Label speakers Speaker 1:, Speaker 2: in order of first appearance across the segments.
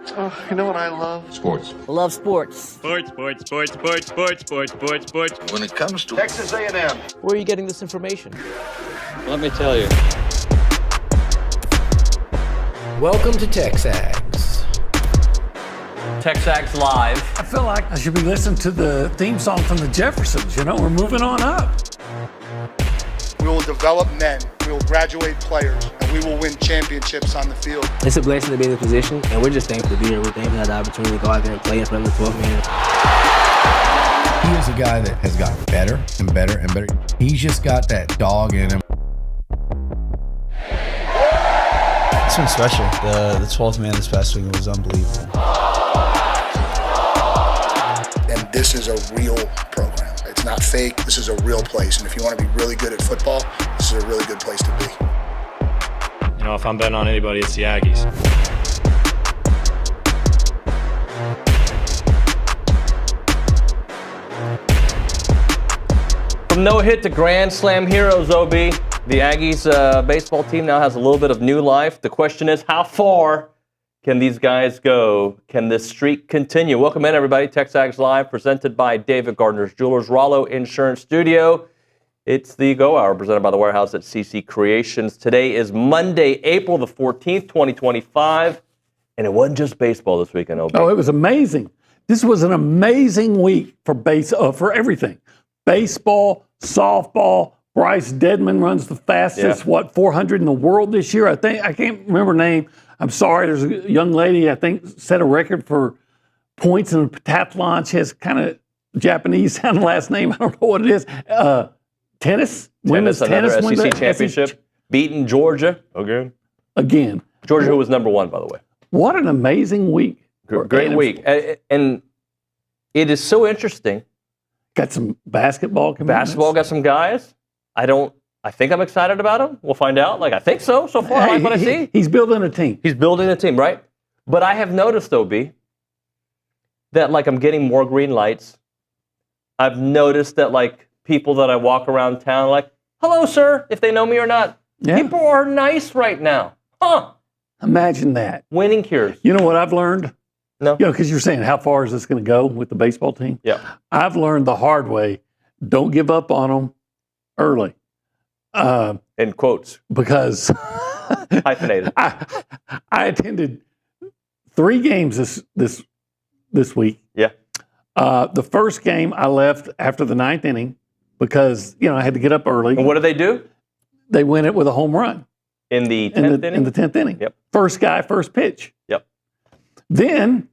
Speaker 1: Oh, you know what I love?
Speaker 2: Sports.
Speaker 3: I love sports.
Speaker 4: Sports. When
Speaker 1: It comes to Texas A&M.
Speaker 3: Where are you getting this information?
Speaker 4: let me tell you.
Speaker 5: Welcome to TexAgs.
Speaker 6: TexAgs Live.
Speaker 7: I feel like I should be listening to the theme song from the Jeffersons. You know, we're moving on up.
Speaker 8: We will develop men, we will graduate players, and we will win championships on the field.
Speaker 9: It's a blessing to be in this position, and we're just thankful to be here. We're thankful to have the opportunity to go out there and play in front of the 12 man.
Speaker 5: He is a guy that has gotten better and better and better. He's just got that dog in him.
Speaker 10: It's been special. The 12th man this past week was unbelievable.
Speaker 8: And this is a real program. It's not fake. This is a real place. And if you want to be really good at football, this is a really good place to be.
Speaker 4: You know, if I'm betting on anybody, it's the Aggies.
Speaker 6: From no hit to Grand Slam heroes, OB. The Aggies baseball team now has a little bit of new life. The question is, how far can these guys go? Can this streak continue? Welcome in, everybody. TexAgs Live, presented by David Gardner's Jewelers, Rollo Insurance Studio. It's the Go Hour, presented by the Warehouse at CC Creations. Today is Monday, April the 14th, 2025. And it wasn't just baseball this weekend, OB.
Speaker 7: Oh, it was amazing. This was an amazing week for everything. Baseball, softball. Bryce Deadman runs the fastest, 400 in the world this year. I can't remember her name. I'm sorry. There's a young lady, I think, set a record for points in pentathlon. She has kind of Japanese sounding last name. I don't know what it is. Tennis, women's tennis,
Speaker 6: another SEC championship, beating Georgia again. Georgia, who was number one, by the way.
Speaker 7: What an amazing week!
Speaker 6: Great week, and it is so interesting.
Speaker 7: Got some basketball commitments.
Speaker 6: Basketball got some guys. I think I'm excited about him. We'll find out. I think so far. I like what I see.
Speaker 7: He's building a team.
Speaker 6: He's building a team, right? But I have noticed, OB, that I'm getting more green lights. I've noticed that people that I walk around town, hello, sir, if they know me or not. Yeah. People are nice right now. Huh.
Speaker 7: Imagine that.
Speaker 6: Winning cures.
Speaker 7: You know what I've learned?
Speaker 6: No.
Speaker 7: Because you're saying, how far is this going to go with the baseball team?
Speaker 6: Yeah.
Speaker 7: I've learned the hard way. Don't give up on them early.
Speaker 6: In quotes.
Speaker 7: Because
Speaker 6: hyphenated.
Speaker 7: I attended 3 games this week.
Speaker 6: Yeah.
Speaker 7: The first game I left after the 9th inning because, I had to get up early.
Speaker 6: And what did they do?
Speaker 7: They win it with a home run.
Speaker 6: In the 10th inning?
Speaker 7: In the 10th inning.
Speaker 6: Yep.
Speaker 7: First guy, first pitch.
Speaker 6: Yep.
Speaker 7: Then,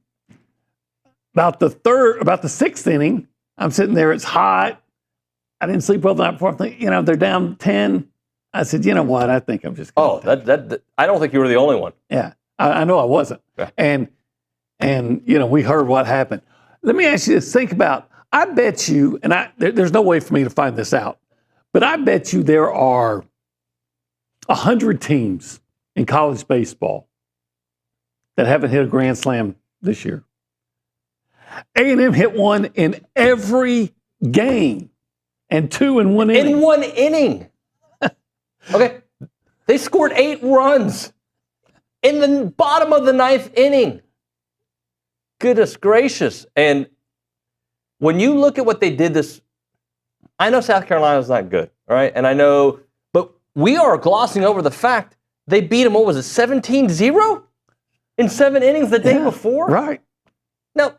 Speaker 7: about the 6th inning, I'm sitting there, it's hot. I didn't sleep well the night before. I'm thinking, they're down 10. I said, you know what? I think I'm just going
Speaker 6: that I don't think you were the only one.
Speaker 7: Yeah, I know I wasn't. Yeah. And we heard what happened. Let me ask you this. Think about, I bet you, and there's no way for me to find this out, but I bet you there are 100 teams in college baseball that haven't hit a grand slam this year. A&M hit one in every game. And 2 in 1 inning.
Speaker 6: In 1 inning. Okay. They scored 8 runs in the bottom of the 9th inning. Goodness gracious. And when you look at what they did I know South Carolina's not good, all right? And I know, but we are glossing over the fact they beat them, 17-0? In 7 innings the day before?
Speaker 7: Right.
Speaker 6: No.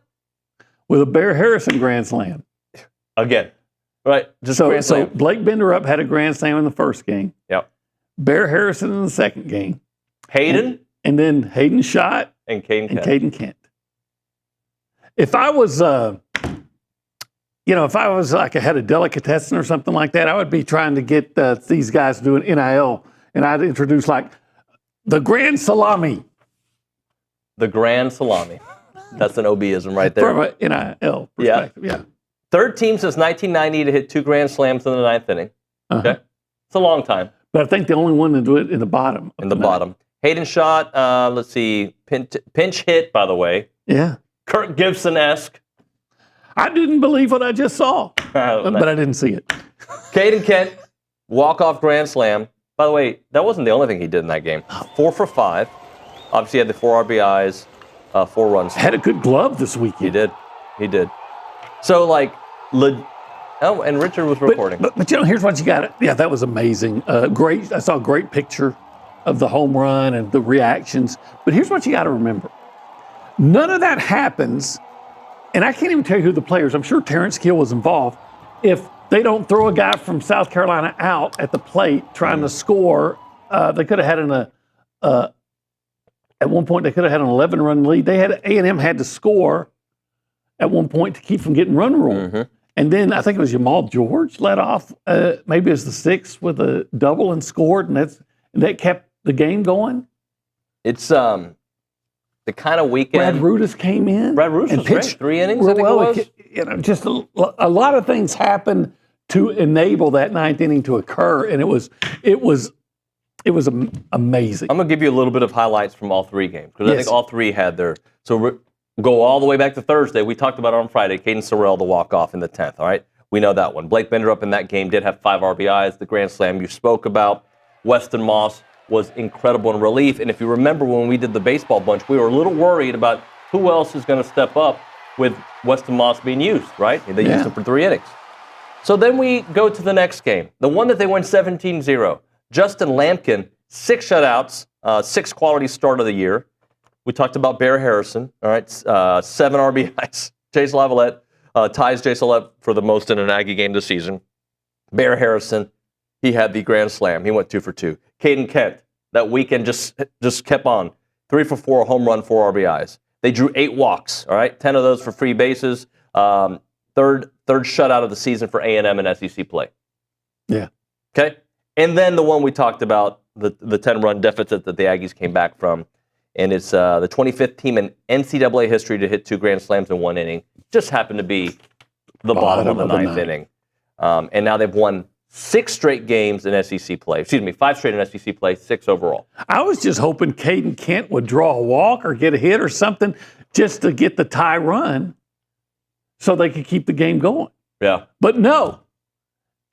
Speaker 7: With a Bear Harrison grand slam.
Speaker 6: Again. Right.
Speaker 7: So Blake Benderup had a grand slam in the first game.
Speaker 6: Yep.
Speaker 7: Bear Harrison in the second game.
Speaker 6: Hayden.
Speaker 7: And then Hayden Schott.
Speaker 6: And Caden Kent.
Speaker 7: If I was, I had a delicatessen or something like that, I would be trying to get these guys to do an NIL. And I'd introduce the Grand Salami.
Speaker 6: The Grand Salami. That's an OB-ism right there.
Speaker 7: From an NIL perspective, yeah.
Speaker 6: Third team since 1990 to hit 2 grand slams in the 9th inning. Okay. It's a long time.
Speaker 7: But I think the only one to do it in the bottom.
Speaker 6: In the bottom. Hayden Schott, let's see, pinch hit, by the way.
Speaker 7: Yeah.
Speaker 6: Kirk Gibson-esque.
Speaker 7: I didn't believe what I just saw, but I didn't see it.
Speaker 6: Caden Kent, walk-off grand slam. By the way, that wasn't the only thing he did in that game. 4 for 5. Obviously, he had the 4 RBIs. 4 runs.
Speaker 7: Had a good glove this weekend.
Speaker 6: He did. So, like, and Richard was recording.
Speaker 7: But here's what you got. Yeah, that was amazing. Great. I saw a great picture of the home run and the reactions. But here's what you got to remember. None of that happens, and I can't even tell you who the players, I'm sure Terrence Kill was involved, if they don't throw a guy from South Carolina out at the plate trying to score. They could have had at one point, they could have had an 11-run lead. A&M had to score at one point to keep from getting run rule. And then I think it was Jamal George led off, maybe as the 6th with a double and scored, and that kept the game going.
Speaker 6: It's the kind of weekend.
Speaker 7: Brad Rudis came in.
Speaker 6: Brad Rudis was great. 3 innings, I think it was.
Speaker 7: Just a lot of things happened to enable that 9th inning to occur, and it was amazing.
Speaker 6: I'm going to give you a little bit of highlights from all 3 games, because I think all 3 had their. So go all the way back to Thursday. We talked about it on Friday. Caden Sorrell, the walk-off in the 10th, all right? We know that one. Blake Bender up in that game did have 5 RBIs. The grand slam you spoke about. Weston Moss was incredible in relief. And if you remember when we did the baseball bunch, we were a little worried about who else is going to step up with Weston Moss being used, right? They used him for 3 innings. So then we go to the next game, the one that they won 17-0. Justin Lampkin, 6 shutouts, 6th quality start of the year. We talked about Bear Harrison, all right, 7 RBIs. Chase Lavalette ties Chase Lavalette for the most in an Aggie game this season. Bear Harrison, he had the grand slam. He went 2 for 2. Caden Kent, that weekend just kept on. 3 for 4, home run, 4 RBIs. They drew 8 walks, all right, 10 of those for free bases. Third shutout of the season for A&M in SEC play.
Speaker 7: Yeah.
Speaker 6: Okay? And then the one we talked about, the 10-run deficit that the Aggies came back from. And it's the 25th team in NCAA history to hit 2 grand slams in 1 inning. Just happened to be the bottom of the 9th inning. And now they've won 6 straight games in SEC play. Excuse me, 5 straight in SEC play, 6 overall.
Speaker 7: I was just hoping Caden Kent would draw a walk or get a hit or something just to get the tie run so they could keep the game going.
Speaker 6: Yeah.
Speaker 7: But no,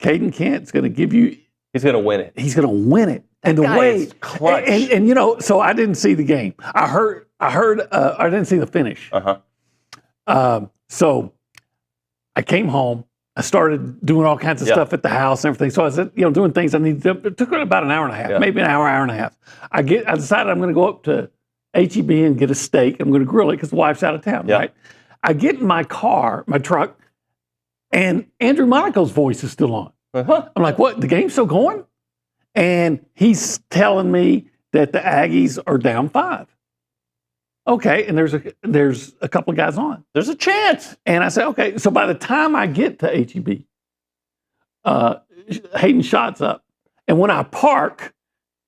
Speaker 7: Caden Kent's going to give you.
Speaker 6: He's going to win it.
Speaker 7: He's going to win it. And the way,
Speaker 6: clutch.
Speaker 7: And so I didn't see the game. I didn't see the finish. So I came home. I started doing all kinds of stuff at the house and everything. So I said, doing things I needed to do. It took about an hour and a half, maybe an hour and a half. I decided I'm going to go up to H-E-B and get a steak. I'm going to grill it because the wife's out of town, right? I get in my car, my truck, and Andrew Monaco's voice is still on. I'm like, what? The game's still going? And he's telling me that the Aggies are down 5. Okay, and there's a couple of guys on.
Speaker 6: There's a chance.
Speaker 7: And I said, okay. So by the time I get to H-E-B, Hayden shots up. And when I park,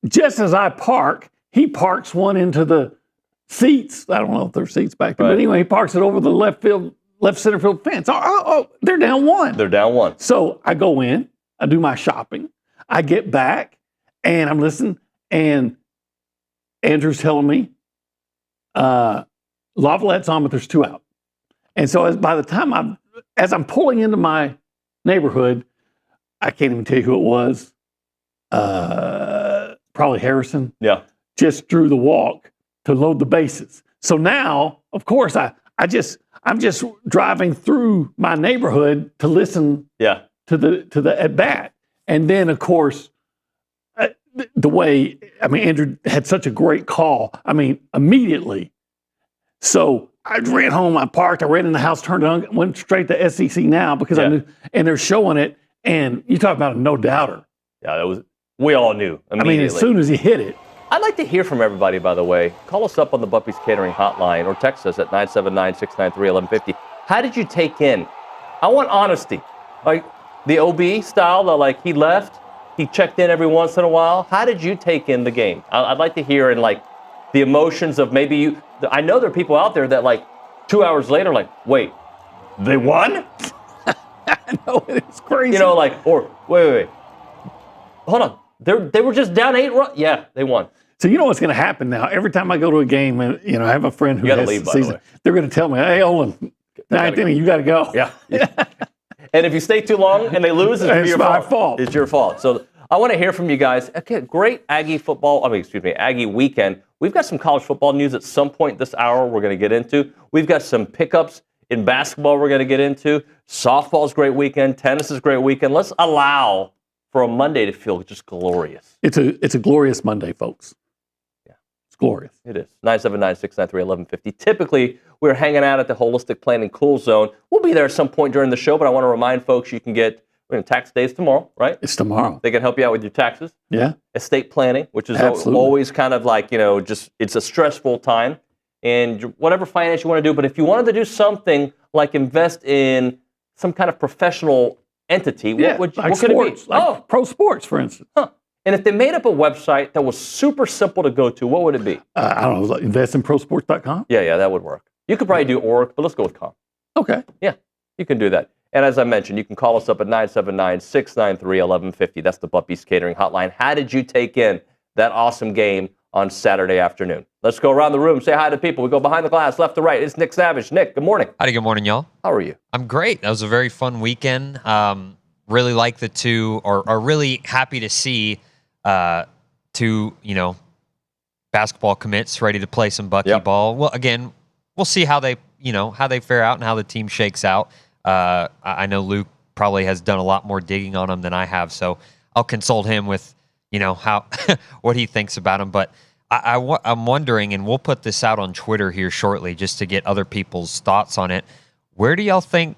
Speaker 7: just as I park, he parks one into the seats. I don't know if there's seats back there, but anyway, he parks it over the left center field fence. Oh, they're down 1.
Speaker 6: They're down 1.
Speaker 7: So I go in, I do my shopping. I get back, and I'm listening, and Andrew's telling me, Lavallette's on, but there's 2 out. And so by the time as I'm pulling into my neighborhood, I can't even tell you who it was. Probably Harrison.
Speaker 6: Yeah.
Speaker 7: Just drew the walk to load the bases. So now, of course, I'm just driving through my neighborhood to listen to the at bat. And then, of course, Andrew had such a great call. Immediately. So I ran home, I parked, I ran in the house, turned it on, went straight to SEC Now because I knew, and they're showing it. And you talk about a no-doubter.
Speaker 6: Yeah, we all knew immediately.
Speaker 7: As soon as he hit it.
Speaker 6: I'd like to hear from everybody, by the way. Call us up on the Buppy's Catering hotline or text us at 979-693-1150. How did you take in? I want honesty. Like the OB style, that he left, he checked in every once in a while. How did you take in the game? I'd like to hear the emotions of maybe you. I know there are people out there that 2 hours later, wait, they won?
Speaker 7: I know, it's crazy.
Speaker 6: Or wait. Hold on. They were just down 8 runs. Yeah, they won.
Speaker 7: So you know what's going to happen now? Every time I go to a game, and I have a friend who has
Speaker 6: leave,
Speaker 7: the season, they're going to tell me, "Hey, Olin, 9th inning, you got to go."
Speaker 6: Yeah. And if you stay too long and they lose, it's your fault. It's your fault. So I want to hear from you guys. Okay, great Aggie Aggie weekend. We've got some college football news at some point this hour we're going to get into. We've got some pickups in basketball we're going to get into. Softball's great weekend. Tennis is great weekend. Let's allow for a Monday to feel just glorious.
Speaker 7: It's a glorious Monday, folks.
Speaker 6: Yeah.
Speaker 7: It's glorious.
Speaker 6: It is. 979-693-1150. Typically, we're hanging out at the Holistic Planning Cool Zone. We'll be there at some point during the show, but I want to remind folks you can get tax days tomorrow, right?
Speaker 7: It's tomorrow.
Speaker 6: They can help you out with your taxes.
Speaker 7: Yeah.
Speaker 6: Estate planning, which is always kind of like, just it's a stressful time. And whatever finance you want to do, but if you wanted to do something like invest in some kind of professional entity, what could
Speaker 7: sports,
Speaker 6: it be?
Speaker 7: Like pro sports, for instance.
Speaker 6: Huh. And if they made up a website that was super simple to go to, what would it be?
Speaker 7: I don't know, like investinprosports.com?
Speaker 6: Yeah, that would work. You could probably do org, but let's go with com.
Speaker 7: Okay.
Speaker 6: Yeah, you can do that. And as I mentioned, you can call us up at 979-693-1150. That's the Buffy's Catering Hotline. How did you take in that awesome game on Saturday afternoon? Let's go around the room, say hi to people. We go behind the glass, left to right. It's Nick Savage. Nick, good morning.
Speaker 2: Howdy, good morning, y'all.
Speaker 6: How are you?
Speaker 2: I'm great. That was a very fun weekend. Really like the two, or really happy to see two, basketball commits ready to play some Bucky ball. Well, again, we'll see how they fare out and how the team shakes out. I know Luke probably has done a lot more digging on them than I have, so I'll consult him with, how what he thinks about them. But I'm wondering, and we'll put this out on Twitter here shortly just to get other people's thoughts on it. Where do y'all think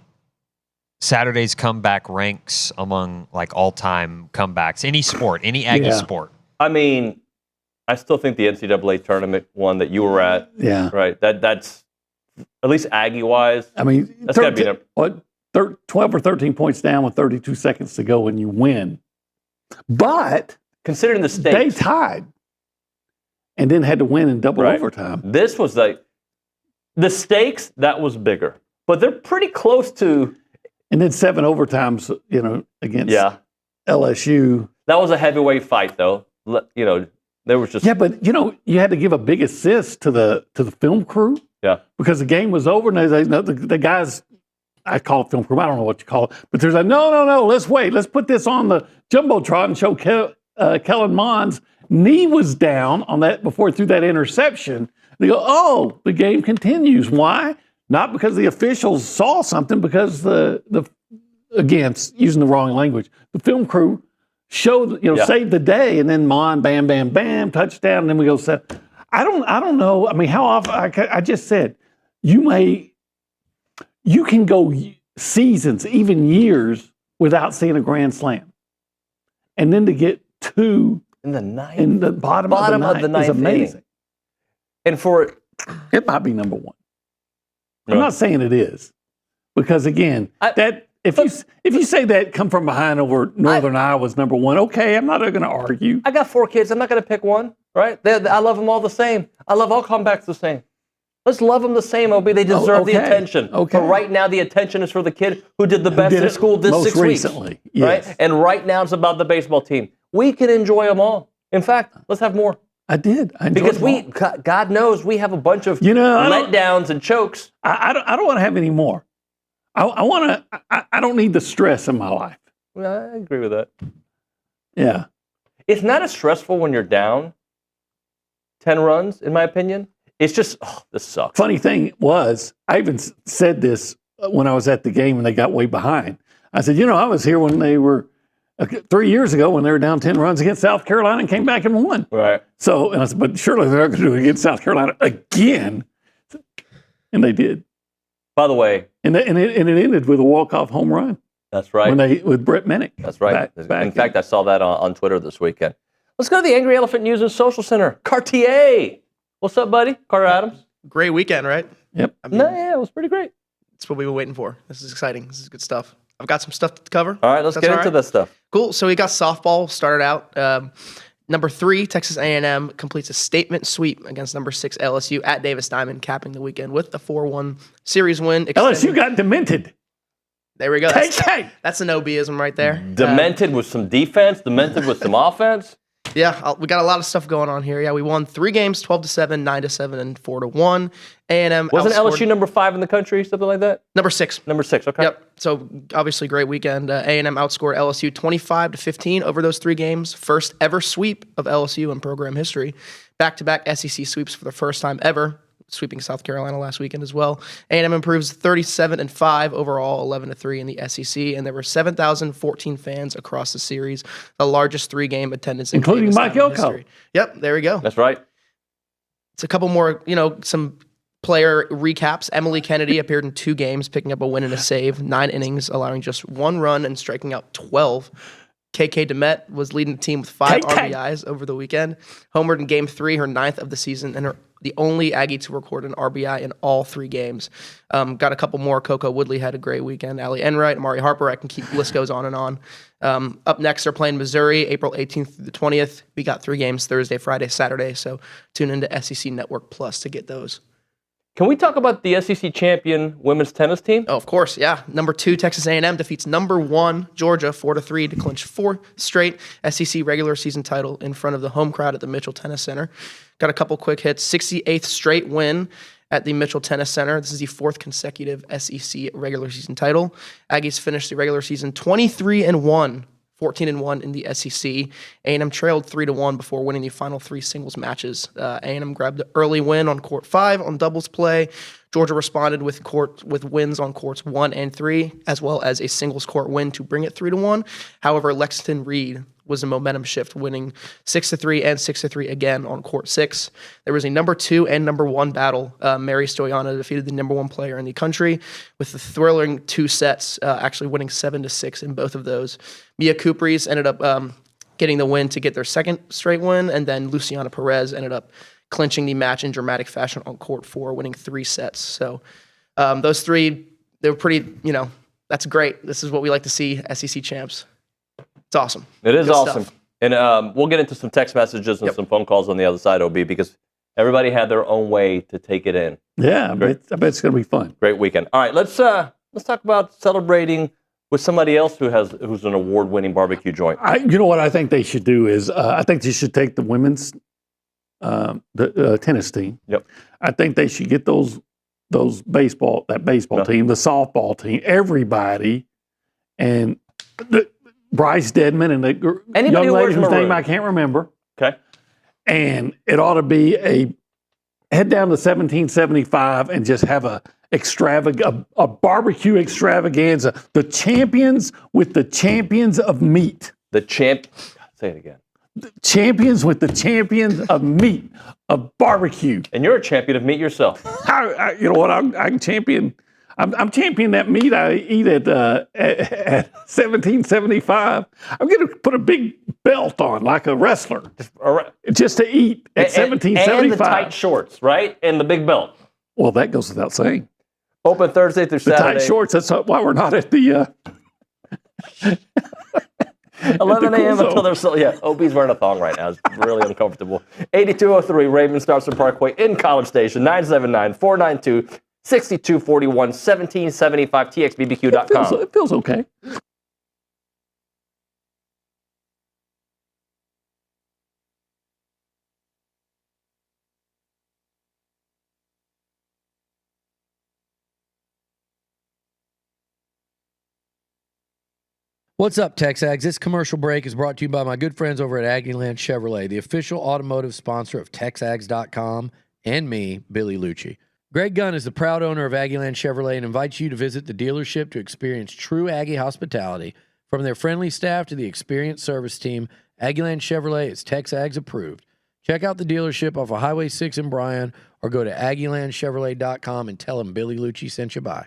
Speaker 2: Saturday's comeback ranks among like all-time comebacks? Any sport, any Aggie sport?
Speaker 6: I mean, I still think the NCAA tournament one that you were at.
Speaker 7: Yeah.
Speaker 6: Right. That's at least Aggie-wise.
Speaker 7: I mean,
Speaker 6: that's got to be
Speaker 7: 12 or 13 points down with 32 seconds to go and you win. But
Speaker 6: considering the stakes,
Speaker 7: they tied and then had to win in double overtime.
Speaker 6: This was the stakes, that was bigger. But they're pretty close to.
Speaker 7: And then 7 overtimes, against LSU.
Speaker 6: That was a heavyweight fight, though. There was just.
Speaker 7: Yeah, but, you had to give a big assist to the film crew.
Speaker 6: Yeah.
Speaker 7: Because the game was over and the guys, I call it film crew, I don't know what you call it, but there's like, no, let's wait. Let's put this on the Jumbotron and show Kellen Mond's knee was down on that before he threw that interception. They go, oh, the game continues. Why? Not because the officials saw something, because again, using the wrong language, the film crew showed, saved the day, and then Mon, bam, bam, bam, touchdown, and then we go set. I don't know. I mean, how often? I just said you can go seasons, even years, without seeing a grand slam, and then to get 2 in the bottom of the ninth is amazing.
Speaker 6: Inning. And for
Speaker 7: it might be number 1. I'm not saying it is, because again, if you say that come from behind over Northern Iowa's number 1, okay, I'm not going to argue.
Speaker 6: I got 4 kids. I'm not going to pick one. Right? I love them all the same. I love all comebacks the same. Let's love them the same, OB. They deserve the attention.
Speaker 7: Okay.
Speaker 6: But right now, the attention is for the kid who did the best in school this 6 weeks.
Speaker 7: Recently, yes.
Speaker 6: Right? And right now, it's about the baseball team. We can enjoy them all. In fact, let's have more.
Speaker 7: I did. I enjoyed
Speaker 6: because God knows, we have a bunch of letdowns and chokes.
Speaker 7: I don't want to have any more. I don't need the stress in my life.
Speaker 6: Well, I agree with that.
Speaker 7: Yeah.
Speaker 6: It's not as stressful when you're down 10 runs, in my opinion. It's just, this sucks.
Speaker 7: Funny thing was, I even said this when I was at the game and they got way behind. I said, I was here when they were 3 years ago when they were down 10 runs against South Carolina and came back and won.
Speaker 6: Right.
Speaker 7: So, and I said, but surely they're not going to do it against South Carolina again. And they did.
Speaker 6: By the way.
Speaker 7: And it ended with a walk-off home run.
Speaker 6: That's right.
Speaker 7: With Brett Minnick.
Speaker 6: That's right. In fact, I saw that on Twitter this weekend. Let's go to the Angry Elephant News and Social Center. Cartier. What's up, buddy? Carter Adams.
Speaker 11: Great weekend, right?
Speaker 7: Yep.
Speaker 11: I mean,
Speaker 6: it was pretty great.
Speaker 11: That's what we were waiting for. This is exciting. This is good stuff. I've got some stuff to cover.
Speaker 6: All right, let's get into this stuff.
Speaker 11: Cool. So we got softball started out. Number 3, Texas A&M completes a statement sweep against number 6 LSU at Davis Diamond, capping the weekend with a 4-1 series win.
Speaker 7: LSU got demented.
Speaker 11: There we go.
Speaker 7: That's
Speaker 11: an OBism right there.
Speaker 6: Demented with some defense, demented with some offense.
Speaker 11: Yeah, we got a lot of stuff going on here. Yeah, we won 3 games, 12-7, 9-7, and 4-1. A&M
Speaker 6: wasn't LSU number 5 in the country, something like that?
Speaker 11: Number 6.
Speaker 6: Number 6. Okay.
Speaker 11: Yep. So obviously great weekend. A&M outscored LSU 25-15 over those 3 games. First ever sweep of LSU in program history. Back-to-back SEC sweeps for the first time ever. Sweeping South Carolina last weekend as well. A&M improves 37-5 overall, 11-3 in the SEC, and there were 7,014 fans across the series, the largest 3-game attendance in
Speaker 7: including
Speaker 11: Davis
Speaker 7: Mike
Speaker 11: Diamond
Speaker 7: Elko.
Speaker 11: history. Yep, there we go.
Speaker 6: That's right.
Speaker 11: It's a couple more, some player recaps. Emily Kennedy appeared in 2 games, picking up a win and a save, 9 innings, allowing just 1 run and striking out 12. KK Demet was leading the team with 5 RBIs over the weekend. Homered in Game 3, her 9th of the season, and the only Aggie to record an RBI in all 3 games. Got a couple more. Coco Woodley had a great weekend. Allie Enright, Amari Harper. I can keep, list goes on and on. Up next, they're playing Missouri, April 18th through the 20th. We got 3 games, Thursday, Friday, Saturday. So tune into SEC Network Plus to get those.
Speaker 6: Can we talk about the SEC champion women's tennis team?
Speaker 11: Oh, of course, yeah. Number 2, Texas A&M defeats number 1, Georgia, 4-3 to clinch 4th straight SEC regular season title in front of the home crowd at the Mitchell Tennis Center. Got a couple quick hits. 68th straight win at the Mitchell Tennis Center. This is the 4th consecutive SEC regular season title. Aggies finished the regular season 23-1. 14-1 in the SEC. A&M trailed 3-1 before winning the final 3 singles matches. A&M grabbed the early win on court 5 on doubles play. Georgia responded with wins on courts 1 and 3, as well as a singles court win to bring it 3-1. However, Lexington Reed was a momentum shift, winning 6-3 and 6-3 again on court 6. There was a number 2 and number 1 battle. Mary Stoyana defeated the number 1 player in the country with the thrilling 2 sets, actually winning 7-6 in both of those. Mia Cupries ended up getting the win to get their 2nd straight win, and then Luciana Perez ended up clinching the match in dramatic fashion on court 4, winning 3 sets. So those 3, they were pretty, that's great. This is what we like to see, SEC champs. It's awesome.
Speaker 6: It is
Speaker 11: Good
Speaker 6: awesome.
Speaker 11: stuff.
Speaker 6: And we'll get into some text messages and some phone calls on the other side, OB, because everybody had their own way to take it in.
Speaker 7: Yeah, I bet it's going to be fun.
Speaker 6: Great weekend. All right, let's talk about celebrating with somebody else who's an award-winning barbecue joint.
Speaker 7: You know what I think they should do is I think they should take the women's tennis team.
Speaker 6: Yep.
Speaker 7: I think they should get those baseball team, the softball team, everybody, and Bryce Deadman and the young lady whose name I can't remember.
Speaker 6: Okay.
Speaker 7: And it ought to be head down to 1775 and just have a barbecue extravaganza. The champions with the champions of meat.
Speaker 6: Say it again.
Speaker 7: The champions with the champions of meat, of barbecue.
Speaker 6: And you're a champion of meat yourself.
Speaker 7: You know what? I can champion. I'm championing that meat I eat at 1775. I'm going to put a big belt on like a wrestler just to eat at 1775.
Speaker 6: And the tight shorts, right? And the big belt.
Speaker 7: Well, that goes without saying.
Speaker 6: Open Thursday through Saturday.
Speaker 7: The tight shorts, that's why we're not at the...
Speaker 6: 11 a.m. until they're still... Yeah, OB's wearing a thong right now. It's really uncomfortable. 8203 Raymond Starson Parkway in College Station, 979-492... 6241 1775 txbbq.com.
Speaker 7: It feels okay.
Speaker 12: What's up, TexAgs? This commercial break is brought to you by my good friends over at Aggieland Chevrolet, the official automotive sponsor of TexAgs.com and me, Billy Liucci. Greg Gunn is the proud owner of Aggieland Chevrolet and invites you to visit the dealership to experience true Aggie hospitality. From their friendly staff to the experienced service team, Aggieland Chevrolet is TexAgs approved. Check out the dealership off of Highway 6 in Bryan or go to AggielandChevrolet.com and tell them Billy Liucci sent you by.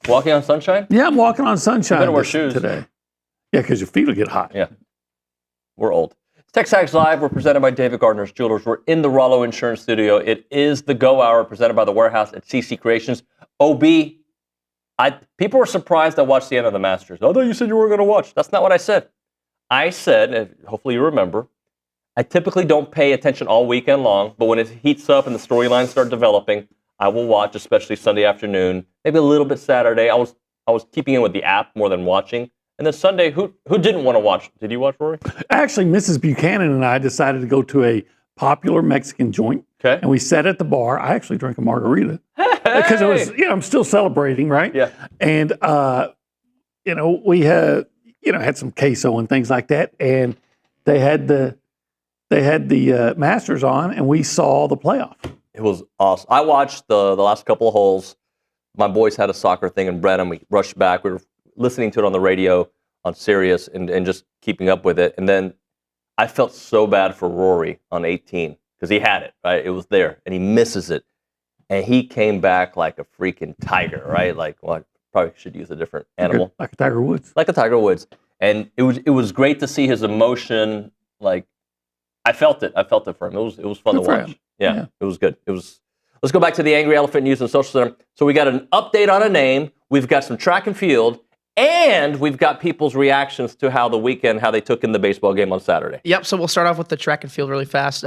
Speaker 6: Walking on sunshine?
Speaker 7: Yeah, I'm walking on sunshine.
Speaker 6: You better wear shoes
Speaker 7: today. Yeah, because your feet will get hot.
Speaker 6: Yeah. We're old. TexAgs Live, we're presented by David Gardner's Jewelers. We're in the Rollo Insurance Studio. It is the Go Hour presented by The Warehouse at CC Creations. OB, people were surprised I watched the end of the Masters. I thought you said you were going to watch. That's not what I said. I said, hopefully you remember, I typically don't pay attention all weekend long, but when it heats up and the storylines start developing, I will watch, especially Sunday afternoon, maybe a little bit Saturday. I was keeping in with the app more than watching. And then Sunday, who didn't want to watch? Did you watch, Rory? Actually,
Speaker 7: Mrs. Buchanan and I decided to go to a popular Mexican joint.
Speaker 6: Okay.
Speaker 7: And we sat at the bar. I actually drank a margarita. Because it was, I'm still celebrating, right?
Speaker 6: Yeah.
Speaker 7: And, we had, had some queso and things like that. And they had the Masters on, and we saw the playoff.
Speaker 6: It was awesome. I watched the last couple of holes. My boys had a soccer thing in Brenham. We rushed back. We were listening to it on the radio on Sirius and just keeping up with it. And then I felt so bad for Rory on 18 because he had it, right? It was there, and he misses it. And he came back like a freaking tiger, right? Like, well, I probably should use a different animal.
Speaker 7: Like a Tiger Woods.
Speaker 6: Like a Tiger Woods. And it was great to see his emotion. Like, I felt it. I felt it for him. It was fun to watch. Yeah, it was good. Let's go back to the Angry Elephant News and Social Center. So we got an update on a name. We've got some track and field. And we've got people's reactions to how they took in the baseball game on Saturday.
Speaker 11: Yep, so we'll start off with the track and field really fast.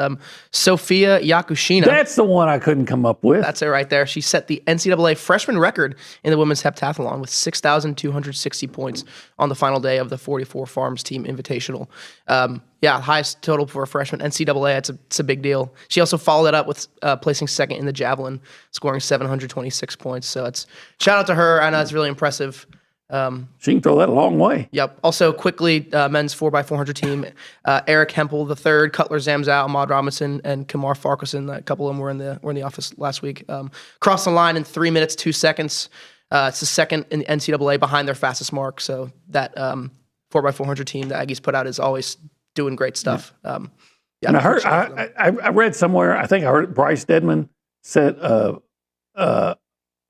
Speaker 11: Sofia Yakushina.
Speaker 7: That's the one I couldn't come up with.
Speaker 11: That's it right there. She set the NCAA freshman record in the women's heptathlon with 6,260 points on the final day of the 44 Farms Team Invitational. Highest total for a freshman. NCAA, it's a big deal. She also followed it up with placing second in the javelin, scoring 726 points. So shout out to her. I know it's really impressive.
Speaker 7: She can throw that a long way.
Speaker 11: Yep. Also, quickly, men's 4x400 team, Eric Hempel III, Cutler Zamzow, Ahmad Robinson, and Kamar Farquharson. A couple of them were in the office last week. Crossed the line in 3 minutes, 2 seconds. It's the second in the NCAA behind their fastest mark. So that 4x400 team that Aggies put out is always doing great stuff.
Speaker 7: And I heard, I read somewhere, I think I heard Bryce Dedman said,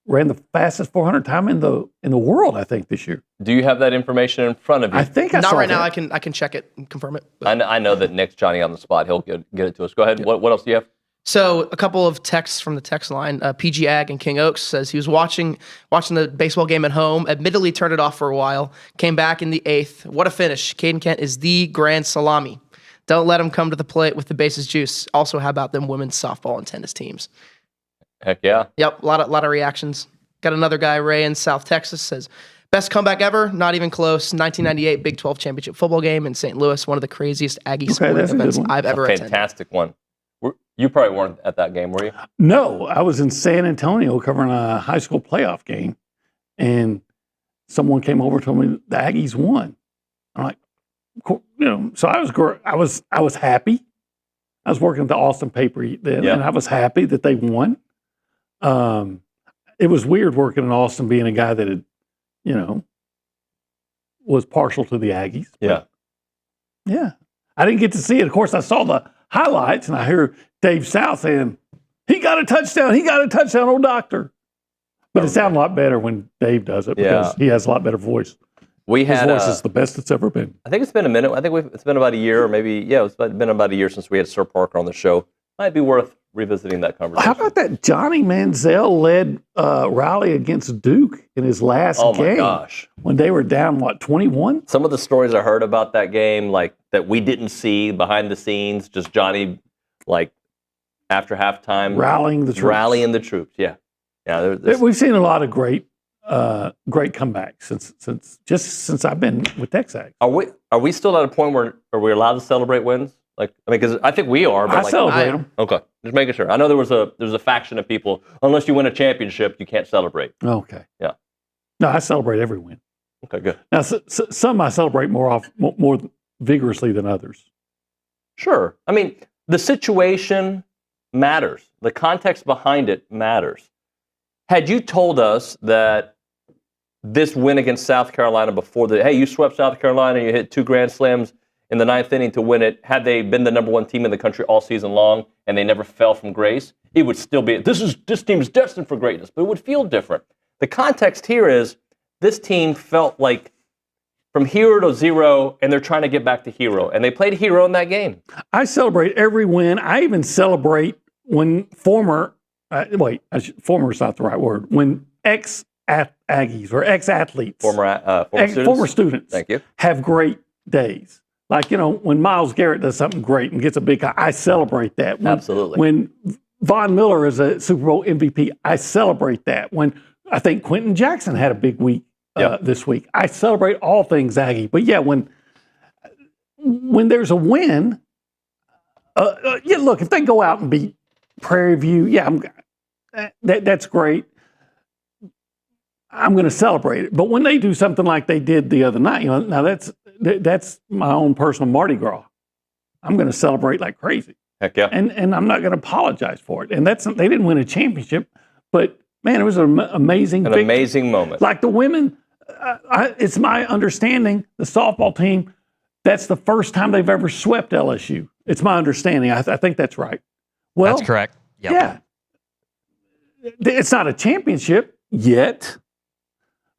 Speaker 7: ran the fastest 400 time in the world, I think, this year.
Speaker 6: Do you have that information in front of you?
Speaker 7: I think I
Speaker 11: Not
Speaker 7: saw
Speaker 11: right
Speaker 7: that.
Speaker 11: now. I can check it and confirm it.
Speaker 6: I know that Nick's Johnny on the spot. He'll get it to us. Go ahead. Yeah. What else do you have?
Speaker 11: So a couple of texts from the text line. PG Ag in King Oaks says he was watching the baseball game at home, admittedly turned it off for a while, came back in the 8th. What a finish. Caden Kent is the grand salami. Don't let him come to the plate with the bases juice. Also, how about them women's softball and tennis teams?
Speaker 6: Heck yeah.
Speaker 11: Yep, a lot of reactions. Got another guy, Ray in South Texas, says, best comeback ever, not even close. 1998 Big 12 championship football game in St. Louis, one of the craziest Aggie sporting events I've ever attended.
Speaker 6: Fantastic one. You probably weren't at that game, were you?
Speaker 7: No, I was in San Antonio covering a high school playoff game, and someone came over and told me the Aggies won. I'm like, so I was happy. I was working at the Austin paper then, and I was happy that they won. It was weird working in Austin, being a guy that had, was partial to the Aggies. Yeah. I didn't get to see it. Of course, I saw the highlights, and I hear Dave South saying, he got a touchdown, old doctor. But it sounds a lot better when Dave does it because he has a lot better voice. His voice is the best it's ever been.
Speaker 6: I think it's been a minute. I think it's been about a year, or maybe, it's been about a year since we had Sir Parker on the show. Might be worth revisiting that conversation.
Speaker 7: How about that Johnny Manziel led rally against Duke in his last game?
Speaker 6: Oh my gosh.
Speaker 7: When they were down, 21?
Speaker 6: Some of the stories I heard about that game, like that we didn't see behind the scenes, just Johnny, like after halftime.
Speaker 7: Rallying the troops.
Speaker 6: Yeah.
Speaker 7: We've seen a lot of great comebacks since I've been with TexAgs.
Speaker 6: Are we still at a point where are we allowed to celebrate wins? Because I think we are. But
Speaker 7: I celebrate them.
Speaker 6: Okay, just making sure. I know there's a faction of people. Unless you win a championship, you can't celebrate.
Speaker 7: Okay.
Speaker 6: Yeah.
Speaker 7: No, I celebrate every win.
Speaker 6: Okay, good.
Speaker 7: Now, some I celebrate more vigorously than others.
Speaker 6: Sure. I mean, the situation matters. The context behind it matters. Had you told us that this win against South Carolina before you swept South Carolina, you hit 2 grand slams in the 9th inning to win it, had they been the number 1 team in the country all season long and they never fell from grace, it would still be, this team is destined for greatness, but it would feel different. The context here is this team felt like from hero to zero, and they're trying to get back to hero. And they played hero in that game.
Speaker 7: I celebrate every win. I even celebrate when former is not the right word, when ex-Aggies or ex-athletes, former students
Speaker 6: Thank you.
Speaker 7: have great days. Like, when Myles Garrett does something great and gets a big, I celebrate that.
Speaker 6: Absolutely.
Speaker 7: When Von Miller is a Super Bowl MVP, I celebrate that. When I think Quentin Jackson had a big week this week, I celebrate all things Aggie. But yeah, when there's a win, look, if they go out and beat Prairie View, that's great. I'm going to celebrate it. But when they do something like they did the other night, now that's my own personal Mardi Gras. I'm going to celebrate like crazy.
Speaker 6: Heck yeah.
Speaker 7: And I'm not going to apologize for it. And they didn't win a championship, but man, it was an amazing
Speaker 6: amazing moment.
Speaker 7: Like the women, it's my understanding, the softball team, that's the first time they've ever swept LSU. It's my understanding. I think that's right. Well,
Speaker 2: that's correct. Yep.
Speaker 7: Yeah. It's not a championship yet,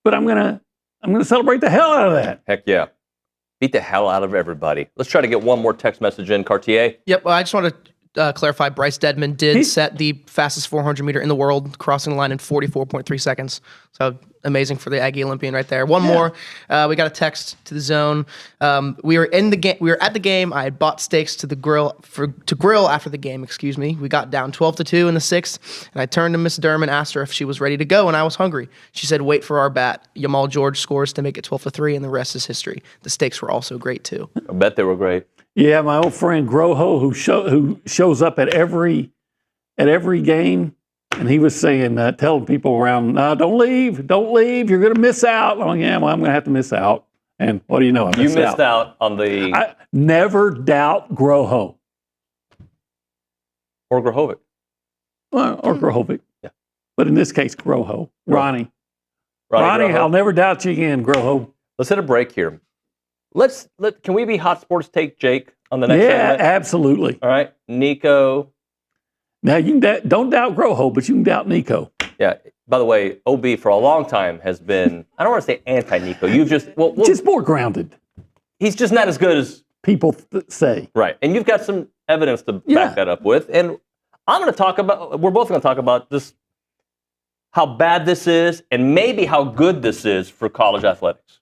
Speaker 7: but I'm gonna celebrate the hell out of that.
Speaker 6: Heck yeah. Beat the hell out of everybody. Let's try to get one more text message in, Cartier.
Speaker 11: Yep, well, I just want to clarify, Bryce Deadman did set the fastest 400-meter in the world, crossing the line in 44.3 seconds. So amazing for the Aggie Olympian right there. One more. We got a text to the zone. We were in the game. We were at the game. I had bought steaks to the grill to grill after the game. Excuse me. We got down 12-2 in the sixth, and I turned to Miss Durham and asked her if she was ready to go, and I was hungry. She said, "Wait for our bat." Yamal George scores to make it 12-3, and the rest is history. The steaks were also great too.
Speaker 6: I bet they were great.
Speaker 7: Yeah, my old friend Groho, who shows up at every game, and he was saying, telling people around, "Don't leave, you're going to miss out." Oh yeah, well, I'm going to have to miss out. And what do you know? I
Speaker 6: missed out on the.
Speaker 7: I never doubt Groho
Speaker 6: or Grohovic.
Speaker 7: Well, or Grohovic.
Speaker 6: Yeah,
Speaker 7: but in this case, Groho, Ronnie,
Speaker 6: Groho.
Speaker 7: I'll never doubt you again, Groho.
Speaker 6: Let's hit a break here. Can we be Hot Sports Take Jake on the next segment?
Speaker 7: Yeah, absolutely.
Speaker 6: All right, Nico.
Speaker 7: Now you can don't doubt Groho, but you can doubt Nico.
Speaker 6: Yeah. By the way, OB for a long time has been, I don't want to say anti-Nico. You've just
Speaker 7: just more grounded.
Speaker 6: He's just not as good as
Speaker 7: people say.
Speaker 6: Right, and you've got some evidence to back that up with. And I'm going to talk about. We're both going to talk about just how bad this is, and maybe how good this is for college athletics.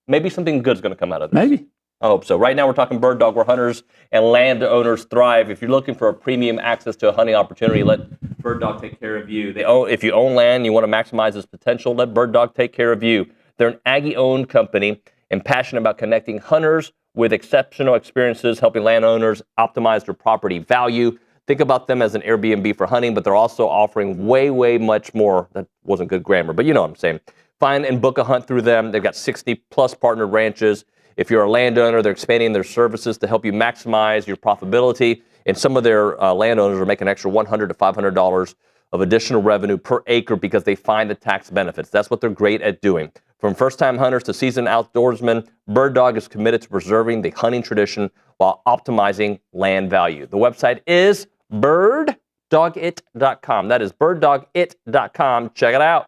Speaker 6: Maybe something good is going to come out of this.
Speaker 7: Maybe.
Speaker 6: I hope so. Right now we're talking bird dog, where hunters and landowners thrive. If you're looking for a premium access to a hunting opportunity, let Bird Dog take care of you. If you own land and you want to maximize its potential, let Bird Dog take care of you. They're an Aggie-owned company and passionate about connecting hunters with exceptional experiences, helping landowners optimize their property value. Think about them as an Airbnb for hunting, but they're also offering way, way much more. That wasn't good grammar, but you know what I'm saying. Find and book a hunt through them. They've got 60-plus partnered ranches. If you're a landowner, they're expanding their services to help you maximize your profitability. And some of their landowners are making an extra $100 to $500 of additional revenue per acre because they find the tax benefits. That's what they're great at doing. From first-time hunters to seasoned outdoorsmen, Bird Dog is committed to preserving the hunting tradition while optimizing land value. The website is birddogit.com. That is birddogit.com. Check it out.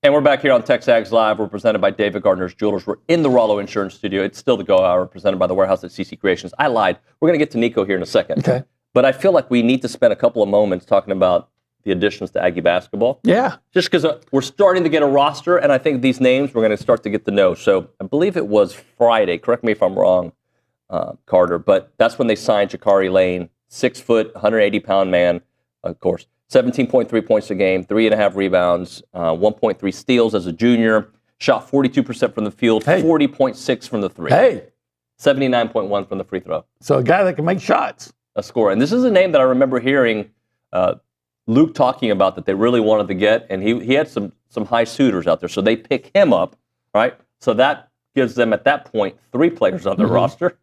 Speaker 6: And we're back here on TexAgs Live. We're presented by David Gardner's Jewelers. We're in the Rollo Insurance Studio. It's still the Go Hour, presented by the Warehouse at CC Creations. I lied. We're going to get to Nico here in a second.
Speaker 7: Okay.
Speaker 6: But I feel like we need to spend a couple of moments talking about the additions to Aggie basketball.
Speaker 7: Yeah.
Speaker 6: Just because we're starting to get a roster, and I think these names we're going to start to get to know. So I believe it was Friday. Correct me if I'm wrong, Carter. But that's when they signed Jakari Lane, 6 foot, 180-pound man, of course. 17.3 points a game, 3.5 rebounds, 1.3 steals as a junior, shot 42% from the field, 40.6 from the three. 79.1 from the free throw.
Speaker 7: So a guy that can make shots.
Speaker 6: A scorer. And this is a name that I remember hearing Luke talking about that they really wanted to get, and he had some high suitors out there. So they pick him up, right? So that gives them, at that point, 3 players on their roster.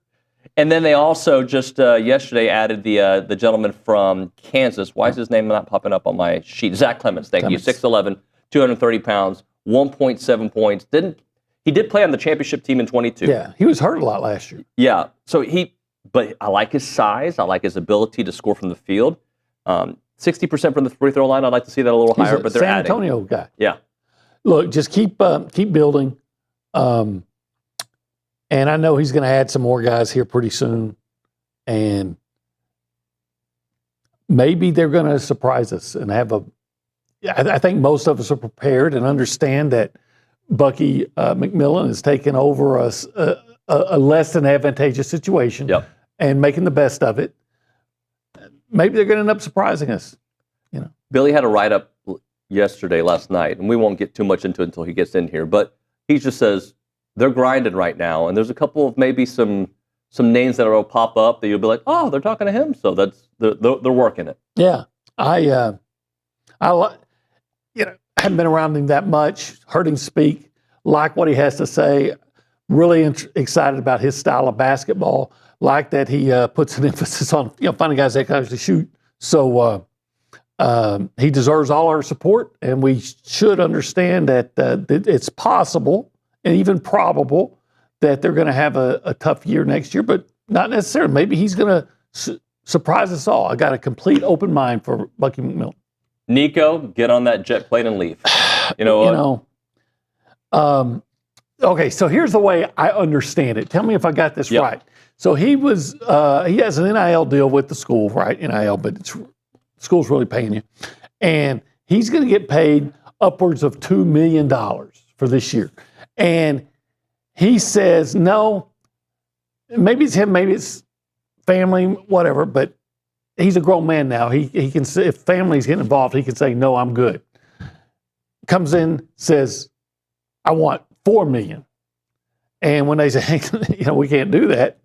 Speaker 6: And then they also just yesterday added the gentleman from Kansas. Why is his name not popping up on my sheet? Zach Clemens, thank you. 6'11", 230 pounds, 1.7 points. He did play on the championship team in 22.
Speaker 7: Yeah, he was hurt a lot last year.
Speaker 6: Yeah, but I like his size. I like his ability to score from the field. 60% from the free throw line. I'd like to see that a little higher, but they're
Speaker 7: San
Speaker 6: adding.
Speaker 7: Antonio guy.
Speaker 6: Yeah.
Speaker 7: Look, just keep building. And I know he's going to add some more guys here pretty soon. And maybe they're going to surprise us and have I think most of us are prepared and understand that Bucky McMillan is taking over a less than advantageous situation and making the best of it. Maybe they're going to end up surprising us.
Speaker 6: Billy had a write-up last night, and we won't get too much into it until he gets in here, but he just says they're grinding right now, and there's a couple of maybe some names that will pop up that you'll be like, oh, they're talking to him, so they're working it.
Speaker 7: Yeah, I haven't been around him that much, heard him speak, like what he has to say, really excited about his style of basketball, like that he puts an emphasis on finding guys that can actually shoot. So he deserves all our support, and we should understand that it's possible and even probable that they're going to have a tough year next year, but not necessarily. Maybe he's going to surprise us all. I got a complete open mind for Bucky McMillan.
Speaker 6: Nico, get on that jet plane and leave.
Speaker 7: Okay, so here's the way I understand it. Tell me if I got this right. So he has an NIL deal with the school, right? NIL, but school's really paying you. And he's going to get paid upwards of $2 million for this year. And he says, no, maybe it's him, maybe it's family, whatever, but he's a grown man now. He can say, if family's getting involved, he can say, no, I'm good. Comes in, says, I want $4 million. And when they say, we can't do that,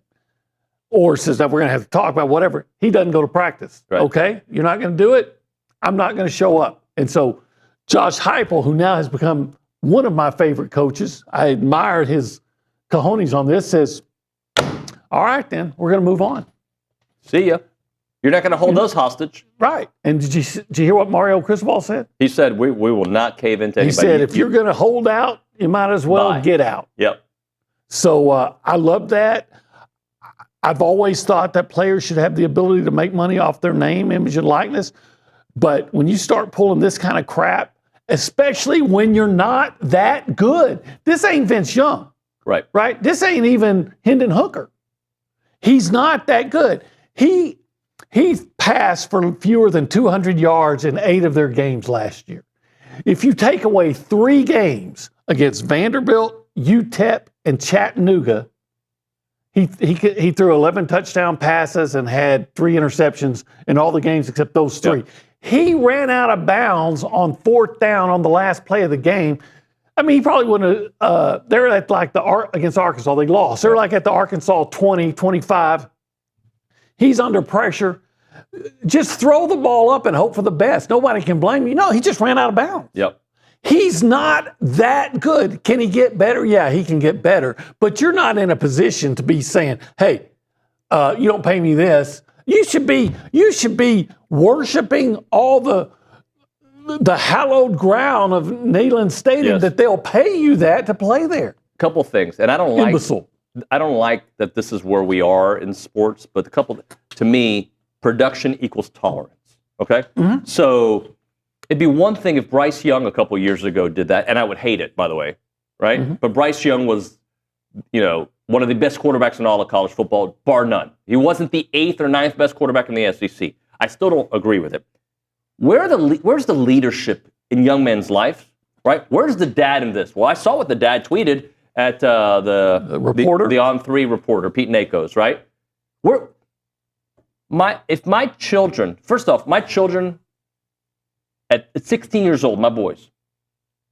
Speaker 7: or says that we're going to have to talk about whatever, he doesn't go to practice. Right. Okay, you're not going to do it, I'm not going to show up. And so Josh Heupel, who now has become one of my favorite coaches, I admire his cojones on this, says, all right, then, we're going to move on.
Speaker 6: See ya. You're not going to hold us hostage.
Speaker 7: Right. And did you hear what Mario Cristobal said?
Speaker 6: He said, we will not cave into anybody.
Speaker 7: He said, if you're going to hold out, you might as well get out.
Speaker 6: Yep.
Speaker 7: So I love that. I've always thought that players should have the ability to make money off their name, image, and likeness. But when you start pulling this kind of crap, especially when you're not that good, this ain't Vince Young.
Speaker 6: Right.
Speaker 7: Right? This ain't even Hendon Hooker. He's not that good. He passed for fewer than 200 yards in 8 of their games last year. If you take away 3 games against Vanderbilt, UTEP, and Chattanooga, he threw 11 touchdown passes and had 3 interceptions in all the games except those 3. Yep. He ran out of bounds on 4th down on the last play of the game. I mean, he probably wouldn't have, they're at like against Arkansas, they lost. They're like at the Arkansas 20, 25. He's under pressure. Just throw the ball up and hope for the best. Nobody can blame you. No, he just ran out of bounds.
Speaker 6: Yep.
Speaker 7: He's not that good. Can he get better? Yeah, he can get better. But you're not in a position to be saying, hey, you don't pay me this. You should be worshiping all the hallowed ground of Neyland Stadium that they'll pay you that to play there.
Speaker 6: Couple things, and I don't like that this is where we are in sports, but to me, production equals tolerance. Okay, so It'd be one thing if Bryce Young a couple years ago did that, and I would hate it, by the way, right?
Speaker 7: Mm-hmm.
Speaker 6: But Bryce Young was, one of the best quarterbacks in all of college football, bar none. He wasn't the 8th or 9th best quarterback in the SEC. I still don't agree with it. Where's the leadership in young men's life, right? Where's the dad in this? Well, I saw what the dad tweeted at the
Speaker 7: reporter,
Speaker 6: the On3 reporter, Pete Nakos, right? If my children, first off, my children at 16 years old, my boys,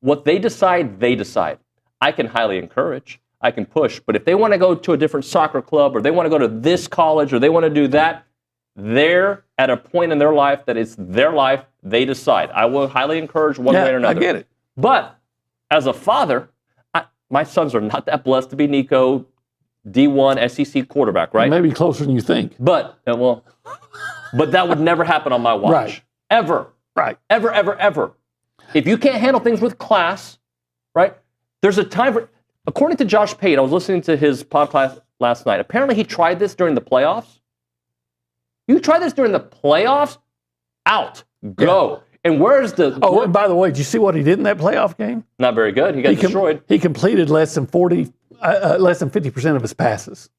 Speaker 6: what they decide, they decide. I can highly encourage. I can push. But if they want to go to a different soccer club or they want to go to this college or they want to do that, they're at a point in their life that it's their life. They decide. I will highly encourage one way or another.
Speaker 7: I get it.
Speaker 6: But as a father, my sons are not that blessed to be Nico, D1 SEC quarterback, right?
Speaker 7: Maybe closer than you think.
Speaker 6: But that would never happen on my watch.
Speaker 7: Right.
Speaker 6: Ever.
Speaker 7: Right.
Speaker 6: Ever, ever, ever. If you can't handle things with class, right, there's a time for, according to Josh Pate, I was listening to his podcast last night. Apparently he tried this during the playoffs. You try this during the playoffs? Out. Go. Yeah. And where's the...
Speaker 7: Oh, and by the way, did you see what he did in that playoff game?
Speaker 6: Not very good. He got destroyed.
Speaker 7: He completed less than 50% of his passes.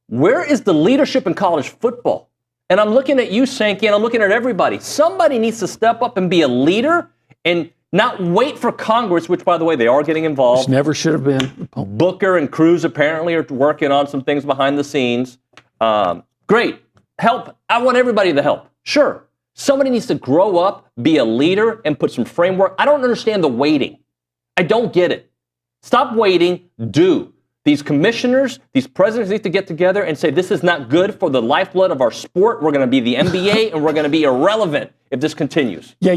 Speaker 6: Where is the leadership in college football? And I'm looking at you, Sankey, and I'm looking at everybody. Somebody needs to step up and be a leader and not wait for Congress, which, by the way, they are getting involved.
Speaker 7: Which never should have been.
Speaker 6: Booker and Cruz apparently are working on some things behind the scenes. Great. Help. I want everybody to help. Sure. Somebody needs to grow up, be a leader, and put some framework. I don't understand the waiting. I don't get it. Stop waiting. Do. These commissioners, these presidents need to get together and say, this is not good for the lifeblood of our sport. We're going to be the NBA, and we're going to be irrelevant if this continues.
Speaker 7: Yeah,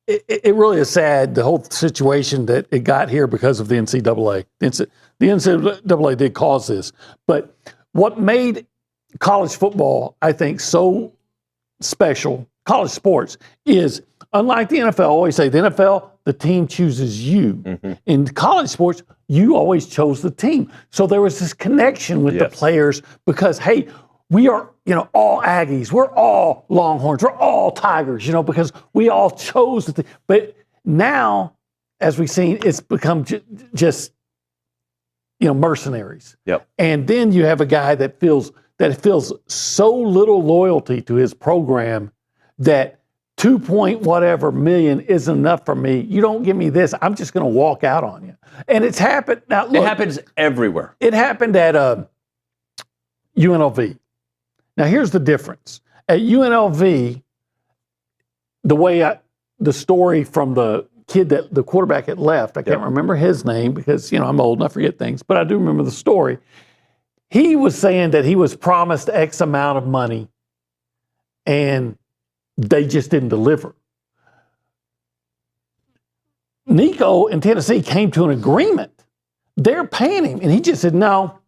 Speaker 7: it really is sad, the whole situation that it got here because of the NCAA. The NCAA did cause this. But what made college football, I think, so special, college sports, is unlike the NFL, I always say the NFL, the team chooses you. Mm-hmm. In college sports, you always chose the team. So there was this connection with the players because, hey, we are, all Aggies. We're all Longhorns. We're all Tigers, because we all chose the team. But now, as we've seen, it's become just, mercenaries.
Speaker 6: Yep.
Speaker 7: And then you have a guy that feels so little loyalty to his program that 2 million isn't enough for me. You don't give me this, I'm just going to walk out on you. And it's happened. Now, look,
Speaker 6: it happens everywhere.
Speaker 7: It happened at UNLV. Now, here's the difference. At UNLV, the story from the kid that the quarterback had left, I can't remember his name because, I'm old and I forget things, but I do remember the story. He was saying that he was promised X amount of money and they just didn't deliver. Nico in Tennessee came to an agreement. They're paying him, and he just said no.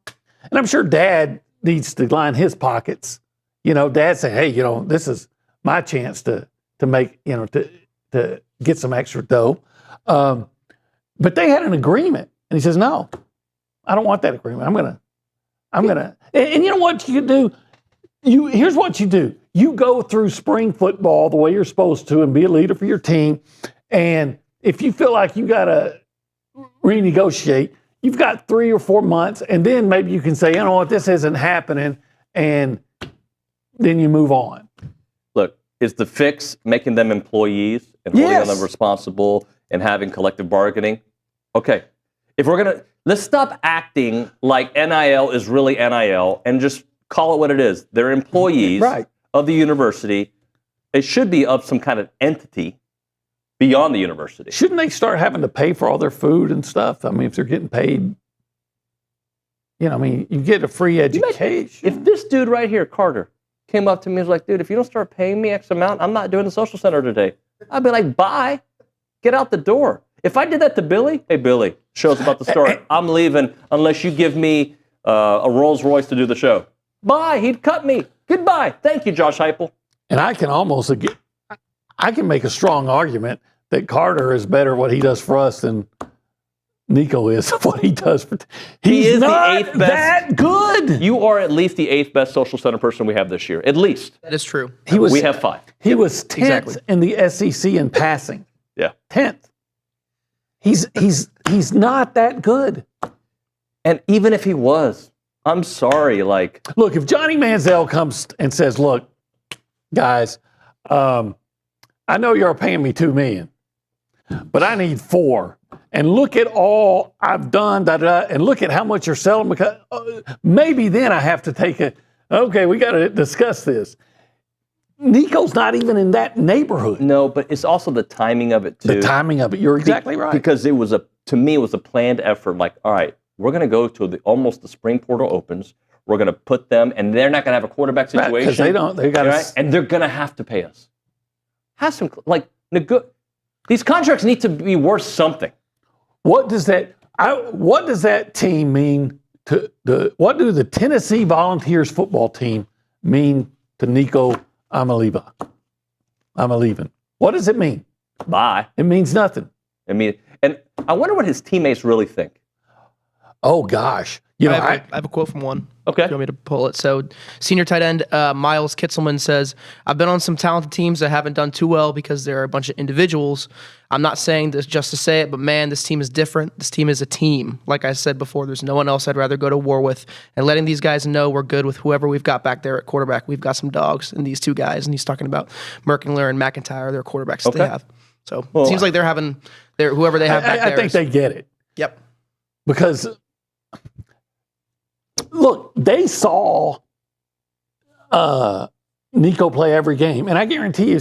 Speaker 7: And I'm sure Dad needs to line his pockets. Dad said, hey, this is my chance to make, to get some extra dough. But they had an agreement, and he says, no, I don't want that agreement. I'm gonna, and you know what you can do? Here's what you do. You go through spring football the way you're supposed to and be a leader for your team. And if you feel like you got to renegotiate, you've got 3 or 4 months. And then maybe you can say, you know what, this isn't happening. And then you move on.
Speaker 6: Look, is the fix making them employees and holding them responsible and having collective bargaining? Okay. If we're going to, let's stop acting like NIL is really NIL and just call it what it is. They're employees of the university. It should be of some kind of entity beyond the university.
Speaker 7: Shouldn't they start having to pay for all their food and stuff? I mean, if they're getting paid, you get a free education.
Speaker 6: If this dude right here, Carter, came up to me and was like, dude, if you don't start paying me X amount, I'm not doing the social center today. I'd be like, bye. Get out the door. If I did that to Billy, hey, Billy, show's about to start. I'm leaving unless you give me a Rolls Royce to do the show. Bye. He'd cut me. Goodbye. Thank you, Josh Heupel.
Speaker 7: And I can make a strong argument that Carter is better at what he does for us than Nico is of what he does.
Speaker 6: He is
Speaker 7: not
Speaker 6: the 8th best.
Speaker 7: that good.
Speaker 6: You are at least the 8th best social center person we have this year. At least.
Speaker 11: That is true.
Speaker 6: We have 5.
Speaker 7: He was 10th in the SEC in passing.
Speaker 6: Yeah.
Speaker 7: 10th. He's not that good.
Speaker 6: And even if he was, I'm sorry.
Speaker 7: Look, if Johnny Manziel comes and says, "Look, guys, I know you're paying me $2 million, but I need 4. And look at all I've done, and look at how much you're selling." Because maybe then I have to take okay, we got to discuss this. Nico's not even in that neighborhood.
Speaker 6: No, but it's also the timing of it too.
Speaker 7: The timing of it. You're exactly right.
Speaker 6: Because to me, it was a planned effort. All right, we're going to go to almost the spring portal opens. We're going to put them, and they're not going to have a quarterback situation.
Speaker 7: Because they don't. They got
Speaker 6: right? And they're going to have to pay us. Have some these contracts need to be worth something.
Speaker 7: What does that team mean what do the Tennessee Volunteers football team mean to Nico Iamaleava? What does it mean?
Speaker 6: Bye.
Speaker 7: It means nothing.
Speaker 6: And I wonder what his teammates really think.
Speaker 7: Oh gosh.
Speaker 11: I have a quote from one.
Speaker 6: Okay.
Speaker 11: You want me to pull it? So, senior tight end Miles Kitzelman says, "I've been on some talented teams that haven't done too well because they're a bunch of individuals. I'm not saying this just to say it, but man, this team is different. This team is a team. Like I said before, there's no one else I'd rather go to war with. And letting these guys know we're good with whoever we've got back there at quarterback. We've got some dogs in these 2 guys." And he's talking about Merkingler and McIntyre, their quarterbacks that they have. So, it seems like they're having whoever they have back there.
Speaker 7: I think they get it.
Speaker 11: Yep.
Speaker 7: Because look, they saw Nico play every game, and I guarantee you,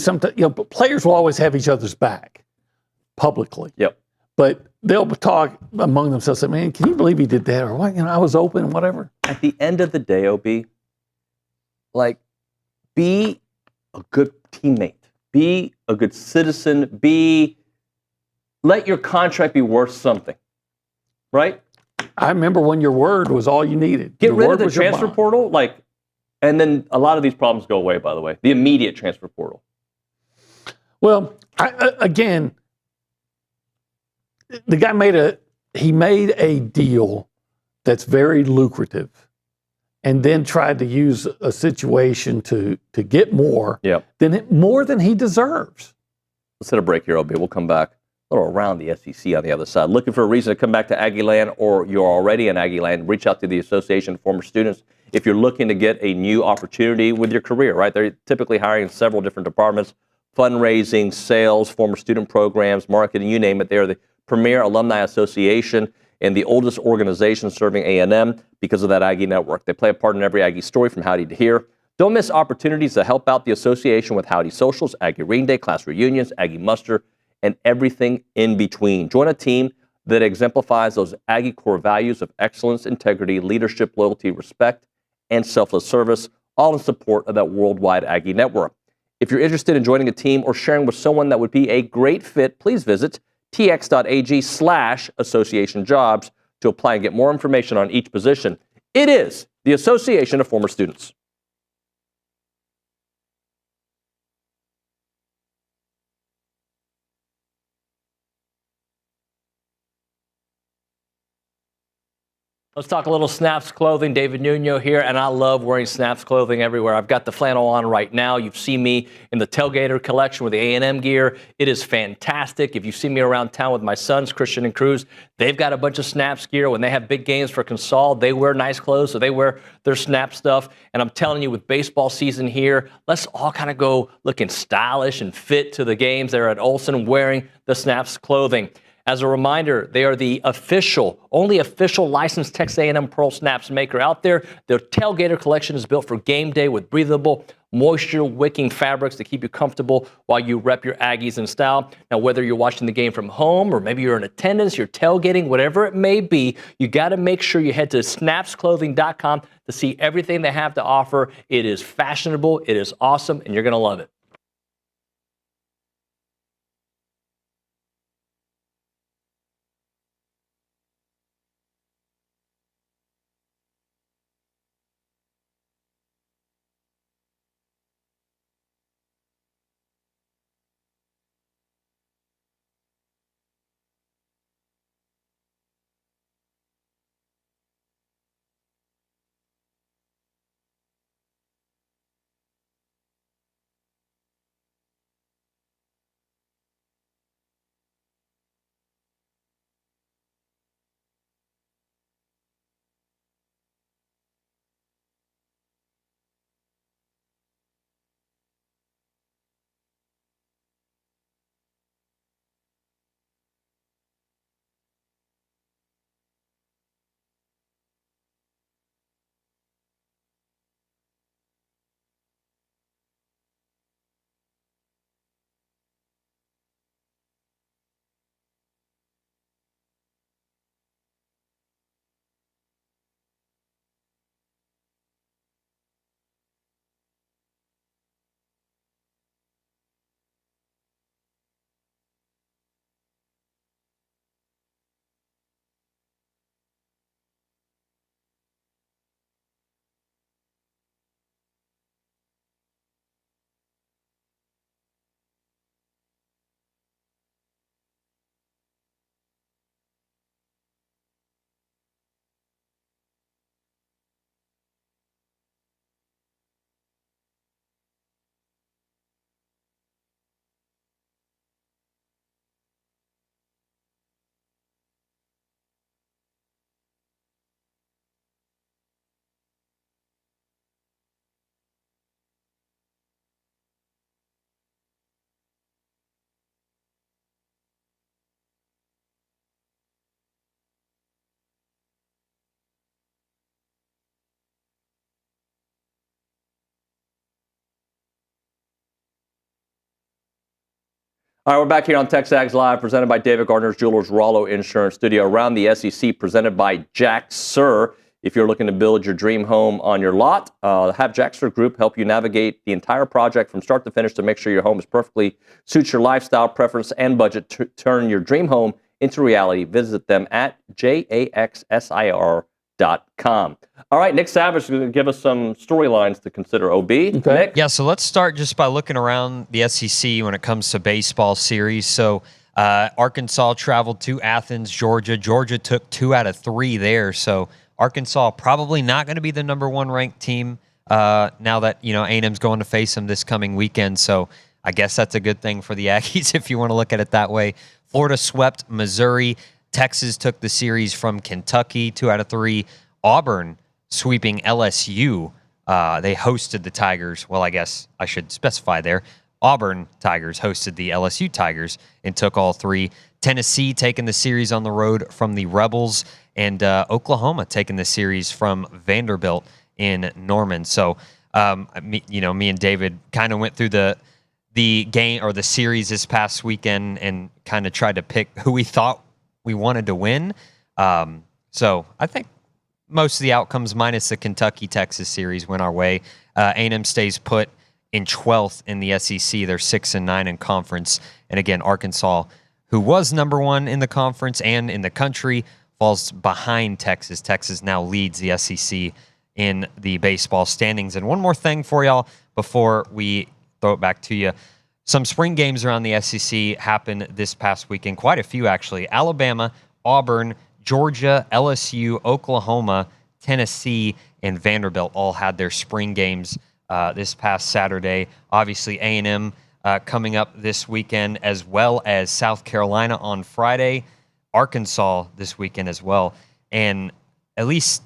Speaker 7: players will always have each other's back publicly.
Speaker 6: Yep.
Speaker 7: But they'll talk among themselves. Say, "Man, can you believe he did that?" Or "What? I was open," and whatever.
Speaker 6: At the end of the day, OB, be a good teammate, be a good citizen, let your contract be worth something, right?
Speaker 7: I remember when your word was all you needed.
Speaker 6: Get rid of the transfer portal, and then a lot of these problems go away, by the way. The immediate transfer portal.
Speaker 7: Well, again, the guy made a deal that's very lucrative and then tried to use a situation to get more more than he deserves.
Speaker 6: Let's hit a break here, OB. We'll come back. A little around the SEC on the other side. Looking for a reason to come back to Aggieland, or you're already in Aggieland, reach out to the Association of Former Students if you're looking to get a new opportunity with your career, right? They're typically hiring in several different departments: fundraising, sales, former student programs, marketing, you name it. They're the premier alumni association and the oldest organization serving A&M because of that Aggie network. They play a part in every Aggie story from Howdy to here. Don't miss opportunities to help out the association with Howdy Socials, Aggie Ring Day, class reunions, Aggie Muster, and everything in between. Join a team that exemplifies those Aggie core values of excellence, integrity, leadership, loyalty, respect, and selfless service, all in support of that worldwide Aggie network. If you're interested in joining a team or sharing with someone that would be a great fit, please visit tx.ag/association jobs to apply and get more information on each position. It is the Association of Former Students. Let's talk a little Snaps clothing. David Nuño here, and I love wearing Snaps clothing everywhere. I've got the flannel on right now. You've seen me in the Tailgater collection with the A&M gear. It is fantastic. If you see me around town with my sons, Christian and Cruz, they've got a bunch of Snaps gear. When they have big games for Consol, they wear nice clothes, so they wear their Snap stuff. And I'm telling you, with baseball season here, let's all kind of go looking stylish and fit to the games there at Olsen wearing the Snaps clothing. As a reminder, they are the only official licensed Texas A&M Pearl Snaps maker out there. Their Tailgater collection is built for game day with breathable, moisture-wicking fabrics to keep you comfortable while you rep your Aggies in style. Now, whether you're watching the game from home or maybe you're in attendance, you're tailgating, whatever it may be, you got to make sure you head to snapsclothing.com to see everything they have to offer. It is fashionable, it is awesome, and you're going to love it. All right, we're back here on TexAgs Live, presented by David Gardner's Jewelers, Rollo Insurance Studio. Around the SEC, presented by Jack Sir. If you're looking to build your dream home on your lot, have Jack Sir Group help you navigate the entire project from start to finish to make sure your home is perfectly suits your lifestyle, preference, and budget. To turn your dream home into reality, visit them at jaxsir.com. All right, Nick Savage is going to give us some storylines to consider. OB, Nick?
Speaker 2: Yeah, so let's start just by looking around the SEC when it comes to baseball series. So Arkansas traveled to Athens, Georgia. Georgia took 2 out of 3 there. So Arkansas probably not going to be the number 1 ranked team now that A&M's going to face them this coming weekend. So I guess that's a good thing for the Aggies if you want to look at it that way. Florida swept Missouri. Texas took the series from Kentucky, 2 out of 3. Auburn sweeping LSU. They hosted the Tigers. Well, I guess I should specify there. Auburn Tigers hosted the LSU Tigers and took all 3. Tennessee taking the series on the road from the Rebels, and Oklahoma taking the series from Vanderbilt in Norman. So, me and David kind of went through the game or the series this past weekend and kind of tried to pick who we thought we wanted to win. So I think most of the outcomes, minus the Kentucky-Texas series, went our way. A&M stays put in 12th in the SEC. They're 6-9 in conference. And again, Arkansas, who was number 1 in the conference and in the country, falls behind Texas. Texas now leads the SEC in the baseball standings. And one more thing for y'all before we throw it back to you. Some spring games around the SEC happened this past weekend. Quite a few, actually. Alabama, Auburn, Georgia, LSU, Oklahoma, Tennessee, and Vanderbilt all had their spring games this past Saturday. Obviously, A&M coming up this weekend, as well as South Carolina on Friday, Arkansas this weekend as well. And at least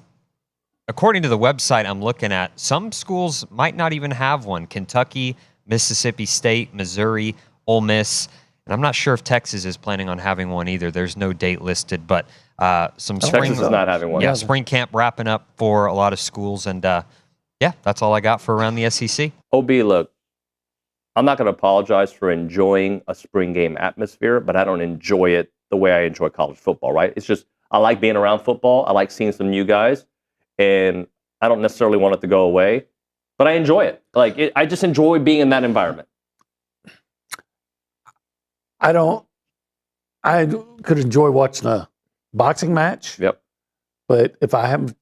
Speaker 2: according to the website I'm looking at, some schools might not even have one. Kentucky, Mississippi State, Missouri, Ole Miss. And I'm not sure if Texas is planning on having one either. There's no date listed, but some spring.
Speaker 6: Texas is not having one.
Speaker 2: Yeah, spring camp wrapping up for a lot of schools. And yeah, that's all I got for around the SEC.
Speaker 6: OB, look, I'm not going to apologize for enjoying a spring game atmosphere, but I don't enjoy it the way I enjoy college football, right? It's just, I like being around football. I like seeing some new guys, and I don't necessarily want it to go away, but I enjoy it. I just enjoy being in that environment.
Speaker 7: I could enjoy watching a boxing match.
Speaker 6: Yep.
Speaker 7: But if I haven't,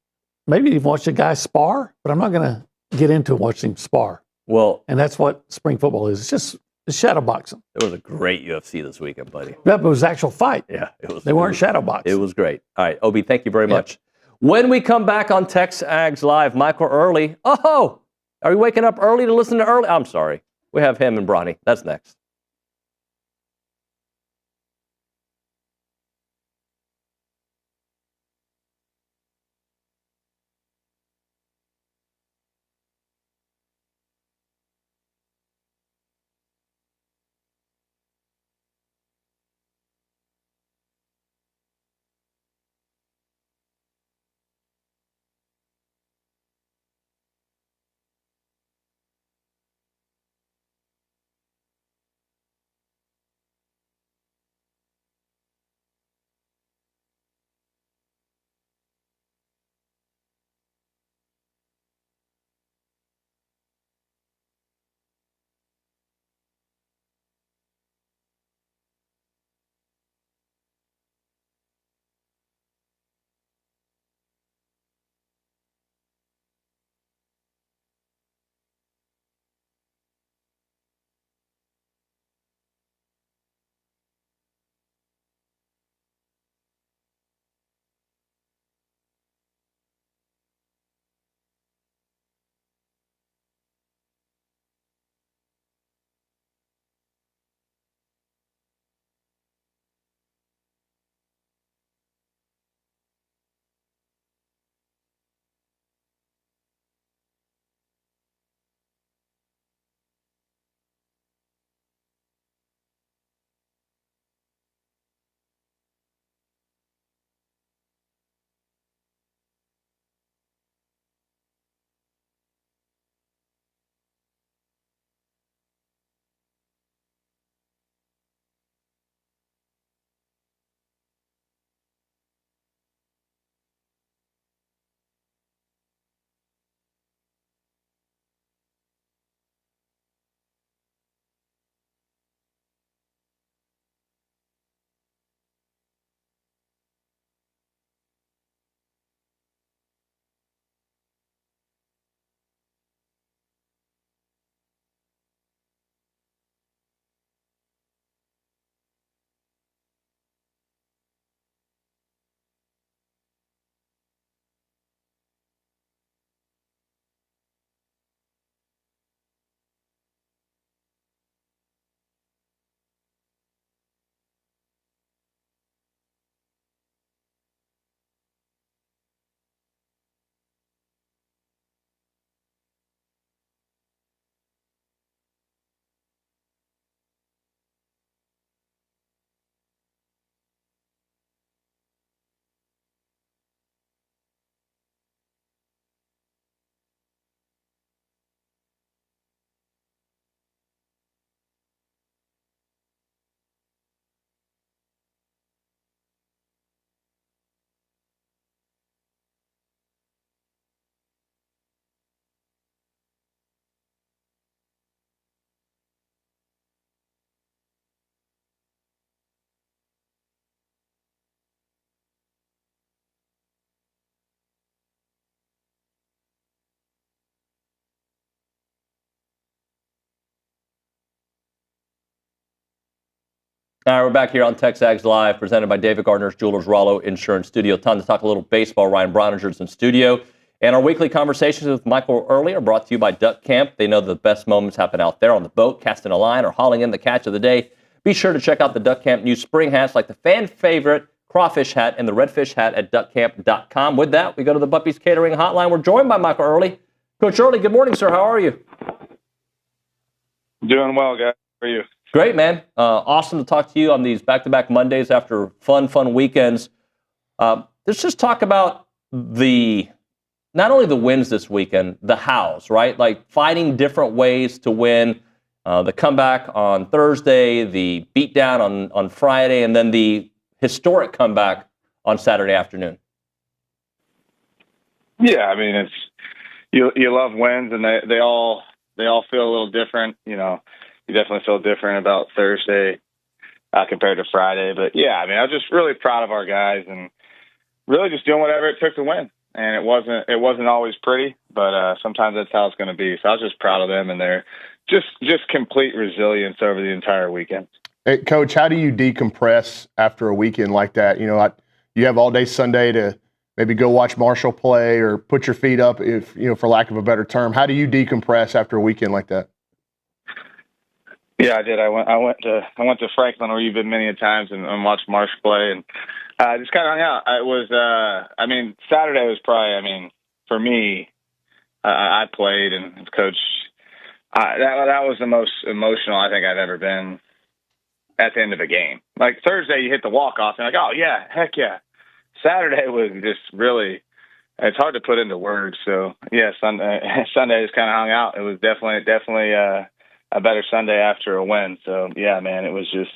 Speaker 7: maybe even watch a guy spar, but I'm not going to get into watching him spar.
Speaker 6: Well,
Speaker 7: and that's what spring football is. It's just shadow boxing.
Speaker 6: It was a great UFC this weekend, buddy.
Speaker 7: Yeah, but it was actual fight.
Speaker 6: Yeah, it was.
Speaker 7: They weren't shadow boxing.
Speaker 6: It was great. All right, Obi, thank you very much. When we come back on TexAgs Live, Michael Earley. Oh, are you waking up early to listen to Early? I'm sorry. We have him and Bronny. That's next. All right, we're back here on TexAgs Live, presented by David Gardner's Jewelers Rollo Insurance Studio. Time to talk a little baseball. Ryan Brauninger's in studio. And our weekly conversations with Michael Earley are brought to you by Duck Camp. They know the best moments happen out there on the boat, casting a line, or hauling in the catch of the day. Be sure to check out the Duck Camp new spring hats like the fan favorite crawfish hat and the redfish hat at duckcamp.com. With that, we go to the Buppies Catering Hotline. We're joined by Michael Earley. Coach Earley, good morning, sir. How are you?
Speaker 13: Doing well, guys. How are you?
Speaker 6: Great, man. Awesome to talk to you on these back-to-back Mondays after fun weekends. Let's just talk about not only the wins this weekend, the hows, right? Like finding different ways to win. The comeback on Thursday, the beatdown on Friday, and then the historic comeback on Saturday afternoon.
Speaker 13: Yeah, I mean, it's you love wins, and they all feel a little different. You know, you definitely feel different about Thursday compared to Friday. But yeah, I mean, I was just really proud of our guys and really just doing whatever it took to win. And it wasn't always pretty, but sometimes that's how it's going to be. So I was just proud of them and their just complete resilience over the entire weekend.
Speaker 14: Hey, Coach, how do you decompress after a weekend like that? You know, you have all day Sunday to maybe go watch Marshall play or put your feet up, if you know, for lack of a better term. How do you decompress after a weekend like that?
Speaker 13: Yeah, I did. I went to Franklin, where you've been many a times, and watched Marshall play, and just kind of hung out. It was, I mean, Saturday was probably, I mean, for me, I played and coached. That was the most emotional I think I've ever been at the end of a game. Like Thursday, you hit the walk-off, and like, oh, yeah, heck yeah. Saturday was just really, it's hard to put into words. So, yeah, Sunday just kind of hung out. It was definitely a better Sunday after a win. So, yeah, man, it was just,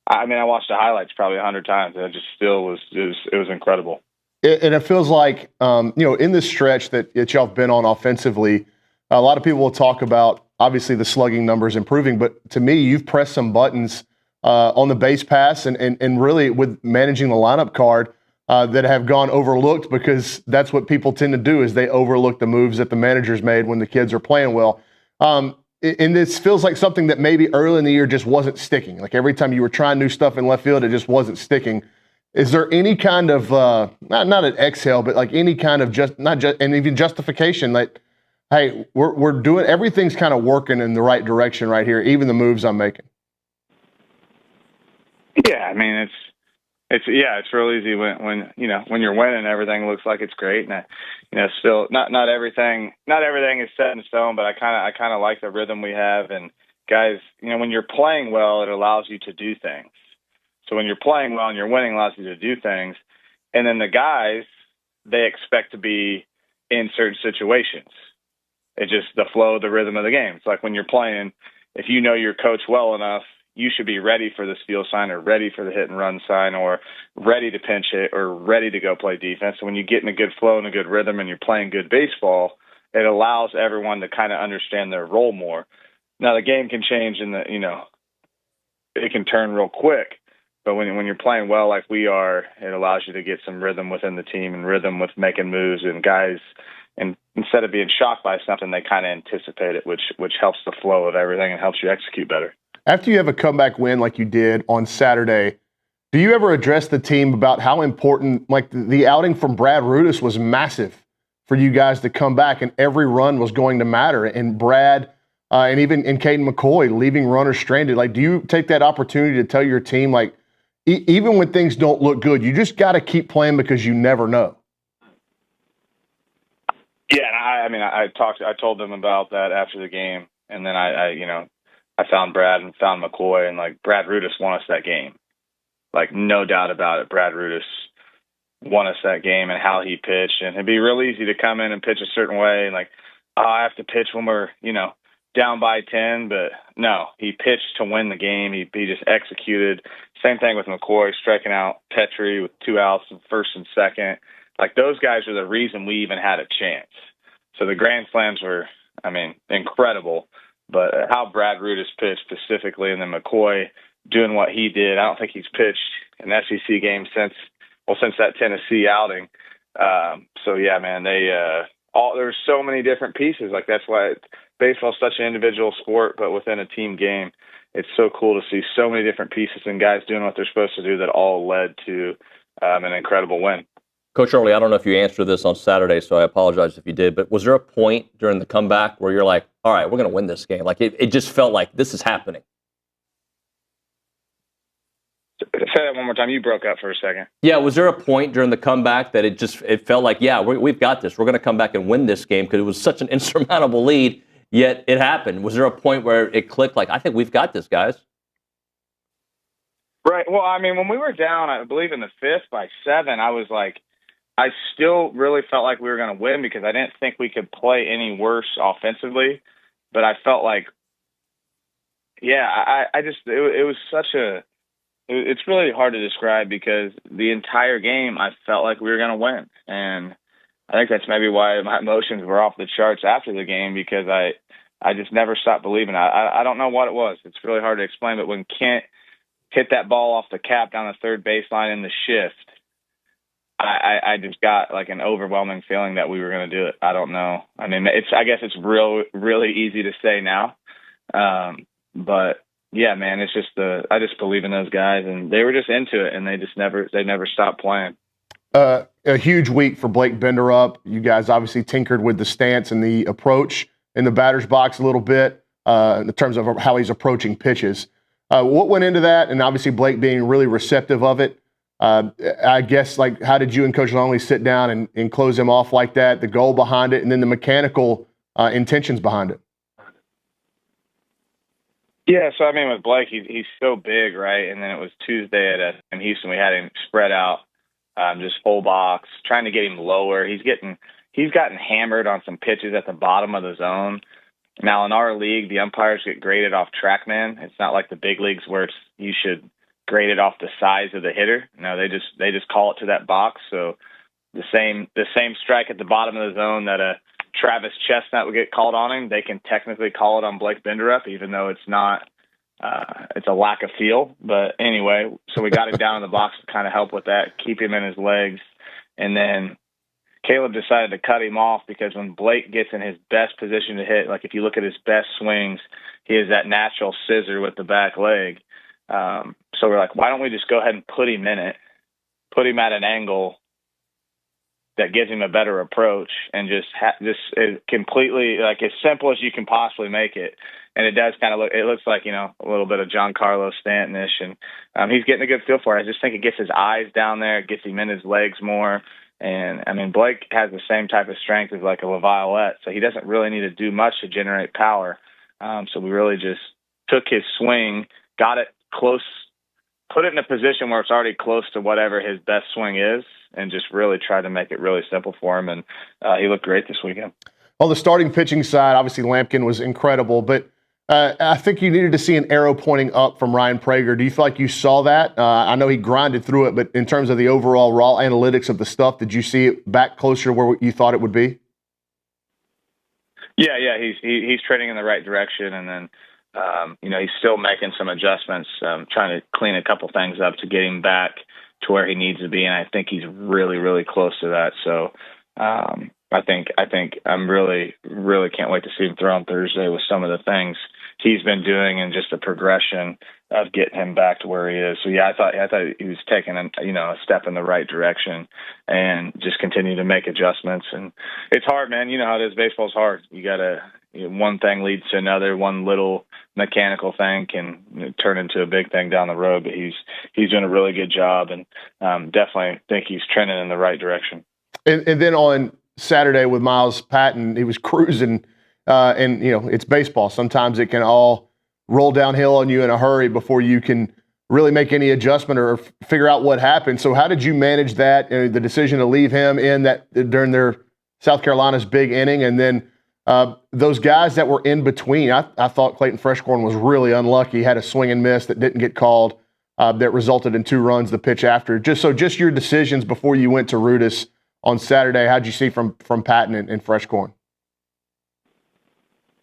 Speaker 13: I mean, I watched the highlights probably 100 times. It just still was, it was incredible.
Speaker 14: And it feels like, you know, in this stretch that y'all have been on offensively, a lot of people will talk about, obviously, the slugging numbers improving. But to me, you've pressed some buttons on the base pass and really with managing the lineup card that have gone overlooked, because that's what people tend to do, is they overlook the moves that the managers made when the kids are playing well. And this feels like something that maybe early in the year just wasn't sticking. Like every time you were trying new stuff in left field, it just wasn't sticking. Is there any kind of, not an exhale, but like any kind of and even justification that, hey, we're doing, everything's kind of working in the right direction right here, even the moves I'm making?
Speaker 13: Yeah, I mean, it's real easy when you know, when you're winning, everything looks like it's great, and you know, still not everything is set in stone, but I kind of like the rhythm we have, and guys, you know, when you're playing well, it allows you to do things. So when you're playing well and you're winning, it allows you to do things, and then the guys, they expect to be in certain situations. It's just the flow, the rhythm of the game. It's like when you're playing, if you know your coach well enough, you should be ready for the steal sign, or ready for the hit and run sign, or ready to pinch hit, or ready to go play defense. So when you get in a good flow and a good rhythm and you're playing good baseball, it allows everyone to kind of understand their role more. Now the game can change and it can turn real quick, but when you're playing well like we are, it allows you to get some rhythm within the team and rhythm with making moves, and guys, and instead of being shocked by something, they kind of anticipate it, which helps the flow of everything and helps you execute better.
Speaker 14: After you have a comeback win like you did on Saturday, do you ever address the team about how important, like the outing from Brad Rudis was massive for you guys to come back, and every run was going to matter, and Brad and even in Caden McCoy leaving runners stranded? Like, do you take that opportunity to tell your team, like, even when things don't look good, you just got to keep playing because you never know?
Speaker 13: Yeah, and I told them about that after the game, and then I found Brad and found McCoy, and like Brad Rudis won us that game. Like, no doubt about it, Brad Rudis won us that game, and how he pitched. And it'd be real easy to come in and pitch a certain way, and like, oh, I have to pitch when we're, you know, down by 10. But no, he pitched to win the game. He just executed. Same thing with McCoy, striking out Petrie with 2 outs, first and second. Like, those guys are the reason we even had a chance. So the grand slams were, I mean, incredible. But how Brad Rudis pitched specifically, and then McCoy doing what he did, I don't think he's pitched an SEC game since that Tennessee outing. So yeah, man, there's so many different pieces. Like, that's why baseball is such an individual sport, but within a team game, it's so cool to see so many different pieces and guys doing what they're supposed to do that all led to an incredible win.
Speaker 6: Coach Earley, I don't know if you answered this on Saturday, so I apologize if you did, but was there a point during the comeback where you're like, all right, we're going to win this game? Like, it just felt like this is happening.
Speaker 13: Say that one more time. You broke up for a second.
Speaker 6: Yeah, was there a point during the comeback that it felt like, yeah, we've got this. We're going to come back and win this game because it was such an insurmountable lead, yet it happened. Was there a point where it clicked like, I think we've got this, guys?
Speaker 13: Right. Well, I mean, when we were down, I believe in the 5th by 7, I was like, I still really felt like we were going to win because I didn't think we could play any worse offensively. But I felt like, yeah, I just, it was such a, it's really hard to describe because the entire game I felt like we were going to win. And I think that's maybe why my emotions were off the charts after the game because I just never stopped believing. I don't know what it was. It's really hard to explain, but when Kent hit that ball off the cap down the third baseline in the shift, I just got like an overwhelming feeling that we were going to do it. I don't know. I mean, I guess it's really easy to say now. But yeah, man, it's just I just believe in those guys and they were just into it and they never stopped playing.
Speaker 14: A huge week for Blake Benderup. You guys obviously tinkered with the stance and the approach in the batter's box a little bit in terms of how he's approaching pitches. What went into that? And obviously Blake being really receptive of it. I guess, like, how did you and Coach Longley sit down and close him off like that, the goal behind it, and then the mechanical intentions behind it?
Speaker 13: Yeah, so, I mean, with Blake, he's so big, right? And then it was Tuesday in Houston. We had him spread out, just full box, trying to get him lower. He's gotten hammered on some pitches at the bottom of the zone. Now, in our league, the umpires get graded off TrackMan. It's not like the big leagues where you should grade it off the size of the hitter. No, they just call it to that box. So the same strike at the bottom of the zone that a Travis Chestnut would get called on him, they can technically call it on Blake Benderup, even though it's not. It's a lack of feel. But anyway, so we got him down in the box to kind of help with that, keep him in his legs, and then Caleb decided to cut him off because when Blake gets in his best position to hit, like if you look at his best swings, he has that natural scissor with the back leg. So we're like, why don't we just go ahead and put him in it, put him at an angle that gives him a better approach, and just completely, like, as simple as you can possibly make it. And it does kind of look, it looks like, you know, a little bit of Giancarlo Stanton-ish, and he's getting a good feel for it. I just think it gets his eyes down there, it gets him in his legs more. And, I mean, Blake has the same type of strength as like a LaViolette, so he doesn't really need to do much to generate power. So we really just took his swing, got it close, put it in a position where it's already close to whatever his best swing is, and just really tried to make it really simple for him. And he looked great this weekend. On the starting pitching side, obviously Lampkin was incredible, but I think you needed to see an arrow pointing up from Ryan Prager. Do you feel like you saw that? I know he grinded through it, but in terms of the overall raw analytics of the stuff, did you see it back closer to where you thought it would be? Yeah, he's trending in the right direction, and then you know, he's still making some adjustments, trying to clean a couple things up to get him back to where he needs to be, and I think he's really, really close to that. So I think I'm really can't wait to see him throw on Thursday with some of the things he's been doing and just the progression of getting him back to where he is. So yeah, I thought he was taking a step in the right direction and just continue to make adjustments. And it's hard, man. You know how it is. Baseball's hard. You gotta, one thing leads to another. One little mechanical thing can turn into a big thing down the road. But he's doing a really good job, and definitely think he's trending in the right direction.
Speaker 14: And then on Saturday with Miles Patton, he was cruising, and it's baseball. Sometimes it can all roll downhill on you in a hurry before you can really make any adjustment or figure out what happened. So how did you manage that, the decision to leave him in that during their South Carolina's big inning, and then those guys that were in between? I thought Clayton Freshcorn was really unlucky. He had a swing and miss that didn't get called that resulted in 2 runs the pitch after. Just your decisions before you went to Rudis on Saturday, how'd you see from Patton and Freshcorn?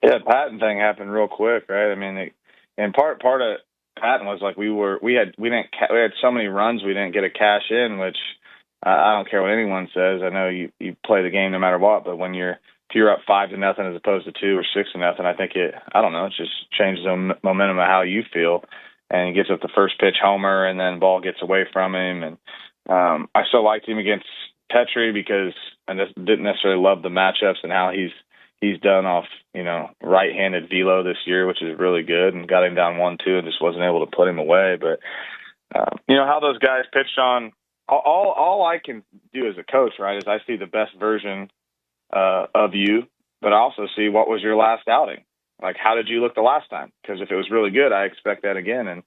Speaker 13: Yeah, the Patton thing happened real quick, right? I mean, and part of Patton was like we had so many runs we didn't get a cash in, which I don't care what anyone says. I know you play the game no matter what, but when you're if you're up 5-0 as opposed to 2 or 6-0, I think it just changes the momentum of how you feel. And he gives up the first pitch homer, and then ball gets away from him. And I still liked him against Petrie because I just didn't necessarily love the matchups and how he's done off, right-handed velo this year, which is really good, and got him down 1-2 and just wasn't able to put him away. But how those guys pitched on. All I can do as a coach, right, is I see the best version of you, but I also see what was your last outing. Like, how did you look the last time? Because if it was really good, I expect that again. And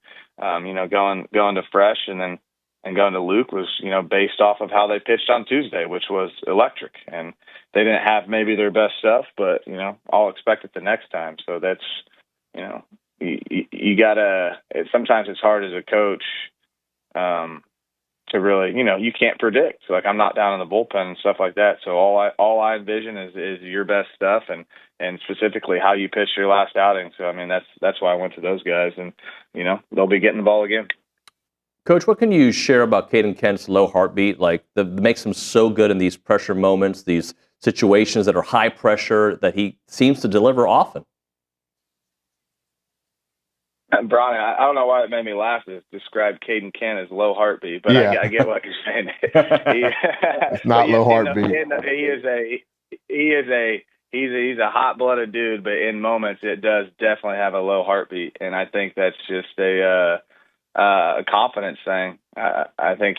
Speaker 13: going to Fresh and going to Luke was based off of how they pitched on Tuesday, which was electric. And they didn't have maybe their best stuff, but I'll expect it the next time. So that's you gotta. Sometimes it's hard as a coach. To really, you can't predict. So, like, I'm not down in the bullpen and stuff like that. So all I envision is your best stuff and specifically how you pitch your last outing. So, I mean, that's why I went to those guys, and they'll be getting the ball again.
Speaker 6: Coach, what can you share about Caden Kent's low heartbeat? Like, that makes him so good in these pressure moments, these situations that are high pressure that he seems to deliver often.
Speaker 13: Brauninger, I don't know why it made me laugh to describe Caden Kent as low heartbeat, but I get what you're saying.
Speaker 14: It's not low heartbeat.
Speaker 13: He's a hot-blooded dude, but in moments it does definitely have a low heartbeat, and I think that's just a confidence thing. I think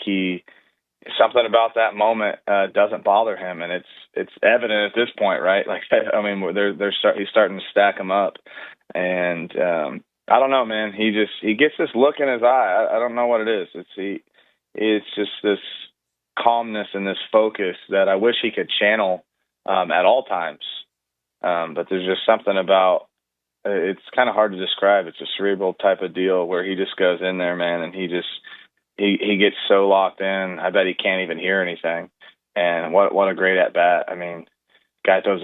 Speaker 13: something about that moment doesn't bother him, and it's evident at this point, right? Like, I mean, he's starting to stack them up, and I don't know, man. He gets this look in his eye. I don't know what it is. It's just this calmness and this focus that I wish he could channel at all times. But there's just something about it's kind of hard to describe. It's a cerebral type of deal where he just goes in there, man, and he gets so locked in. I bet he can't even hear anything. And what a great at bat. I mean, guy throws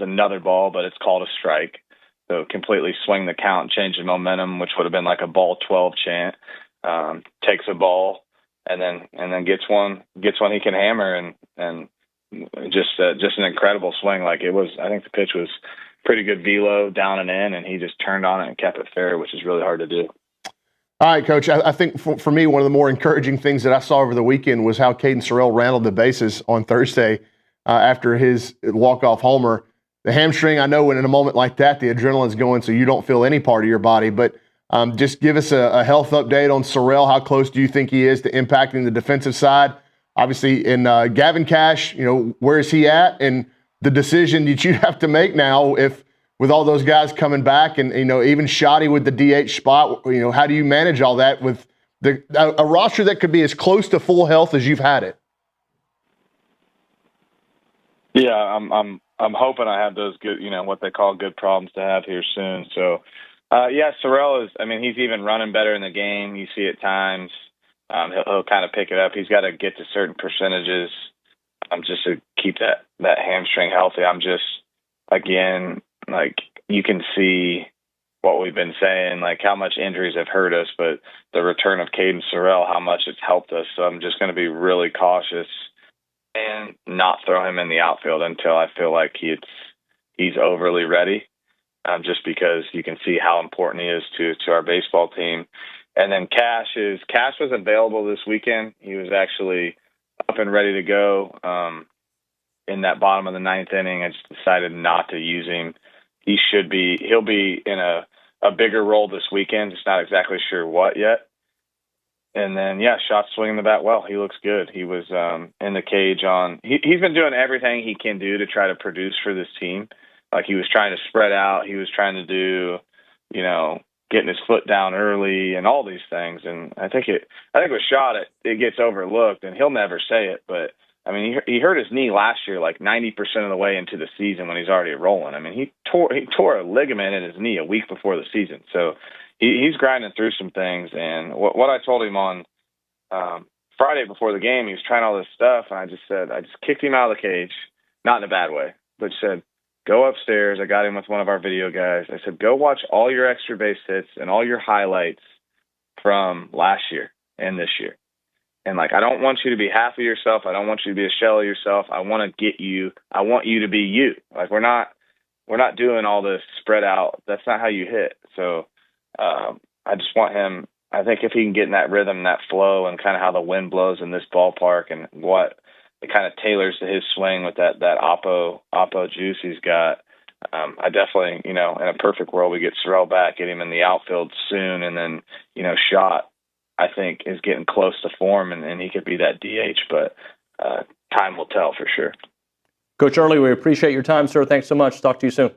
Speaker 13: another ball, but it's called a strike. So completely swing the count, change the momentum, which would have been like a ball 12 chant. Takes a ball and then gets one he can hammer and just an incredible swing. Like, it was, I think the pitch was pretty good velo down and in, and he just turned on it and kept it fair, which is really hard to do.
Speaker 14: All right, Coach. I think for me, one of the more encouraging things that I saw over the weekend was how Caden Sorrell rattled the bases on Thursday after his walk-off homer. The hamstring, I know when in a moment like that, the adrenaline's going so you don't feel any part of your body. But just give us a health update on Sorrell. How close do you think he is to impacting the defensive side? Obviously, in Gavin Cash, where is he at? And the decision that you have to make now with all those guys coming back and, even Shoddy with the DH spot, how do you manage all that with a roster that could be as close to full health as you've had it?
Speaker 13: Yeah, I'm hoping I have those good, what they call good problems to have here soon. So, Sorrell he's even running better in the game. You see at times he'll kind of pick it up. He's got to get to certain percentages just to keep that hamstring healthy. I'm just, again, like, you can see what we've been saying, like how much injuries have hurt us, but the return of Caden Sorrell, how much it's helped us. So I'm just going to be really cautious and not throw him in the outfield until I feel like he's overly ready, just because you can see how important he is to our baseball team. And then Cash was available this weekend. He was actually up and ready to go in that bottom of the ninth inning. I just decided not to use him. He'll be in a bigger role this weekend. Just not exactly sure what yet. And then, Schott swinging the bat well. He looks good. He was in the cage he's been doing everything he can do to try to produce for this team. Like, he was trying to spread out. He was trying to do, getting his foot down early and all these things. And I think with Schott, it gets overlooked, and he'll never say it. But, he hurt his knee last year like 90% of the way into the season when he's already rolling. He tore a ligament in his knee a week before the season. So, he's grinding through some things, and what I told him on Friday before the game, he was trying all this stuff, and I just kicked him out of the cage, not in a bad way, but said, go upstairs. I got him with one of our video guys. I said, go watch all your extra base hits and all your highlights from last year and this year. And like, I don't want you to be half of yourself. I don't want you to be a shell of yourself. I want to get you. I want you to be you. Like, we're not doing all this spread out. That's not how you hit. So I just want him. I think if he can get in that rhythm, that flow, and kind of how the wind blows in this ballpark, and what it kind of tailors to his swing with that oppo juice he's got. I definitely, in a perfect world, we get Sorrell back, get him in the outfield soon, and then, Schott, I think, is getting close to form, and he could be that DH, but time will tell for sure.
Speaker 6: Coach Earley, we appreciate your time, sir. Thanks so much. Talk to you soon.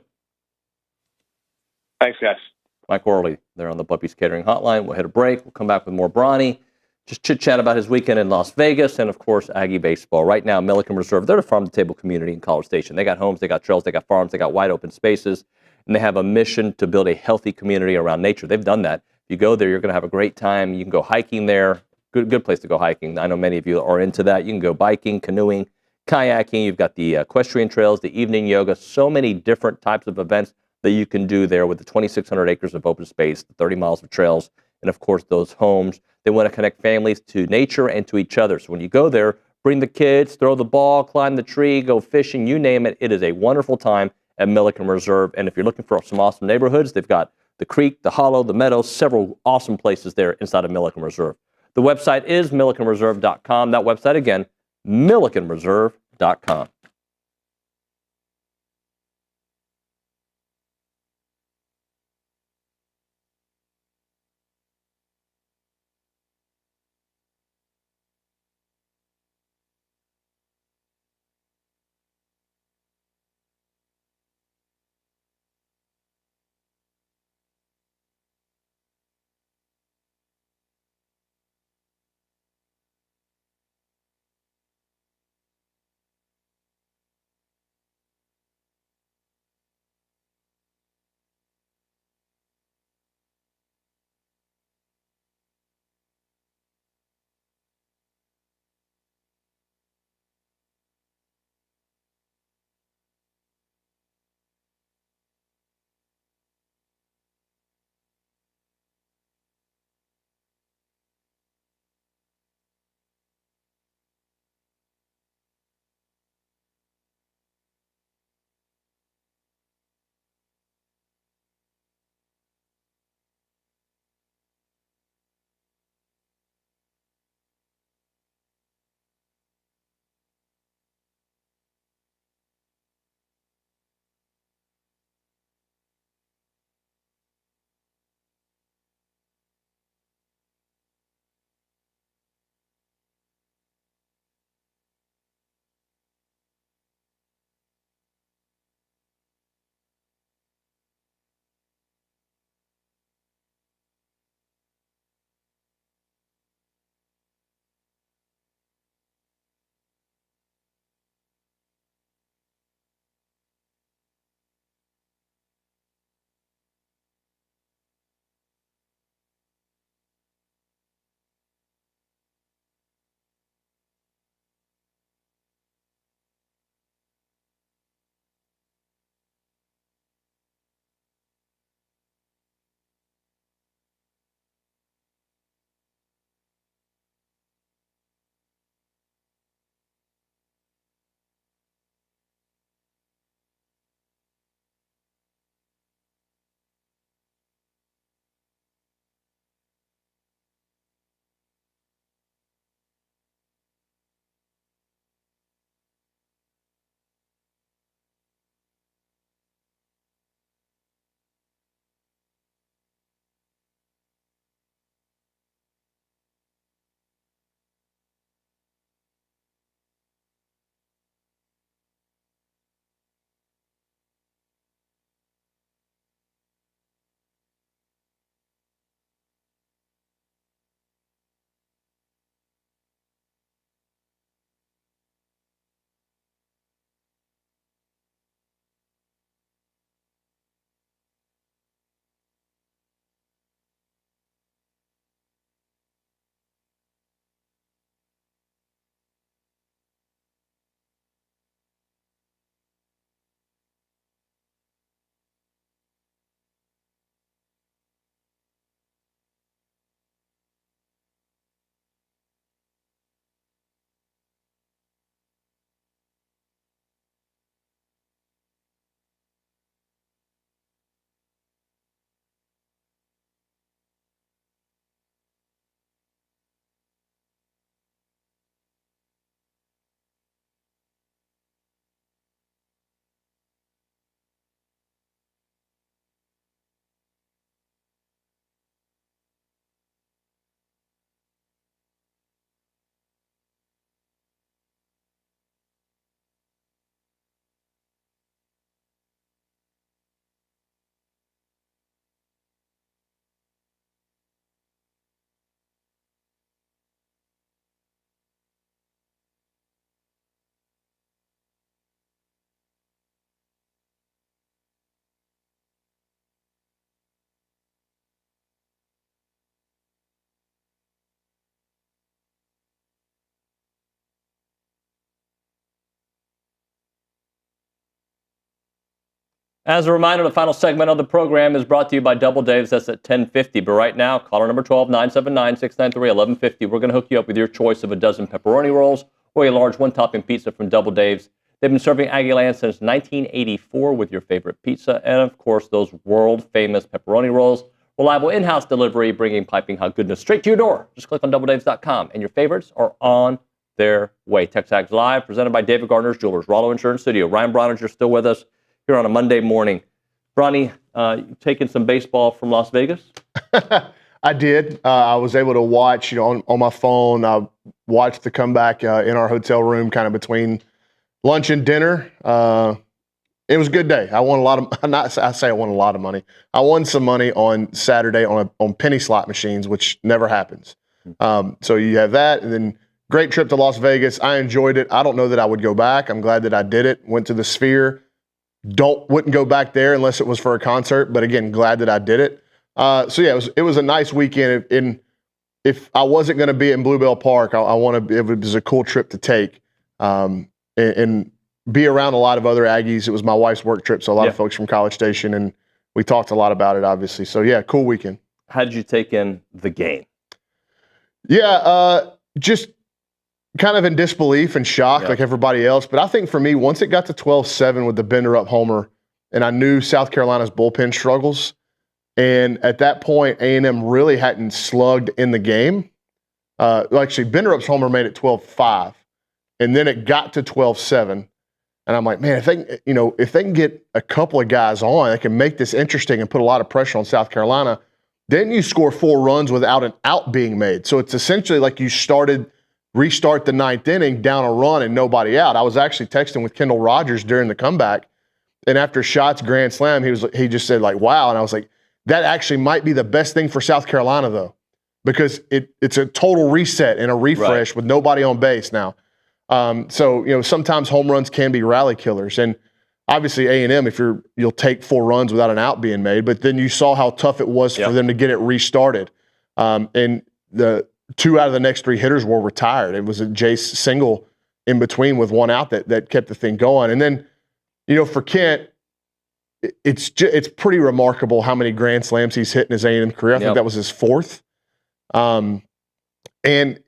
Speaker 13: Thanks, guys.
Speaker 6: Michael Earley there on the Buppies Catering Hotline. We'll hit a break. We'll come back with more Bronny. Just chit-chat about his weekend in Las Vegas, and, of course, Aggie baseball. Right now, Milliken Reserve, they're a farm-to-table community in College Station. They got homes, they got trails, they got farms, they got wide-open spaces, and they have a mission to build a healthy community around nature. They've done that. If you go there, you're going to have a great time. You can go hiking there. Good place to go hiking. I know many of you are into that. You can go biking, canoeing, kayaking. You've got the equestrian trails, the evening yoga, so many different types of events that you can do there with the 2,600 acres of open space, the 30 miles of trails, and, of course, those homes. They want to connect families to nature and to each other. So when you go there, bring the kids, throw the ball, climb the tree, go fishing, you name it. It is a wonderful time at Milliken Reserve. And if you're looking for some awesome neighborhoods, they've got the creek, the hollow, the meadows, several awesome places there inside of Milliken Reserve. The website is millikenreserve.com. That website again, millikenreserve.com. As a reminder, the final segment of the program is brought to you by Double Dave's. That's at 10:50. But right now, caller number 12, 979-693-1150. We're going to hook you up with your choice of a dozen pepperoni rolls or a large one-topping pizza from Double Dave's. They've been serving Aggieland since 1984 with your favorite pizza and, of course, those world-famous pepperoni rolls. Reliable in-house delivery, bringing piping hot goodness straight to your door. Just click on doubledaves.com, and your favorites are on their way. TexAgs Live, presented by David Gardner's Jewelers, Rollo Insurance Studio. Ryan Brauninger still with us here on a Monday morning. Bronny, you taking some baseball from Las Vegas?
Speaker 14: I did. I was able to watch, on my phone. I watched the comeback in our hotel room, kind of between lunch and dinner. It was a good day. I won a lot of. I won a lot of money. I won some money on Saturday on penny slot machines, which never happens. So you have that, and then great trip to Las Vegas. I enjoyed it. I don't know that I would go back. I'm glad that I did it. Went to the Sphere. Wouldn't go back there unless it was for a concert. But again, glad that I did it. So yeah, it was a nice weekend. And if I wasn't going to be in Bluebell Park, I want to. It was a cool trip to take. And be around a lot of other Aggies. It was my wife's work trip, so a lot of folks from College Station, and we talked a lot about it, obviously. So, yeah, cool weekend.
Speaker 6: How did you take in the game?
Speaker 14: Yeah, just kind of in disbelief and shock like everybody else. But I think for me, once it got to 12-7 with the bender-up homer, and I knew South Carolina's bullpen struggles, and at that point, A&M really hadn't slugged in the game. Actually, bender-up's homer made it 12-5, and then it got to 12-7. And I'm like, man, if they can get a couple of guys on, they can make this interesting and put a lot of pressure on South Carolina. Then you score 4 runs without an out being made. So it's essentially like you restart the 9th inning down a run and nobody out. I was actually texting with Kendall Rogers during the comeback, and after Shots grand slam, he just said like, wow. And I was like, that actually might be the best thing for South Carolina though, because it's a total reset and a refresh with nobody on base now. So sometimes home runs can be rally killers, and obviously A&M, if you'll take 4 runs without an out being made, but then you saw how tough it was for them to get it restarted. And the 2 out of the next 3 hitters were retired. It was a Jace single in between with 1 out that kept the thing going. And then, for Kent, it's pretty remarkable how many grand slams he's hit in his A&M career. I think that was his 4th. And,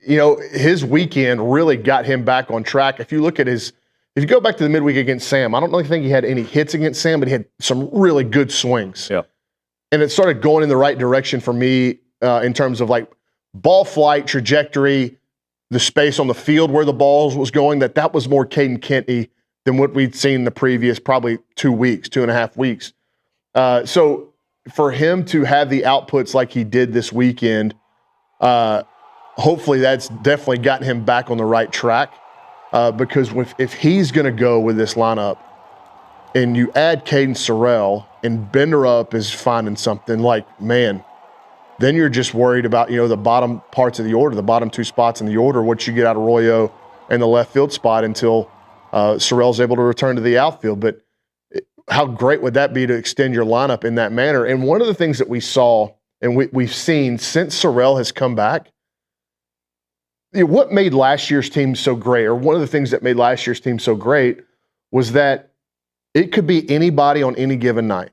Speaker 14: his weekend really got him back on track. If you go back to the midweek against Sam, I don't really think he had any hits against Sam, but he had some really good swings. Yeah. And it started going in the right direction for me in terms of like ball flight, trajectory, the space on the field where the balls was going, that was more Caden Kentney than what we'd seen the previous probably 2.5 weeks. So for him to have the outputs like he did this weekend, hopefully that's definitely gotten him back on the right track, because if he's going to go with this lineup and you add Caden Sorrell and Bender Up is finding something, like, man, then you're just worried about, the bottom parts of the order, the bottom 2 spots in the order, what you get out of Royo and the left field spot until Sorrell's able to return to the outfield. But how great would that be to extend your lineup in that manner? And one of the things that we saw and we've seen since Sorrell has come back, what made last year's team so great, or one of the things that made last year's team so great, was that it could be anybody on any given night.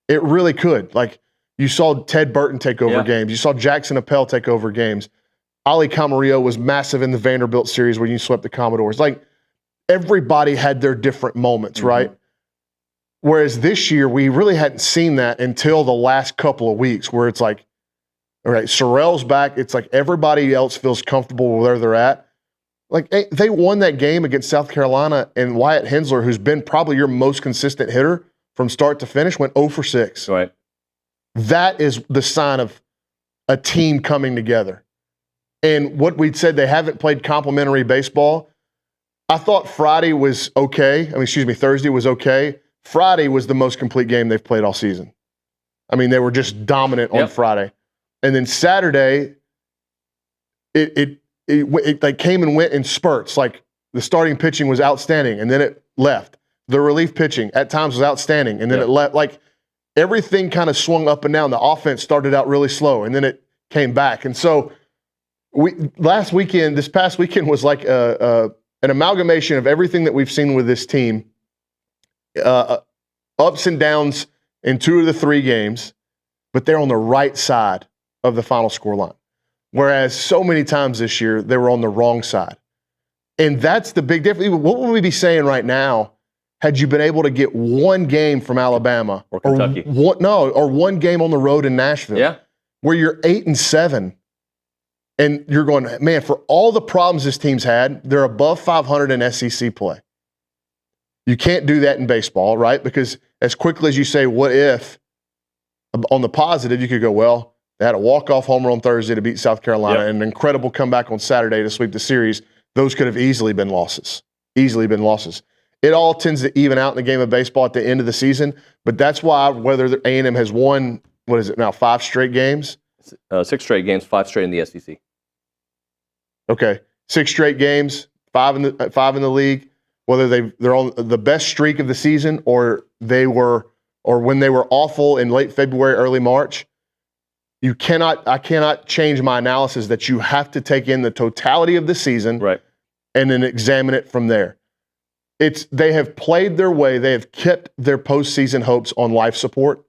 Speaker 14: It really could. Like, you saw Ted Burton take over games. You saw Jackson Appel take over games. Ali Camarillo was massive in the Vanderbilt series where you swept the Commodores. Like, everybody had their different moments, right? Whereas this year, we really hadn't seen that until the last couple of weeks, where it's like, all right, Sorrell's back. It's like everybody else feels comfortable where they're at. Like, they won that game against South Carolina, and Wyatt Hensler, who's been probably your most consistent hitter from start to finish, went 0 for 6.
Speaker 6: Right.
Speaker 14: That is the sign of a team coming together. And what we'd said, they haven't played complimentary baseball. I thought Thursday was okay. Friday was the most complete game they've played all season. I mean, they were just dominant on Friday. And then Saturday, it like came and went in spurts. Like, the starting pitching was outstanding, and then it left. The relief pitching at times was outstanding, and then it left. Like, everything kind of swung up and down. The offense started out really slow, and then it came back. And so this past weekend was like an amalgamation of everything that we've seen with this team ups and downs in 2 of the 3 games, but they're on the right side of the final score line. Whereas so many times this year, they were on the wrong side. And that's the big difference. What would we be saying right now had you been able to get one game from Alabama
Speaker 6: or Kentucky?
Speaker 14: Or one game on the road in Nashville, where you're 8-7, and you're going, man, for all the problems this team's had, they're above 500 in SEC play. You can't do that in baseball, right? Because as quickly as you say, what if, on the positive, you could go, well, they had a walk-off homer on Thursday to beat South Carolina and an incredible comeback on Saturday to sweep the series. Those could have easily been losses. It all tends to even out in the game of baseball at the end of the season, but that's why whether A&M has won, 5 straight games?
Speaker 6: 6 straight games, 5 straight in the SEC.
Speaker 14: Okay, 6 straight games, 5 in the league. Whether they're on the best streak of the season or when they were awful in late February, early March, I cannot change my analysis that you have to take in the totality of the season and then examine it from there. They have played their way. They have kept their postseason hopes on life support.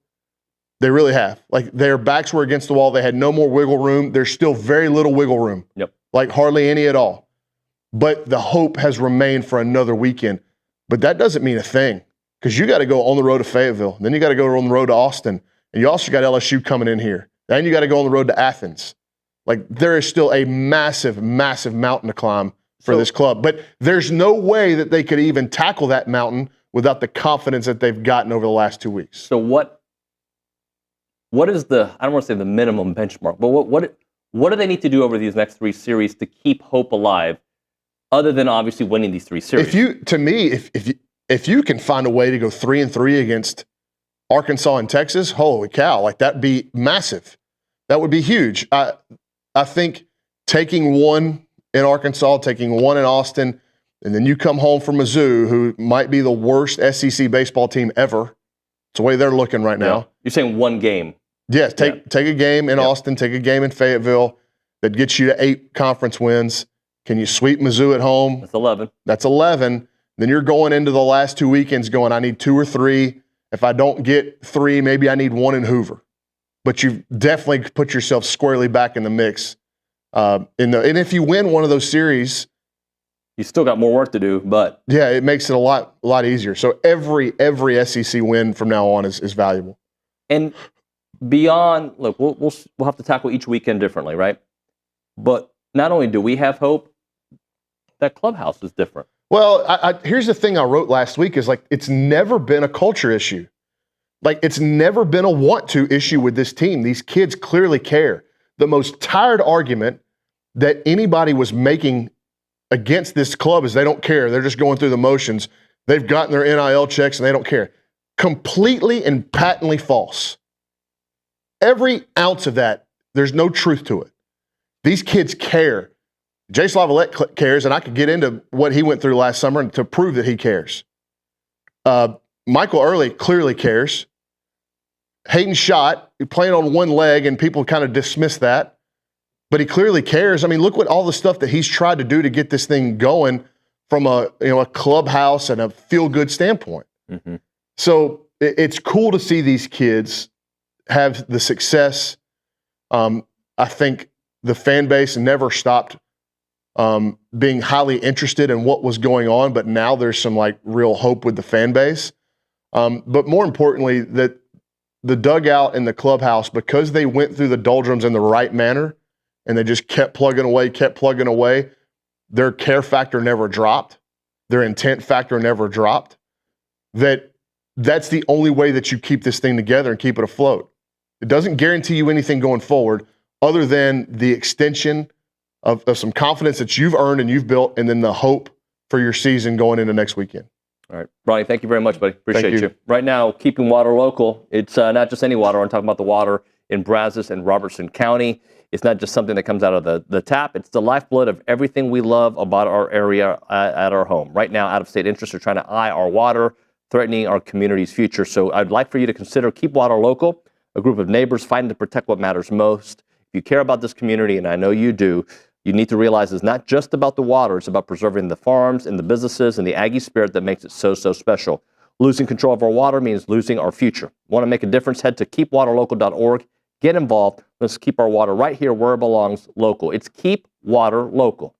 Speaker 14: They really have. Like, their backs were against the wall. They had no more wiggle room. There's still very little wiggle room. Like hardly any at all. But the hope has remained for another weekend. But that doesn't mean a thing, because you got to go on the road to Fayetteville. Then you got to go on the road to Austin. And you also got LSU coming in here. Then you got to go on the road to Athens. Like, there is still a massive, massive mountain to climb for this club. But there's no way that they could even tackle that mountain without the confidence that they've gotten over the last 2 weeks.
Speaker 6: So what is I don't want to say the minimum benchmark, but what do they need to do over these next 3 series to keep hope alive, other than obviously winning these 3 series?
Speaker 14: If you can find a way to go 3-3 against Arkansas and Texas, holy cow, like, that'd be massive. That would be huge. I think taking 1 in Arkansas, taking 1 in Austin, and then you come home from Mizzou, who might be the worst SEC baseball team ever. It's the way they're looking right now.
Speaker 6: You're saying 1 game.
Speaker 14: Yes, take a game in Austin, take a game in Fayetteville that gets you to 8 conference wins. Can you sweep Mizzou at home?
Speaker 6: That's 11.
Speaker 14: Then you're going into the last 2 weekends going, I need 2 or 3. If I don't get 3, maybe I need 1 in Hoover. But you've definitely put yourself squarely back in the mix. And if you win one of those series,
Speaker 6: you still got more work to do. But
Speaker 14: yeah, it makes it a lot easier. So every SEC win from now on is valuable.
Speaker 6: And beyond, look, we'll have to tackle each weekend differently, right? But not only do we have hope, that clubhouse is different.
Speaker 14: Well, here's the thing I wrote last week is, like, it's never been a culture issue. Like, it's never been a want-to issue with this team. These kids clearly care. The most tired argument that anybody was making against this club is they don't care. They're just going through the motions. They've gotten their NIL checks and they don't care. Completely and patently false. Every ounce of that, there's no truth to it. These kids care. Jace Lavalette cares, and I could get into what he went through last summer to prove that he cares. Michael Earley clearly cares. Hayden Schott, playing on one leg, and people kind of dismiss that, but he clearly cares. I mean, look what all the stuff that he's tried to do to get this thing going from a clubhouse and a feel-good standpoint.
Speaker 6: Mm-hmm.
Speaker 14: So it's cool to see these kids have the success. I think the fan base never stopped being highly interested in what was going on, but now there's some real hope with the fan base. But more importantly, that the dugout and the clubhouse, because they went through the doldrums in the right manner and they just kept plugging away, their care factor never dropped. Their intent factor never dropped. That's the only way that you keep this thing together and keep it afloat. It doesn't guarantee you anything going forward other than the extension of some confidence that you've earned and you've built, and then the hope for your season going into next weekend.
Speaker 6: All right, Braunie, thank you very much, buddy. Appreciate
Speaker 14: Thank
Speaker 6: you. Right now, keeping water local. It's not just any water. I'm talking about the water in Brazos and Robertson County. It's not just something that comes out of the tap. It's the lifeblood of everything we love about our area at our home. Right now, out-of-state interests are trying to eye our water, threatening our community's future. So I'd like for you to consider Keep Water Local, a group of neighbors fighting to protect what matters most. If you care about this community, and I know you do, you need to realize it's not just about the water. It's about preserving the farms and the businesses and the Aggie spirit that makes it so, so special. Losing control of our water means losing our future. Want to make a difference? Head to keepwaterlocal.org. Get involved. Let's keep our water right here where it belongs, local. It's Keep Water Local.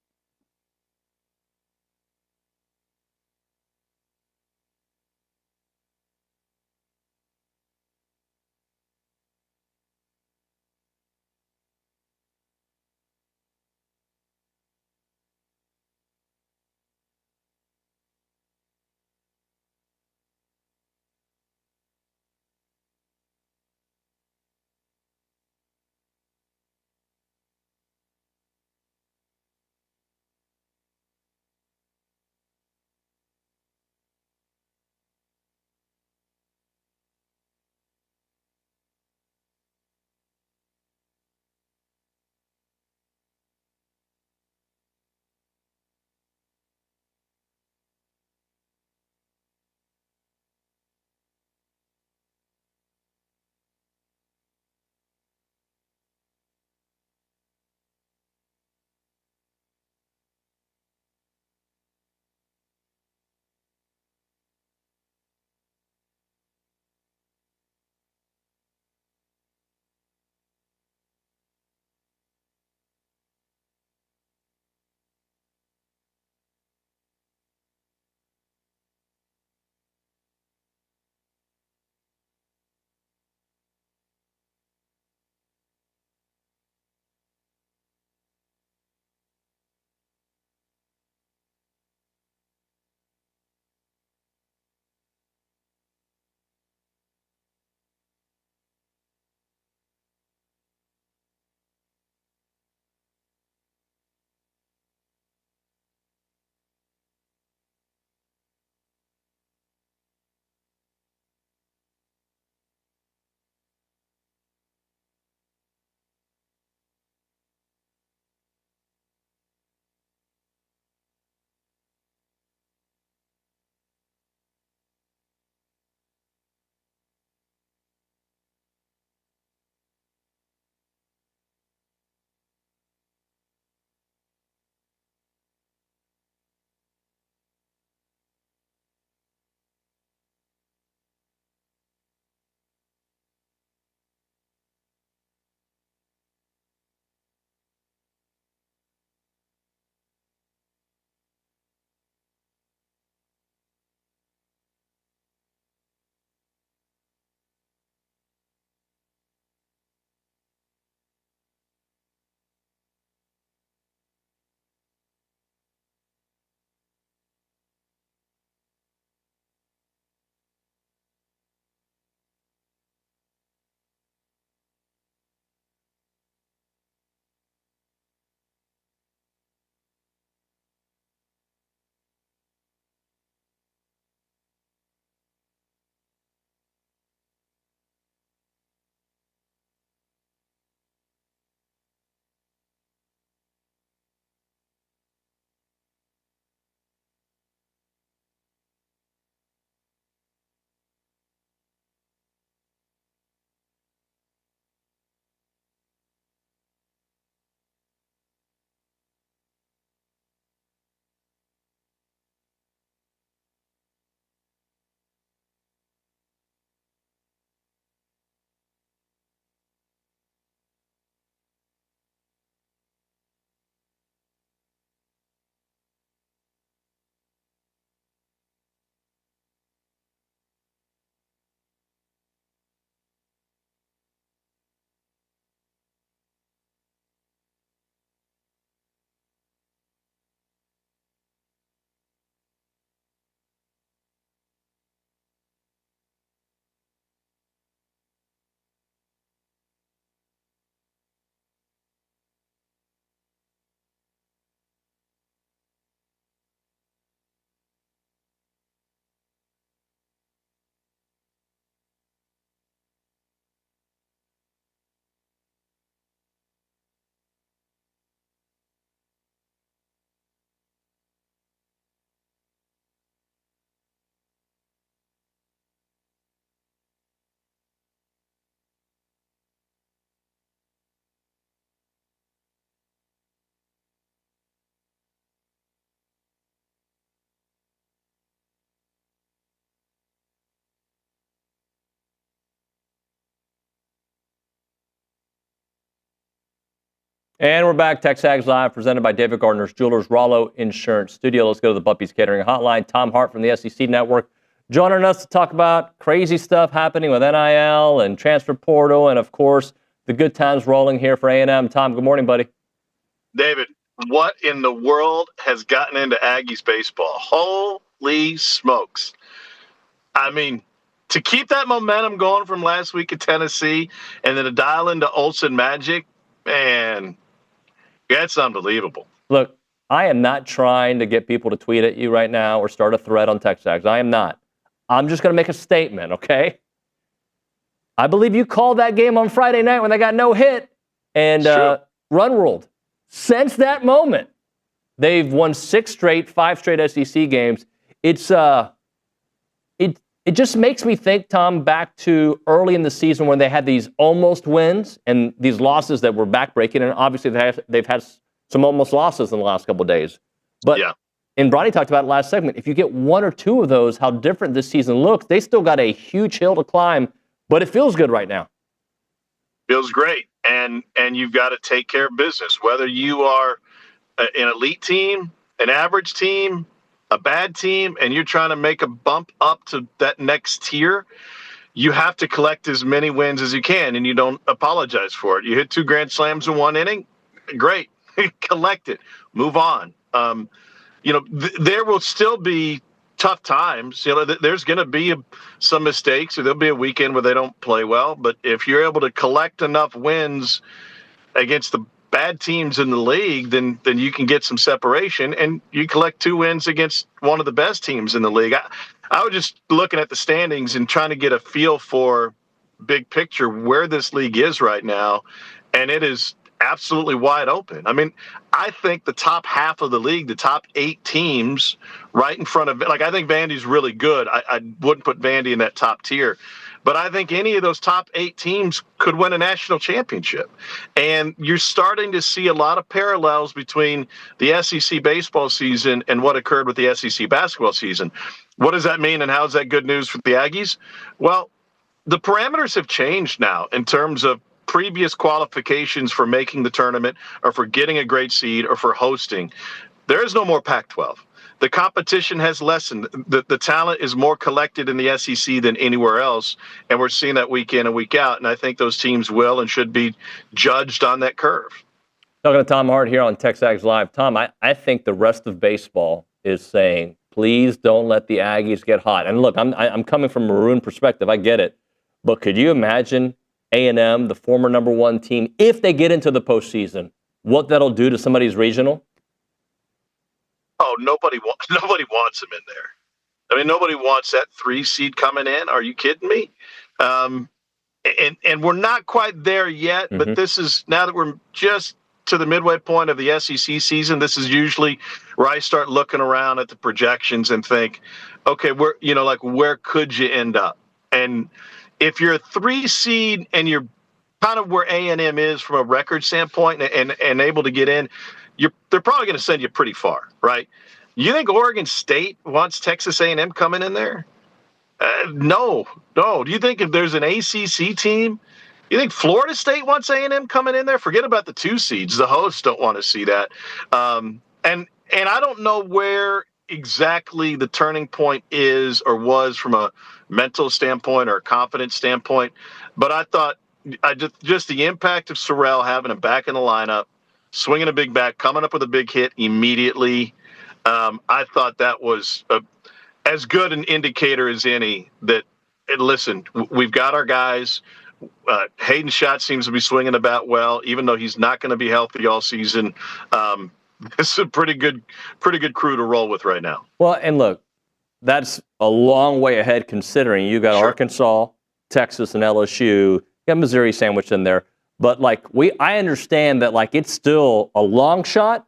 Speaker 6: And we're back. TexAgs Live, presented by David Gardner's Jewelers, Rollo Insurance Studio. Let's go to the Buppies Catering Hotline. Tom Hart from the SEC Network joining us to talk about crazy stuff happening with NIL and transfer portal, and, of course, the good times rolling here for A&M. Tom, good morning, buddy.
Speaker 15: David, what in the world has gotten into Aggies baseball? Holy smokes. I mean, to keep that momentum going from last week at Tennessee and then to dial into Olsen Magic, man, that's unbelievable.
Speaker 6: Look, I am not trying to get people to tweet at you right now or start a thread on TexAgs. I am not. I'm just going to make a statement, okay? I believe you called that game on Friday night when they got no hit and run ruled. Since that moment, they've won 5 straight SEC games. It just makes me think, Tom, back to early in the season when they had these almost wins and these losses that were backbreaking. And obviously they've had some almost losses in the last couple of days. But and Bronny talked about it last segment. If you get 1 or 2 of those, how different this season looks. They still got a huge hill to climb, but it feels good right now.
Speaker 15: Feels great. And you've got to take care of business, whether you are an elite team, an average team, a bad team, and you're trying to make a bump up to that next tier. You have to collect as many wins as you can, and you don't apologize for it. You hit 2 grand slams in 1 inning, great. Collect it, move on. There will still be tough times. There's going to be some mistakes, or there'll be a weekend where they don't play well. But if you're able to collect enough wins against the bad teams in the league, then you can get some separation, and you collect 2 wins against one of the best teams in the league. I was just looking at the standings and trying to get a feel for big picture where this league is right now, and it is absolutely wide open. I mean, I think the top half of the league, the top 8 teams right in front of, I think Vandy's really good. I wouldn't put Vandy in that top tier. But I think any of those top 8 teams could win a national championship. And you're starting to see a lot of parallels between the SEC baseball season and what occurred with the SEC basketball season. What does that mean, and how is that good news for the Aggies? Well, the parameters have changed now in terms of previous qualifications for making the tournament or for getting a great seed or for hosting. There is no more Pac-12. The competition has lessened. The talent is more collected in the SEC than anywhere else, and we're seeing that week in and week out, and I think those teams will and should be judged on that curve.
Speaker 6: Talking to Tom Hart here on TexAgs Live. Tom, I think the rest of baseball is saying, please don't let the Aggies get hot. And look, I'm coming from a Maroon perspective. I get it. But could you imagine A&M, the former number 1 team, if they get into the postseason, what that'll do to somebody's regional?
Speaker 15: Oh, nobody wants him in there. I mean, nobody wants that 3 seed coming in. Are you kidding me? And we're not quite there yet, but this is, now that we're just to the midway point of the SEC season, this is usually where I start looking around at the projections and think, okay, where could you end up? And if you're a 3 seed and you're kind of where A&M is from a record standpoint and able to get in, they're probably going to send you pretty far, right? You think Oregon State wants Texas A&M coming in there? No. Do you think if there's an ACC team, you think Florida State wants A&M coming in there? Forget about the 2 seeds. The hosts don't want to see that. And I don't know where exactly the turning point is or was from a mental standpoint or a confidence standpoint, but I thought just the impact of Sorrell having him back in the lineup, swinging a big bat, coming up with a big hit immediately. I thought that was as good an indicator as any that, listen, we've got our guys. Hayden Schott seems to be swinging the bat well, even though he's not going to be healthy all season. This is a pretty good crew to roll with right now.
Speaker 6: Well, and look, that's a long way ahead considering you got Arkansas, Texas, and LSU. You got Missouri sandwiched in there. But I understand that it's still a long shot,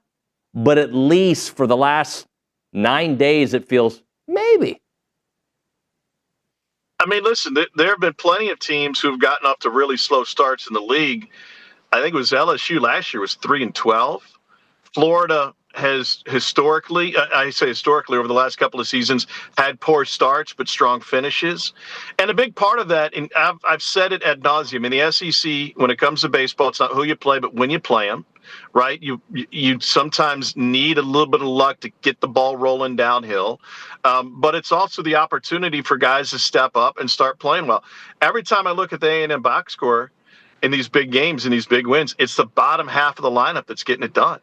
Speaker 6: but at least for the last 9 days, it feels maybe.
Speaker 15: I mean, listen, there have been plenty of teams who've gotten off to really slow starts in the league. I think it was LSU last year was 3-12. Florida has historically, I say historically, over the last couple of seasons, had poor starts but strong finishes. And a big part of that, and I've said it ad nauseum, in the SEC, when it comes to baseball, it's not who you play, but when you play them, right? You sometimes need a little bit of luck to get the ball rolling downhill. But it's also the opportunity for guys to step up and start playing well. Every time I look at the A&M box score in these big games and these big wins, it's the bottom half of the lineup that's getting it done.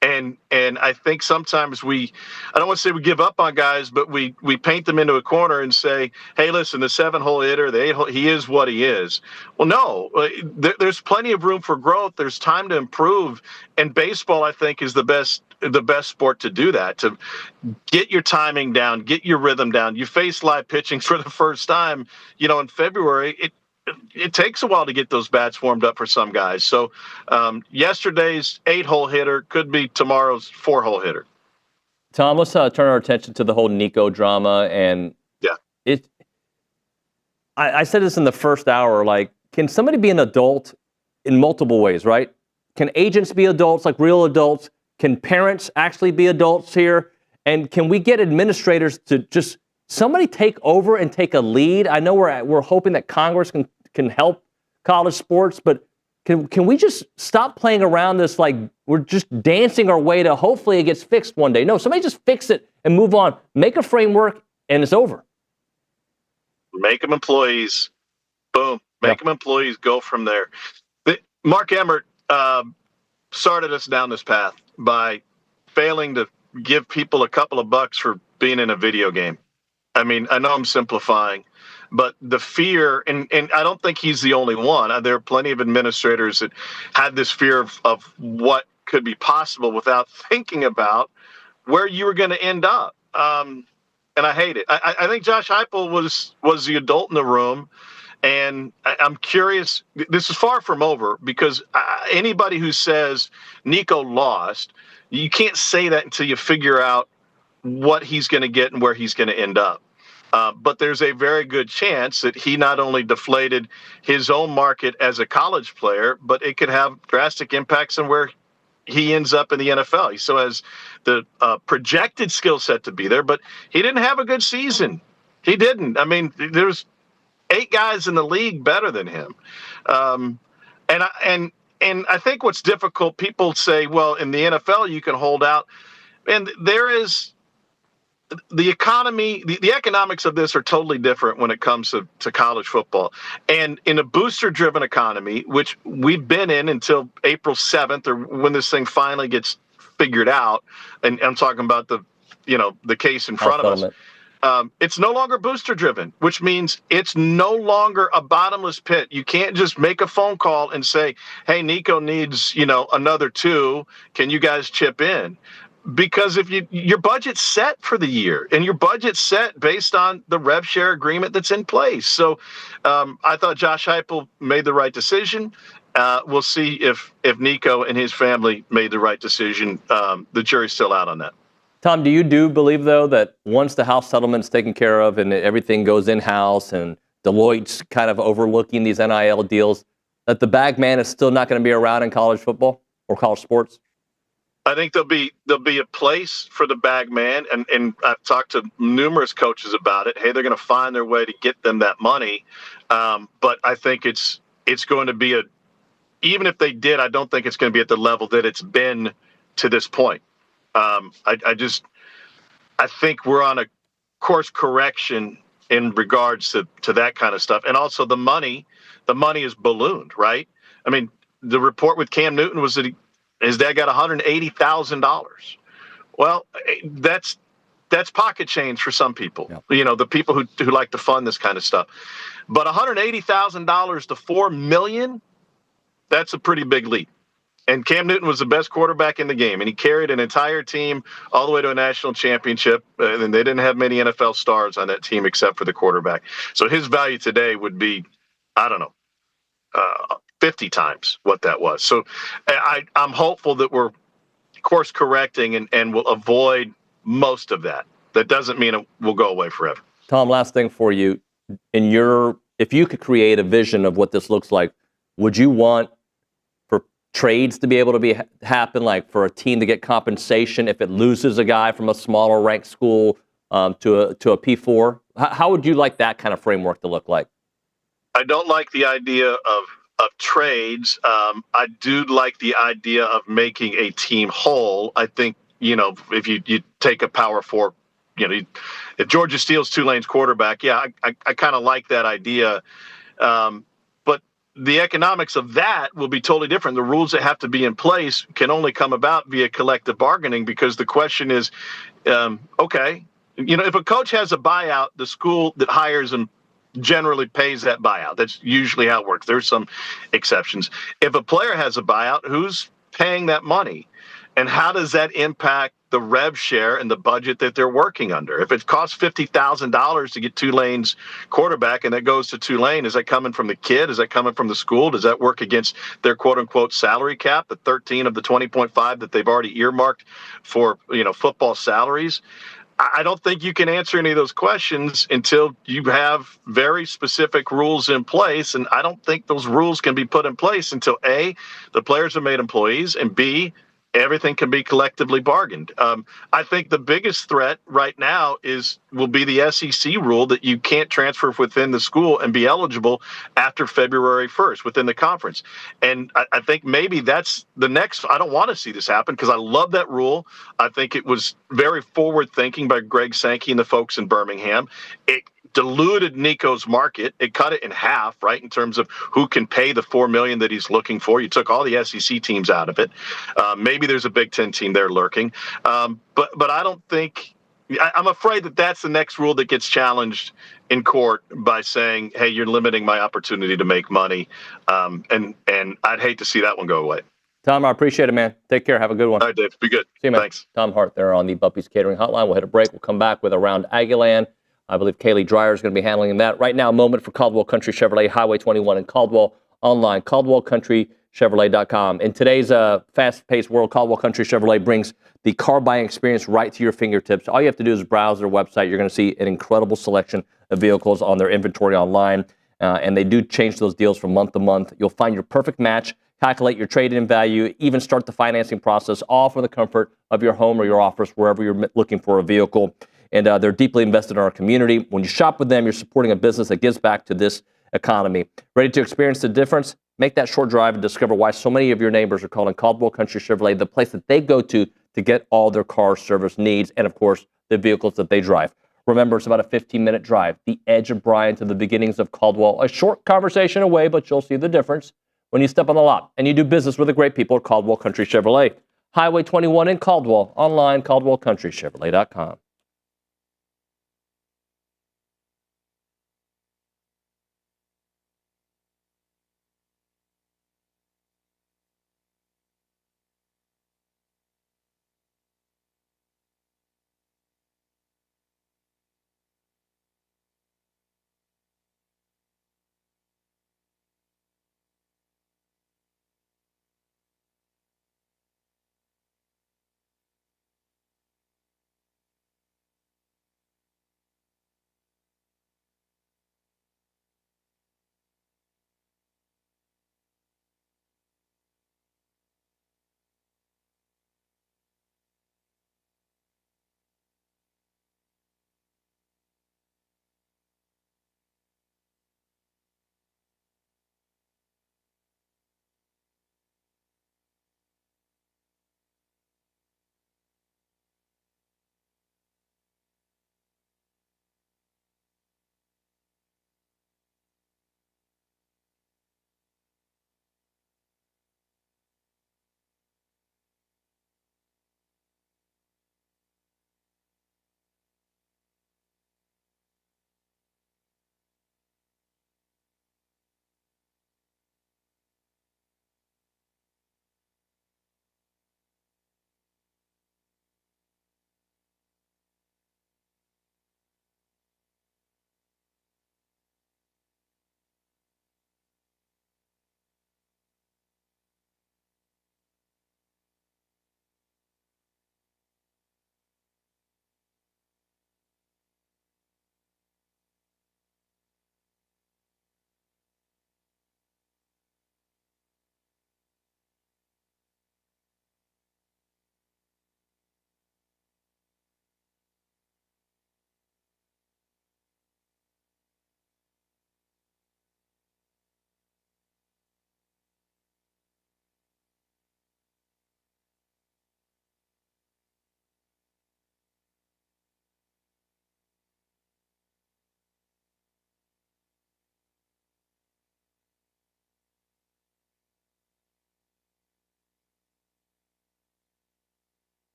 Speaker 15: And I think sometimes I don't want to say we give up on guys, but we paint them into a corner and say, hey, listen, the 7-hole hitter, the 8-hole, he is what he is. Well, no, there's plenty of room for growth. There's time to improve. And baseball, I think, is the best sport to do that, to get your timing down, get your rhythm down. You face live pitching for the first time, in February. It takes a while to get those bats warmed up for some guys. So yesterday's 8-hole hitter could be tomorrow's 4-hole hitter.
Speaker 6: Tom, let's turn our attention to the whole Nico drama. And I said this in the first hour, like, can somebody be an adult in multiple ways, right? Can agents be adults, like real adults? Can parents actually be adults here? And can we get administrators to just somebody take over and take a lead? I know we're hoping that Congress can help college sports, but can we just stop playing around this like we're just dancing our way to hopefully it gets fixed one day? No, somebody just fix it and move on. Make a framework and it's over.
Speaker 15: Make them employees. Boom. Make them employees. Go from there. Mark Emmert started us down this path by failing to give people a couple of bucks for being in a video game. I mean, I know I'm simplifying, but the fear, and I don't think he's the only one. There are plenty of administrators that had this fear of what could be possible without thinking about where you were going to end up. And I hate it. I think Josh Heupel was the adult in the room. And I'm curious, this is far from over, because anybody who says Nico lost, you can't say that until you figure out what he's going to get and where he's going to end up. But there's a very good chance that he not only deflated his own market as a college player, but it could have drastic impacts on where he ends up in the NFL. He still has the projected skill set to be there, but he didn't have a good season. He didn't. I mean, there's 8 guys in the league better than him. And I think what's difficult, people say, well, in the NFL, you can hold out. And there is the economy, the economics of this are totally different when it comes to college football. And in a booster-driven economy, which we've been in until April 7th, or when this thing finally gets figured out, and I'm talking about the case in front of us, it's no longer booster-driven, which means it's no longer a bottomless pit. You can't just make a phone call and say, hey, Nico needs, another 2. Can you guys chip in? Because if your budget's set for the year, and your budget's set based on the rev share agreement that's in place. So I thought Josh Heupel made the right decision. We'll see if Nico and his family made the right decision. The jury's still out on that.
Speaker 6: Tom, do you believe, though, that once the house settlement's taken care of and everything goes in-house and Deloitte's kind of overlooking these NIL deals, that the bag man is still not going to be around in college football or college sports?
Speaker 15: I think there'll be a place for the bag man, and I've talked to numerous coaches about it. Hey, they're going to find their way to get them that money, but I think it's going to be even if they did, I don't think it's going to be at the level that it's been to this point. I think we're on a course correction in regards to that kind of stuff, and also the money is ballooned, right? I mean, the report with Cam Newton was that his dad got $180,000. Well, that's pocket change for some people. Yeah. The people who like to fund this kind of stuff. But $180,000 to $4 million, that's a pretty big leap. And Cam Newton was the best quarterback in the game, and he carried an entire team all the way to a national championship. And they didn't have many NFL stars on that team except for the quarterback. So his value today would be, I don't know, 50 times what that was. So I'm hopeful that we're course correcting and we'll avoid most of that. That doesn't mean it will go away forever.
Speaker 6: Tom, last thing for you. If you could create a vision of what this looks like, would you want for trades to be able to happen, like for a team to get compensation if it loses a guy from a smaller ranked school to a P4? How would you like that kind of framework to look like?
Speaker 15: I don't like the idea of trades. I do like the idea of making a team whole. I think, if you take a Power 4, if Georgia steals Tulane's quarterback, I kind of like that idea. But the economics of that will be totally different. The rules that have to be in place can only come about via collective bargaining, because the question is, okay, if a coach has a buyout, the school that hires him generally pays that buyout. That's usually how it works. There's some exceptions. If a player has a buyout, who's paying that money? And how does that impact the rev share and the budget that they're working under? If it costs $50,000 to get Tulane's quarterback and that goes to Tulane, is that coming from the kid? Is that coming from the school? Does that work against their quote unquote salary cap, the 13 of the 20.5 that they've already earmarked for, football salaries? I don't think you can answer any of those questions until you have very specific rules in place. And I don't think those rules can be put in place until A, the players are made employees, and B, everything can be collectively bargained. I think the biggest threat right now will be the SEC rule that you can't transfer within the school and be eligible after February 1st within the conference. And I think maybe that's the next. I don't want to see this happen because I love that rule. I think it was very forward thinking by Greg Sankey and the folks in Birmingham. It diluted Nico's market. It cut it in half, right, in terms of who can pay the $4 million that he's looking for. You took all the SEC teams out of it. Maybe there's a Big Ten team there lurking. But I don't think – I'm afraid that that's the next rule that gets challenged in court by saying, hey, you're limiting my opportunity to make money. And I'd hate to see that one go away.
Speaker 6: Tom, I appreciate it, man. Take care. Have a good one.
Speaker 15: All right, Dave. Be good.
Speaker 6: See you, man.
Speaker 15: Thanks.
Speaker 6: Tom Hart there on the Buppy's Catering Hotline. We'll hit a break. We'll come back with Around Aggieland. I believe Kaylee Dreyer is going to be handling that. Right now, a moment for Caldwell Country Chevrolet, Highway 21 in Caldwell. Online, CaldwellCountryChevrolet.com. In today's fast-paced world, Caldwell Country Chevrolet brings the car buying experience right to your fingertips. All you have to do is browse their website. You're going to see an incredible selection of vehicles on their inventory online, and they do change those deals from month to month. You'll find your perfect match, calculate your trade-in value, even start the financing process, all for the comfort of your home or your office, wherever you're looking for a vehicle. And they're deeply invested in our community. When you shop with them, you're supporting a business that gives back to this economy. Ready to experience the difference? Make that short drive and discover why so many of your neighbors are calling Caldwell Country Chevrolet the place that they go to get all their car service needs and, of course, the vehicles that they drive. Remember, it's about a 15-minute drive. The edge of Bryan to the beginnings of Caldwell. A short conversation away, but you'll see the difference when you step on the lot and you do business with the great people at Caldwell Country Chevrolet. Highway 21 in Caldwell. Online, CaldwellCountryChevrolet.com.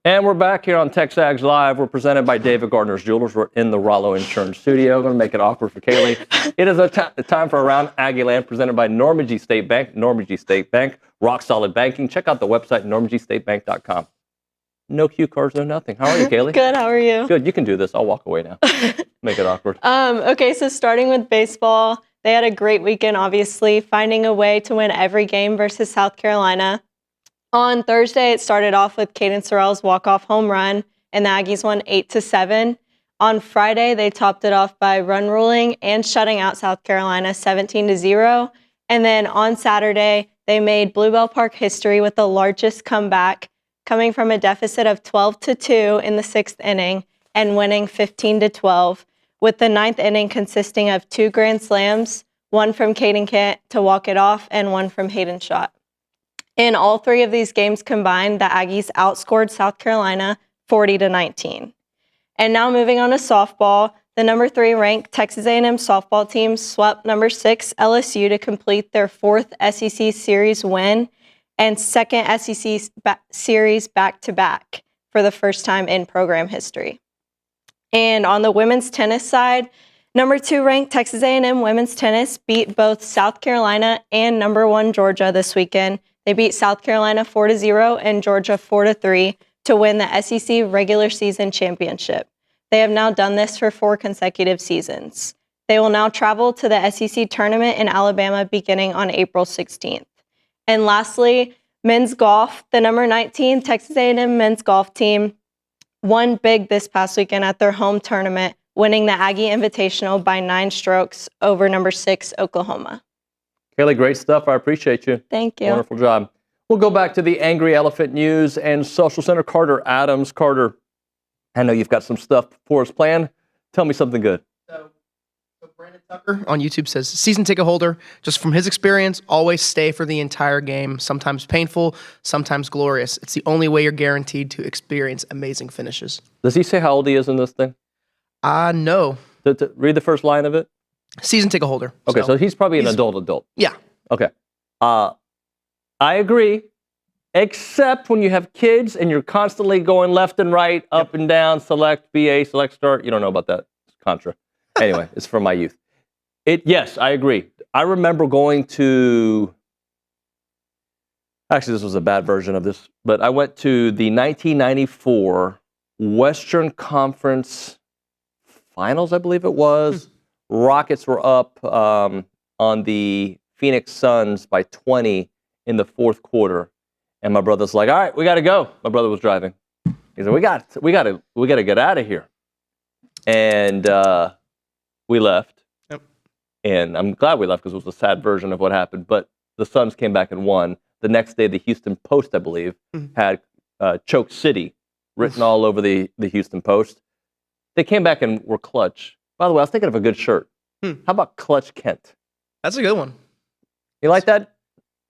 Speaker 6: And we're back here on TexAgs Live. We're presented by David Gardner's Jewelers. We're in the Rollo Insurance Studio. I'm going to make it awkward for Kaylee. It is a time for Around Aggieland, presented by Normandy State Bank. Normandy State Bank, rock solid banking. Check out the website, normandystatebank.com. No cue cards, no nothing. How are you, Kaylee?
Speaker 16: Good, how are you?
Speaker 6: Good, you can do this. I'll walk away now. Make it awkward.
Speaker 16: Okay, so starting with baseball, they had a great weekend, obviously, finding a way to win every game versus South Carolina. On Thursday, it started off with Caden Sorrell's walk-off home run, and the Aggies won 8-7. On Friday, they topped it off by run ruling and shutting out South Carolina 17-0. And then on Saturday, they made Bluebell Park history with the largest comeback, coming from a deficit of 12-2 in the 6th inning and winning 15-12, with the 9th inning consisting of 2 grand slams, one from Caden Kent to walk it off and one from Hayden Schott. In all 3 of these games combined, the Aggies outscored South Carolina 40-19. And now moving on to softball, the number 3 ranked Texas A&M softball team swept number 6 LSU to complete their 4th SEC series win and 2nd SEC series back-to-back for the first time in program history. And on the women's tennis side, number 2 ranked Texas A&M women's tennis beat both South Carolina and number 1 Georgia this weekend. They beat South Carolina 4-0 and Georgia 4-3 to win the SEC regular season championship. They have now done this for 4 consecutive seasons. They will now travel to the SEC tournament in Alabama beginning on April 16th. And lastly, men's golf, the number 19 Texas A&M men's golf team won big this past weekend at their home tournament, winning the Aggie Invitational by 9 strokes over number 6 Oklahoma.
Speaker 6: Kaylee, great stuff. I appreciate you.
Speaker 16: Thank you.
Speaker 6: Wonderful job. We'll go back to the Angry Elephant News and Social Center. Carter Adams. Carter, I know you've got some stuff for us planned. Tell me something good.
Speaker 11: So Brandon Tucker on YouTube says, season ticket holder, just from his experience, always stay for the entire game. Sometimes painful, sometimes glorious. It's the only way you're guaranteed to experience amazing finishes.
Speaker 6: Does he say how old he is in this thing?
Speaker 11: No.
Speaker 6: Read the first line of it.
Speaker 11: Season ticket holder.
Speaker 6: Okay, so he's probably an adult.
Speaker 11: Yeah.
Speaker 6: Okay. I agree, except when you have kids and you're constantly going left and right, up and down, select, BA, select, start. You don't know about that. It's contra. Anyway, it's from my youth. Yes, I agree. I remember going to, actually this was a bad version of this, but I went to the 1994 Western Conference Finals, I believe it was. Rockets were up on the Phoenix Suns by 20 in the 4th quarter, and my brother's like, "All right, we got to go." My brother was driving. He said, "We got to get out of here," and we left.
Speaker 11: Yep.
Speaker 6: And I'm glad we left because it was a sad version of what happened. But the Suns came back and won. The next day, the Houston Post, I believe, had Choke City written all over the Houston Post. They came back and were clutch. By the way, I was thinking of a good shirt. How about Clutch Kent?
Speaker 11: That's a good one.
Speaker 6: You like that?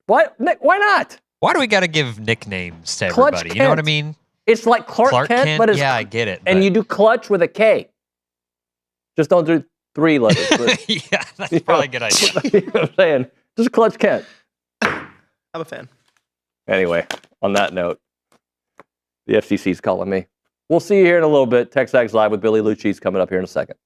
Speaker 6: Why not?
Speaker 2: Why do we got to give nicknames to
Speaker 6: Clutch
Speaker 2: everybody? You know what I
Speaker 6: Kent.
Speaker 2: mean?
Speaker 6: It's like Clark Kent, but it's
Speaker 2: yeah, I get it.
Speaker 6: And you do clutch with a K. Just don't do 3 letters.
Speaker 2: Yeah, that's probably a good idea.
Speaker 6: You know what I'm saying? Just Clutch Kent.
Speaker 11: I'm a fan.
Speaker 6: Anyway, on that note, the FCC's calling me. We'll see you here in a little bit. TexAgs Live with Billy Liucci is coming up here in a second.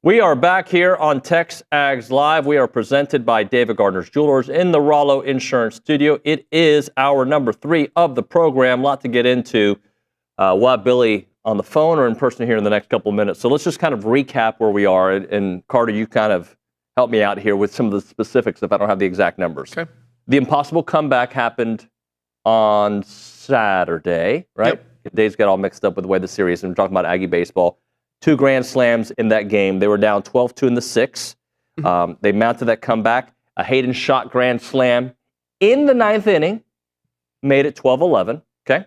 Speaker 6: We are back here on TexAgs Live. We are presented by David Gardner's Jewelers in the Rollo Insurance Studio. It is hour number 3 of the program. A lot to get into. We'll have Billy on the phone or in person here in the next couple of minutes. So let's just kind of recap where we are. And Carter, you kind of help me out here with some of the specifics if I don't have the exact numbers.
Speaker 11: Okay.
Speaker 6: The impossible comeback happened on Saturday, right?
Speaker 11: Yep.
Speaker 6: Days got all mixed up with the way the series, and we're talking about Aggie baseball. 2 grand slams in that game. They were down 12-2 in the 6th. They mounted that comeback. A Hayden shot grand slam in the 9th inning made it 12-11. Okay.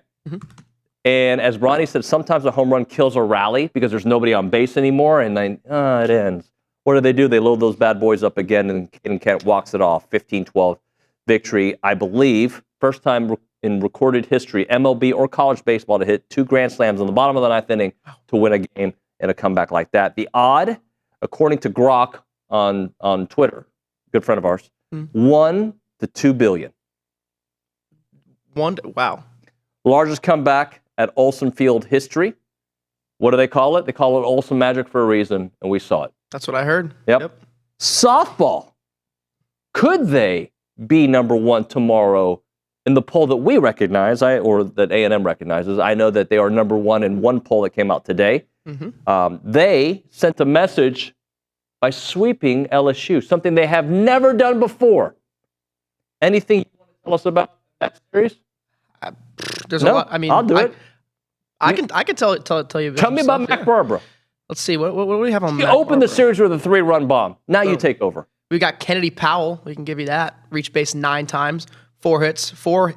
Speaker 6: And as Bronny said, sometimes a home run kills a rally because there's nobody on base anymore, and then it ends. What do? They load those bad boys up again, and Kent walks it off. 15-12 victory, I believe. First time in recorded history, MLB or college baseball, to hit 2 grand slams in the bottom of the 9th inning to win a game in a comeback like that. The odd, according to Grok on Twitter, good friend of ours, 1 to 2 billion.
Speaker 11: Wow.
Speaker 6: Largest comeback at Olsen Field history. What do they call it? They call it Olsen Magic for a reason, and we saw it.
Speaker 11: That's what I heard.
Speaker 6: Yep. Softball. Could they be number 1 tomorrow in the poll that we recognize, or that A&M recognizes? I know that they are number 1 in one poll that came out today. They sent a message by sweeping LSU, something they have never done before. Anything you want to tell us about that series?
Speaker 11: There's a lot. I mean,
Speaker 6: I'll do it.
Speaker 11: I can tell you.
Speaker 6: Tell me about Mac Barbara.
Speaker 11: Let's see. What do we have on?
Speaker 6: You opened the series with a 3-run bomb. Now you take over.
Speaker 11: We got Kennedy Powell. We can give you that. Reached base 9 times, 4 hits, 4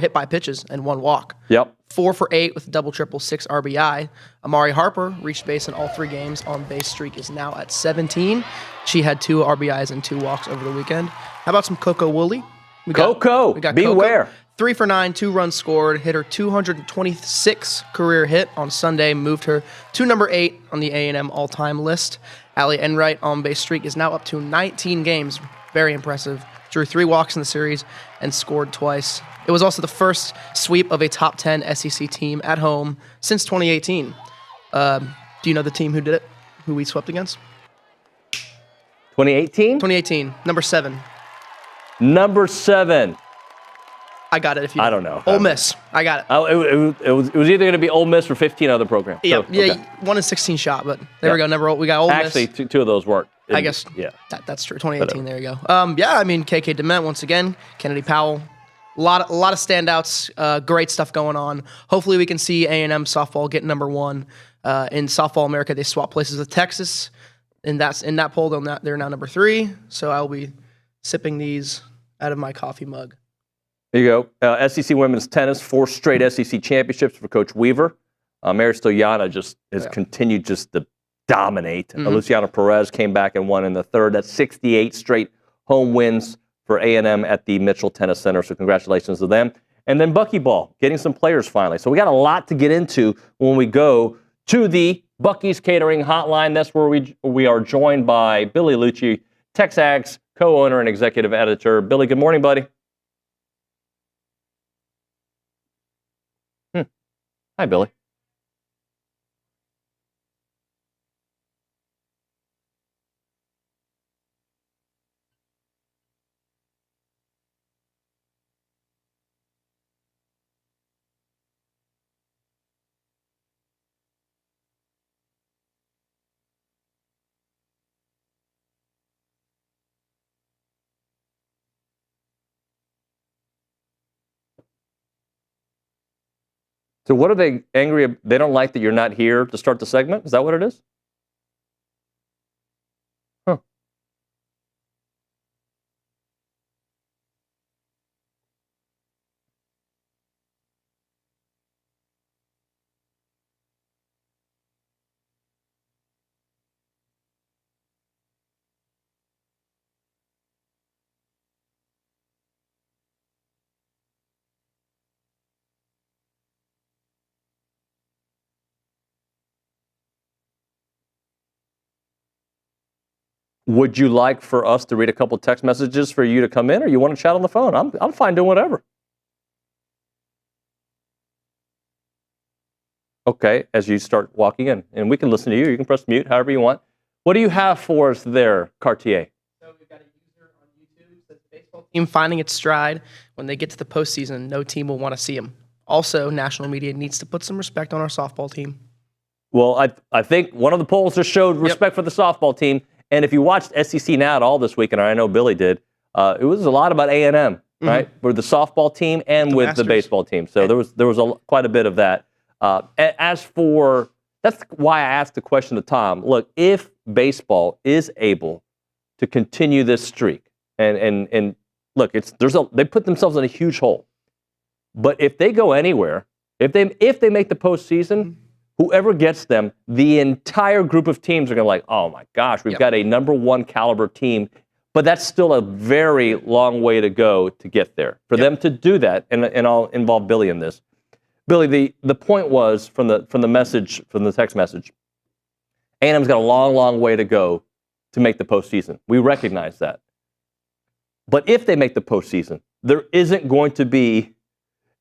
Speaker 11: hit by pitches, and 1 walk.
Speaker 6: Yep.
Speaker 11: 4 for 8 with double, triple, 6 RBI. Amari Harper reached base in all 3 games. On base streak is now at 17. She had 2 RBIs and 2 walks over the weekend. How about some Coco Woolley? We got
Speaker 6: beware.
Speaker 11: Coco, 3 for 9, 2 runs scored, hit her 226th career hit on Sunday, moved her to number 8 on the A&M all-time list. Allie Enright on base streak is now up to 19 games. Very impressive. Drew 3 walks in the series and scored twice. It was also the first sweep of a top 10 SEC team at home since 2018. Do you know the team who did it? Who we swept against?
Speaker 6: 2018?
Speaker 11: 2018. Number 7.
Speaker 6: Number 7.
Speaker 11: I got it.
Speaker 6: I don't know.
Speaker 11: Ole Miss. I got it.
Speaker 6: It was either going to be Ole Miss or 15 other programs.
Speaker 11: Yeah,
Speaker 6: So, okay.
Speaker 11: 1 in 16 shot, but there we go. We got Ole Miss.
Speaker 6: Actually, 2 of those weren't.
Speaker 11: I guess.
Speaker 6: Yeah.
Speaker 11: That's true. 2018. There you go. I mean, KK Dement once again. Kennedy Powell. A lot of standouts. Great stuff going on. Hopefully, we can see A&M softball get number 1 in softball America. They swap places with Texas, and that's in that poll. They're now number 3. So I'll be sipping these out of my coffee mug.
Speaker 6: There you go. SEC women's tennis, 4 straight SEC championships for Coach Weaver. Mary Stoyana just has continued just to dominate. Luciana Perez came back and won in the 3rd. That's 68 straight home wins for A&M at the Mitchell Tennis Center. So congratulations to them. And then Buckyball, getting some players finally. So we got a lot to get into when we go to the Bucky's Catering Hotline. That's where we are joined by Billy Liucci, TexAgs co-owner and executive editor. Billy, good morning, buddy. Hi, Billy. So what are they angry? They don't like that you're not here to start the segment? Is that what it is? Huh. Would you like for us to read a couple text messages for you to come in, or you want to chat on the phone? I'm fine doing whatever. Okay, as you start walking in, and we can listen to you. You can press mute however you want. What do you have for us there, Cartier?
Speaker 11: So we've got a user on YouTube that says baseball team finding its stride. When they get to the postseason, no team will want to see them. Also, national media needs to put some respect on our softball team.
Speaker 6: Well, I think one of the polls just showed respect for the softball team. And if you watched SEC Now at all this weekend, or I know Billy did, it was a lot about A&M, right? With the softball team and with the baseball team. So there was quite a bit of that. As for, that's why I asked the question to Tom. Look, if baseball is able to continue this streak, and look, they put themselves in a huge hole. But if they go anywhere, if they make the postseason, whoever gets them, the entire group of teams are going to like, oh my gosh, we've got a number one caliber team. But that's still a very long way to go to get there. For them to do that, and I'll involve Billy in this. Billy, the point was from the message, from the text message, A&M's got a long, long way to go to make the postseason. We recognize that. But if they make the postseason, there isn't going to be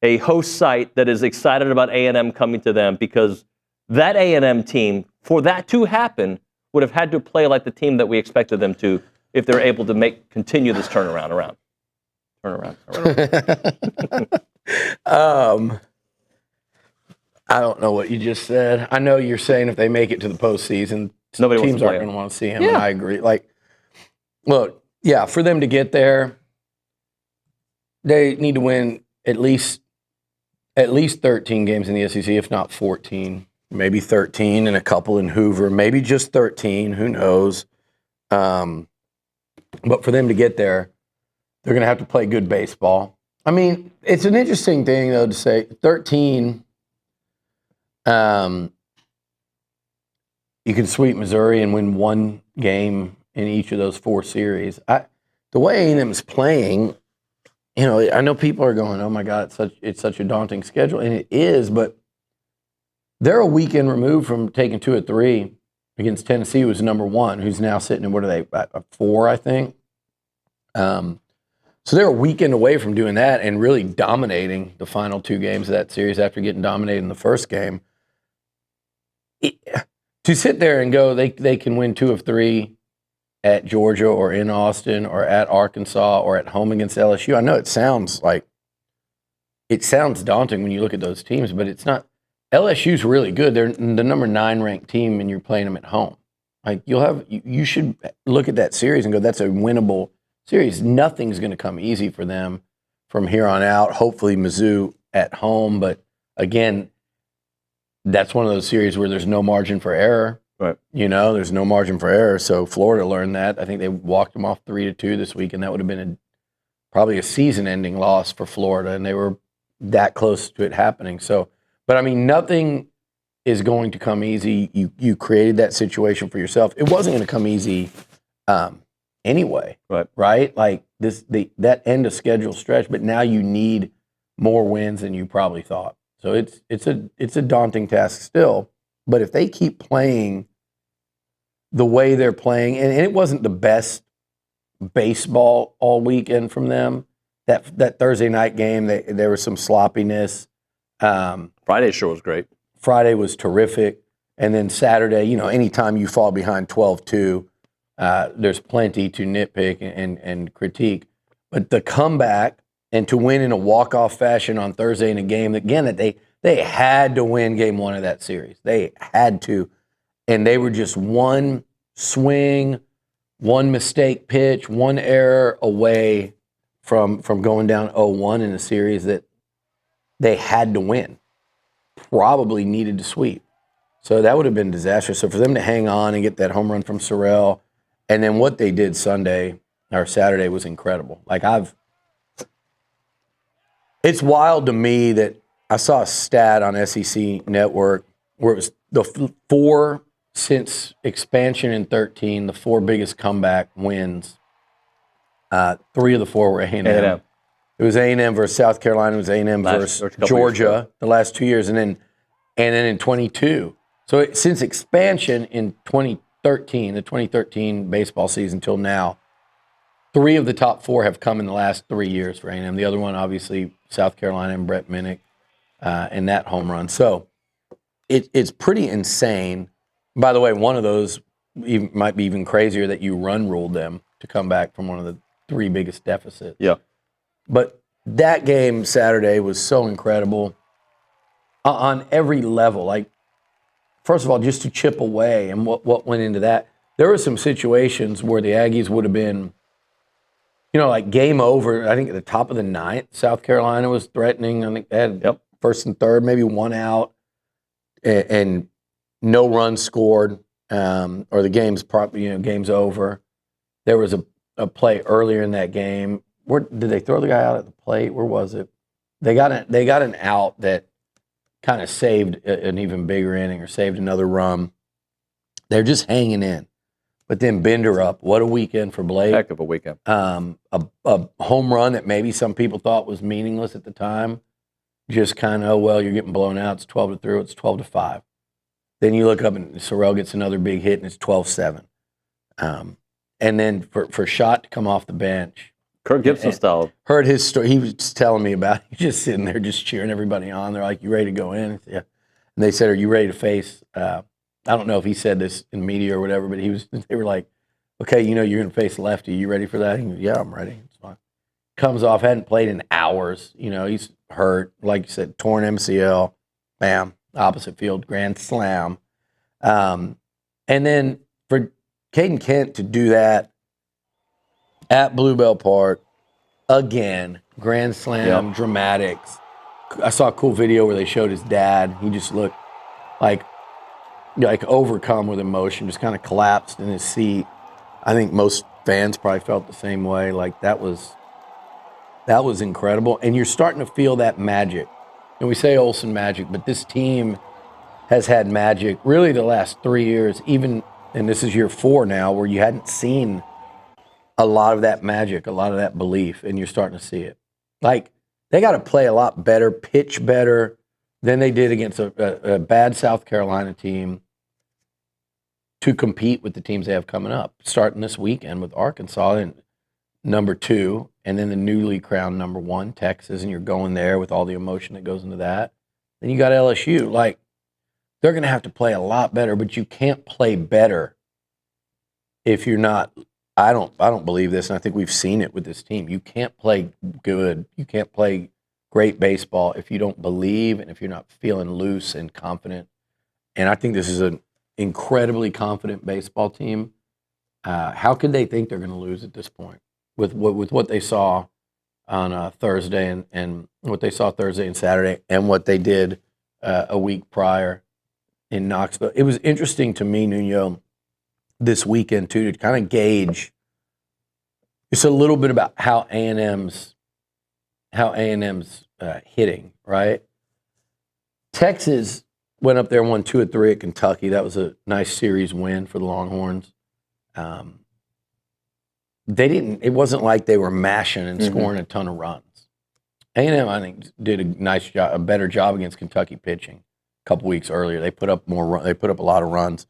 Speaker 6: a host site that is excited about A&M coming to them, because that A&M team, for that to happen, would have had to play like the team that we expected them to if they're able to continue this turnaround.
Speaker 12: I don't know what you just said. I know you're saying if they make it to the postseason, teams aren't going to want to see him, and I agree. Like, look, yeah, for them to get there, they need to win at least 13 games in the SEC, if not 14, maybe 13 and a couple in Hoover, maybe just 13, who knows. But for them to get there, they're going to have to play good baseball. I mean, it's an interesting thing, though, to say 13, you can sweep Missouri and win one game in each of those four series. The way A&M's playing, you know, I know people are going, oh my God, it's such a daunting schedule, and it is, but they're a weekend removed from taking 2 of 3 against Tennessee, who's number 1, who's now sitting in, what are they, 4, I think. So they're a weekend away from doing that and really dominating the final 2 games of that series after getting dominated in the first game. To sit there and go, they can win 2 of 3 at Georgia or in Austin or at Arkansas or at home against LSU. I know it sounds daunting when you look at those teams, but it's not. LSU's really good. They're the number 9 ranked team, and you're playing them at home. Like, you should look at that series and go, that's a winnable series. Nothing's going to come easy for them from here on out. Hopefully Mizzou at home, but again, that's one of those series where there's no margin for error.
Speaker 6: Right.
Speaker 12: You know, there's no margin for error. So Florida learned that. I think they walked them off 3-2 this week, and that would have been probably a season-ending loss for Florida, and they were that close to it happening. So, but I mean, nothing is going to come easy. You created that situation for yourself. It wasn't going to come easy anyway. Right? Like that end of schedule stretch, but now you need more wins than you probably thought. So it's a daunting task still. But if they keep playing the way they're playing, and it wasn't the best baseball all weekend from them. That Thursday night game, there was some sloppiness.
Speaker 6: Friday sure was great.
Speaker 12: Friday was terrific. And then Saturday, you know, anytime you fall behind 12-2, there's plenty to nitpick and critique. But the comeback and to win in a walk-off fashion on Thursday in a game, again, that they had to win game 1 of that series. They had to. And they were just one swing, one mistake pitch, one error away from going down 0-1 in a series that they had to win. Probably needed to sweep. So that would have been disastrous. So for them to hang on and get that home run from Sorrell, and then what they did Sunday or Saturday was incredible. Like it's wild to me that I saw a stat on SEC Network where it was the 4 since expansion in 13, the 4 biggest comeback wins. 3 of the 4 were A&M. It was A&M versus South Carolina. It was A&M versus Georgia the last 2 years, and then in 22. So since expansion in 2013, the 2013 baseball season till now, 3 of the top 4 have come in the last 3 years for A&M. The other one, obviously, South Carolina and Brett Minnick and that home run. So it's pretty insane. By the way, one of those might be even crazier that you run ruled them to come back from one of the 3 biggest deficits.
Speaker 6: Yeah.
Speaker 12: But that game Saturday was so incredible on every level. Like, first of all, just to chip away and what went into that. There were some situations where the Aggies would have been, like game over. I think at the top of the 9th, South Carolina was threatening. I think they had first and third, maybe 1 out, and no runs scored, or the game's game's over. There was a play earlier in that game. Where did they throw the guy out at the plate? Where was it? They got an out that kind of saved an even bigger inning or saved another run. They're just hanging in. But then Bender up. What a weekend for Blake.
Speaker 6: Heck of a weekend.
Speaker 12: A home run that maybe some people thought was meaningless at the time. Just kind of, you're getting blown out. It's 12-3. It's 12-5. Then you look up and Sorrell gets another big hit and it's 12-7. And then for Schott to come off the bench.
Speaker 6: Kirk Gibson style.
Speaker 12: Heard his story. He was just telling me about it. He's just sitting there just cheering everybody on. They're like, "You ready to go in?" Said, yeah. And they said, "Are you ready to face?" I don't know if he said this in media or whatever, but they were like, "Okay, you're going to face lefty. You ready for that?" He goes, "Yeah, I'm ready. It's fine." Comes off, hadn't played in hours. He's hurt. Like you said, torn MCL. Bam. Opposite field, grand slam. And then for Caden Kent to do that at Bluebell Park, again, grand slam, dramatics. I saw a cool video where they showed his dad. He just looked like overcome with emotion, just kind of collapsed in his seat. I think most fans probably felt the same way. Like that was incredible. And you're starting to feel that magic. And we say Olsen magic, but this team has had magic really the last 3 years, even, and this is year 4 now, where you hadn't seen a lot of that magic, a lot of that belief, and you're starting to see it. Like, they got to play a lot better, pitch better than they did against a bad South Carolina team to compete with the teams they have coming up, starting this weekend with Arkansas in number 2, and then the newly crowned number 1, Texas, and you're going there with all the emotion that goes into that. Then you got LSU. Like, they're going to have to play a lot better, but you can't play better if you're not. I don't believe this, and I think we've seen it with this team. You can't play good. You can't play great baseball if you don't believe and if you're not feeling loose and confident. And I think this is an incredibly confident baseball team. How could they think they're going to lose at this point with what they saw on Thursday and what they saw Thursday and Saturday and what they did a week prior in Knoxville? It was interesting to me, Nuño, this weekend too, to kind of gauge just a little bit about how A&M's hitting, right? Texas went up there and won 2 of 3 at Kentucky. That was a nice series win for the Longhorns. It wasn't like they were mashing and scoring a ton of runs. A&M, I think, did a better job against Kentucky pitching a couple weeks earlier. They put up they put up a lot of runs.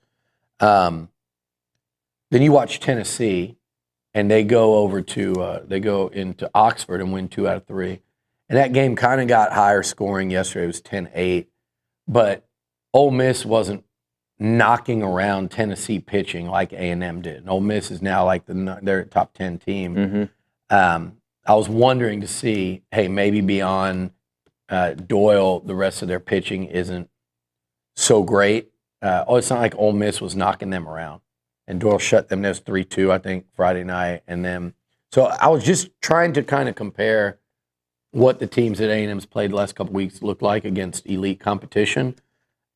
Speaker 12: Then you watch Tennessee, and they go into Oxford and win 2 out of 3. And that game kind of got higher scoring yesterday. It was 10-8. But Ole Miss wasn't knocking around Tennessee pitching like A&M did. And Ole Miss is now like their top 10 team. I was wondering to see, hey, maybe beyond Doyle, the rest of their pitching isn't so great. It's not like Ole Miss was knocking them around. And Doyle shut them down 3-2, I think, Friday night. And then, so I was just trying to kind of compare what the teams that A&M's played the last couple weeks looked like against elite competition.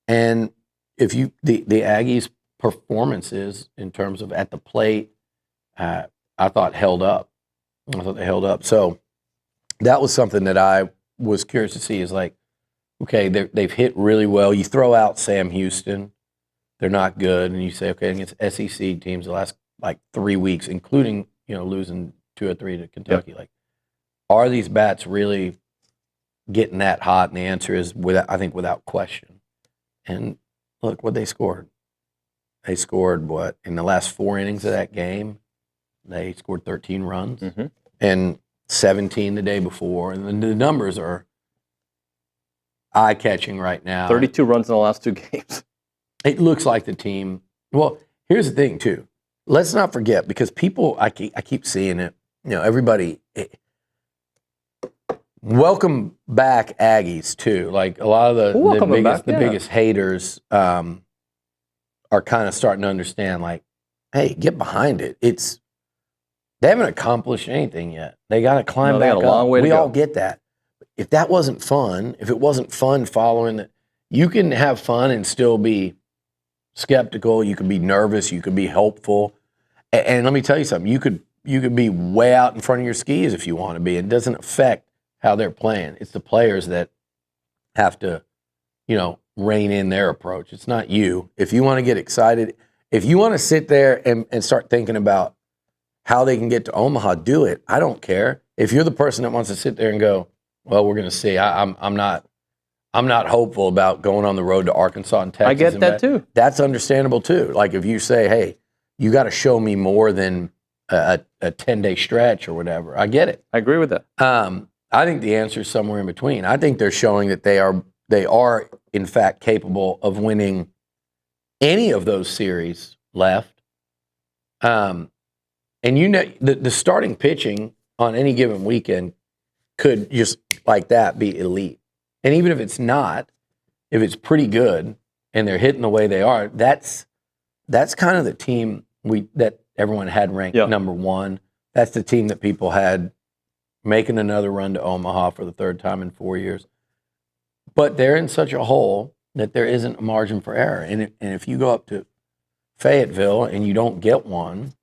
Speaker 12: And if the Aggies' performances in terms of at the plate, I thought held up. I thought they held up. So that was something that I was curious to see is like, okay, they've hit really well. You throw out Sam Houston. They're not good. And you say, okay, against SEC teams the last like 3 weeks, including, losing 2 or 3 to Kentucky, like, are these bats really getting that hot? And the answer is, without question. And look what they scored. They scored what? In the last 4 innings of that game, they scored 13 runs and 17 the day before. And the numbers are eye-catching right now.
Speaker 6: 32 runs in the last 2 games.
Speaker 12: It looks like the team. Well, Here's the thing, too. Let's not forget, because people, I keep seeing it, everybody, welcome back Aggies, too. Like, a lot of the biggest haters are kind of starting to understand, like, hey, get behind it. They haven't accomplished anything yet. They got to climb back up. We all get that. If that wasn't fun, if it wasn't fun following it, you can have fun and still be skeptical. You could be nervous. You could be hopeful. And let me tell you something. You could be way out in front of your skis if you want to be. It doesn't affect how they're playing. It's the players that have to, rein in their approach. It's not you. If you want to get excited, if you want to sit there and start thinking about how they can get to Omaha, do it. I don't care. If you're the person that wants to sit there and go, well, we're going to see. I'm not hopeful about going on the road to Arkansas and Texas.
Speaker 6: I get that too. That's
Speaker 12: understandable too. Like if you say, hey, you got to show me more than a 10-day stretch or whatever. I get it.
Speaker 6: I agree with that.
Speaker 12: I think the answer is somewhere in between. I think they're showing that they are in fact capable of winning any of those series left. And the starting pitching on any given weekend could just like that be elite. And even if it's not, if it's pretty good and they're hitting the way they are, that's kind of the team that everyone had ranked number one. That's the team that people had making another run to Omaha for the third time in 4 years. But they're in such a hole that there isn't a margin for error. And if you go up to Fayetteville and you don't get one,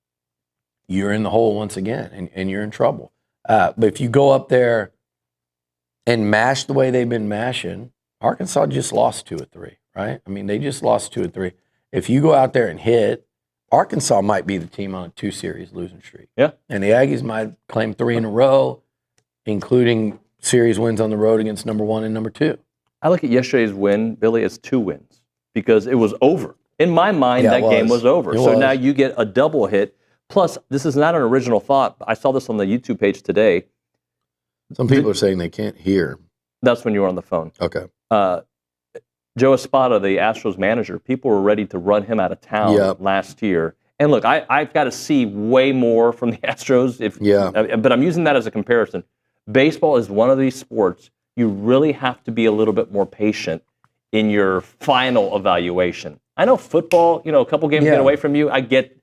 Speaker 12: you're in the hole once again, and you're in trouble. But if you go up there and mash the way they've been mashing, Arkansas just lost 2 of 3, right? I mean, they just lost 2 of 3. If you go out there and hit, Arkansas might be the team on a 2-series losing streak.
Speaker 6: Yeah.
Speaker 12: And the Aggies might claim 3 in a row, including series wins on the road against number 1 and number 2.
Speaker 6: I look at yesterday's win, Billy, as 2 wins because it was over. In my mind, that game was over. So now you get a double hit. Plus, this is not an original thought. I saw this on the YouTube page today.
Speaker 12: Some people are saying they can't hear.
Speaker 6: That's when you were on the phone.
Speaker 12: Okay.
Speaker 6: Joe Espada, the Astros manager, people were ready to run him out of town last year. And look, I've got to see way more from the Astros. But I'm using that as a comparison. Baseball is one of these sports you really have to be a little bit more patient in your final evaluation. I know football, a couple games get away from you. I get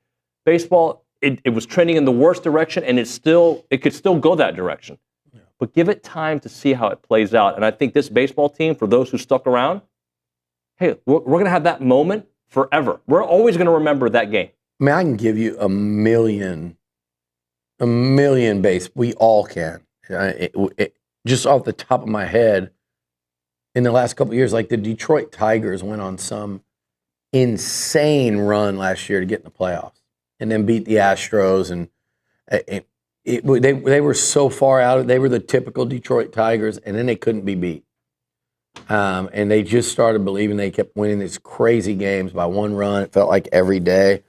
Speaker 6: baseball. It was trending in the worst direction, and it could still go that direction. Yeah. But give it time to see how it plays out. And I think this baseball team, for those who stuck around, hey, we're going to have that moment forever. We're always going to remember that game.
Speaker 12: I mean, I can give you a million base. We all can. Just off the top of my head, in the last couple of years, like the Detroit Tigers went on some insane run last year to get in the playoffs. And then beat the Astros, and they were so far out. They were the typical Detroit Tigers, and then they couldn't be beat. And they just started believing. They kept winning these crazy games by 1 run. It felt like every day.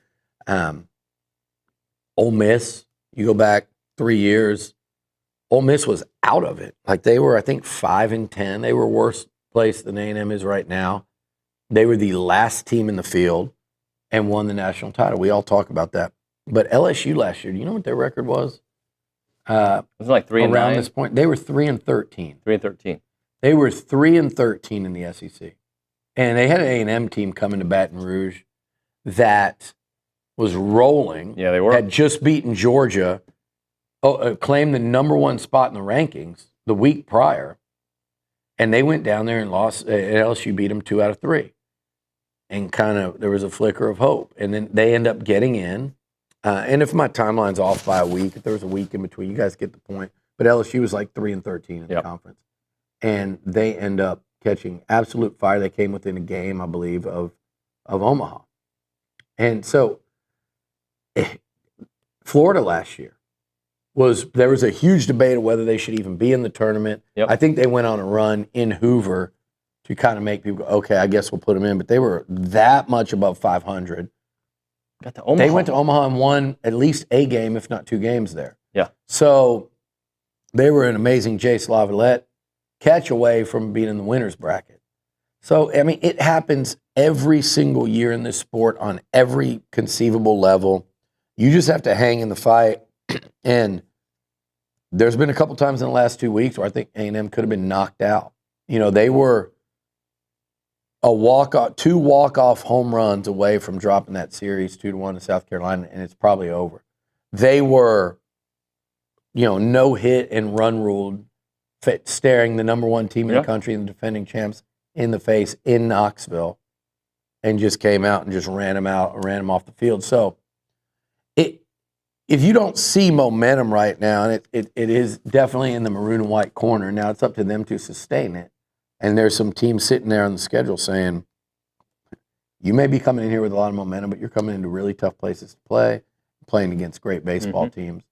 Speaker 12: Ole Miss, you go back 3 years, Ole Miss was out of it. Like they were, I think, 5-10. They were worse place than A&M is right now. They were the last team in the field and won the national title. We all talk about that. But LSU last year, do you know what their record was?
Speaker 6: It was like 3-9.
Speaker 12: Around this point, they were 3-13.
Speaker 6: 3-13.
Speaker 12: They were 3-13 in the SEC. And they had an A&M team coming to Baton Rouge that was rolling.
Speaker 6: Yeah, they were.
Speaker 12: Had just beaten Georgia, claimed the number 1 spot in the rankings the week prior. And they went down there and lost. LSU beat them 2 out of 3. And kind of, there was a flicker of hope. And then they end up getting in. And if my timeline's off by a week, if there was a week in between, you guys get the point. But LSU was like 3-13 in the conference. And they end up catching absolute fire. They came within a game, I believe, of Omaha. And so Florida last year, there was a huge debate of whether they should even be in the tournament. I think they went on a run in Hoover to kind of make people go, okay, I guess we'll put them in. But they were that much above 500.
Speaker 6: Got to Omaha.
Speaker 12: They went to Omaha and won at least a game, if not 2 games there.
Speaker 6: Yeah.
Speaker 12: So they were an amazing Jay Slavilet catch away from being in the winner's bracket. So, I mean, it happens every single year in this sport on every conceivable level. You just have to hang in the fight. And there's been a couple times in the last 2 weeks where I think A&M could have been knocked out. You know, they were two walk-off home runs away from dropping that series 2-1 to South Carolina, and it's probably over. They were, no hit and run ruled, staring the number one team in the country and the defending champs in the face in Knoxville, and just came out and just ran them off the field. So if you don't see momentum right now, and it is definitely in the maroon and white corner, now it's up to them to sustain it. And there's some teams sitting there on the schedule saying, you may be coming in here with a lot of momentum, but you're coming into really tough places to play, playing against great baseball teams.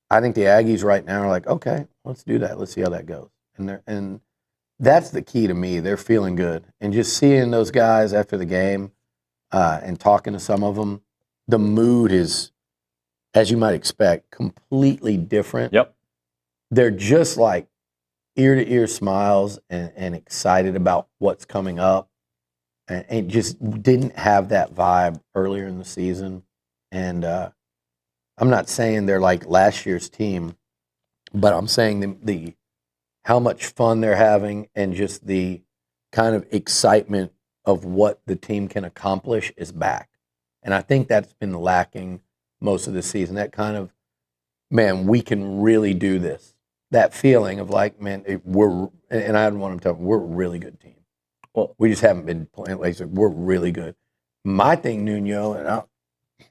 Speaker 12: I think the Aggies right now are like, okay, let's do that. Let's see how that goes. And that's the key to me. They're feeling good. And just seeing those guys after the game and talking to some of them, the mood is, as you might expect, completely different.
Speaker 6: Yep.
Speaker 12: They're just like ear-to-ear smiles and excited about what's coming up. And it just didn't have that vibe earlier in the season. And I'm not saying they're like last year's team, but I'm saying the how much fun they're having and just the kind of excitement of what the team can accomplish is back. And I think that's been lacking most of the season. That kind of, man, we can really do this. That feeling of like, man, and I want them to tell them, we're a really good team.
Speaker 6: Well,
Speaker 12: we just haven't been playing like we're really good. My thing, Nuño, and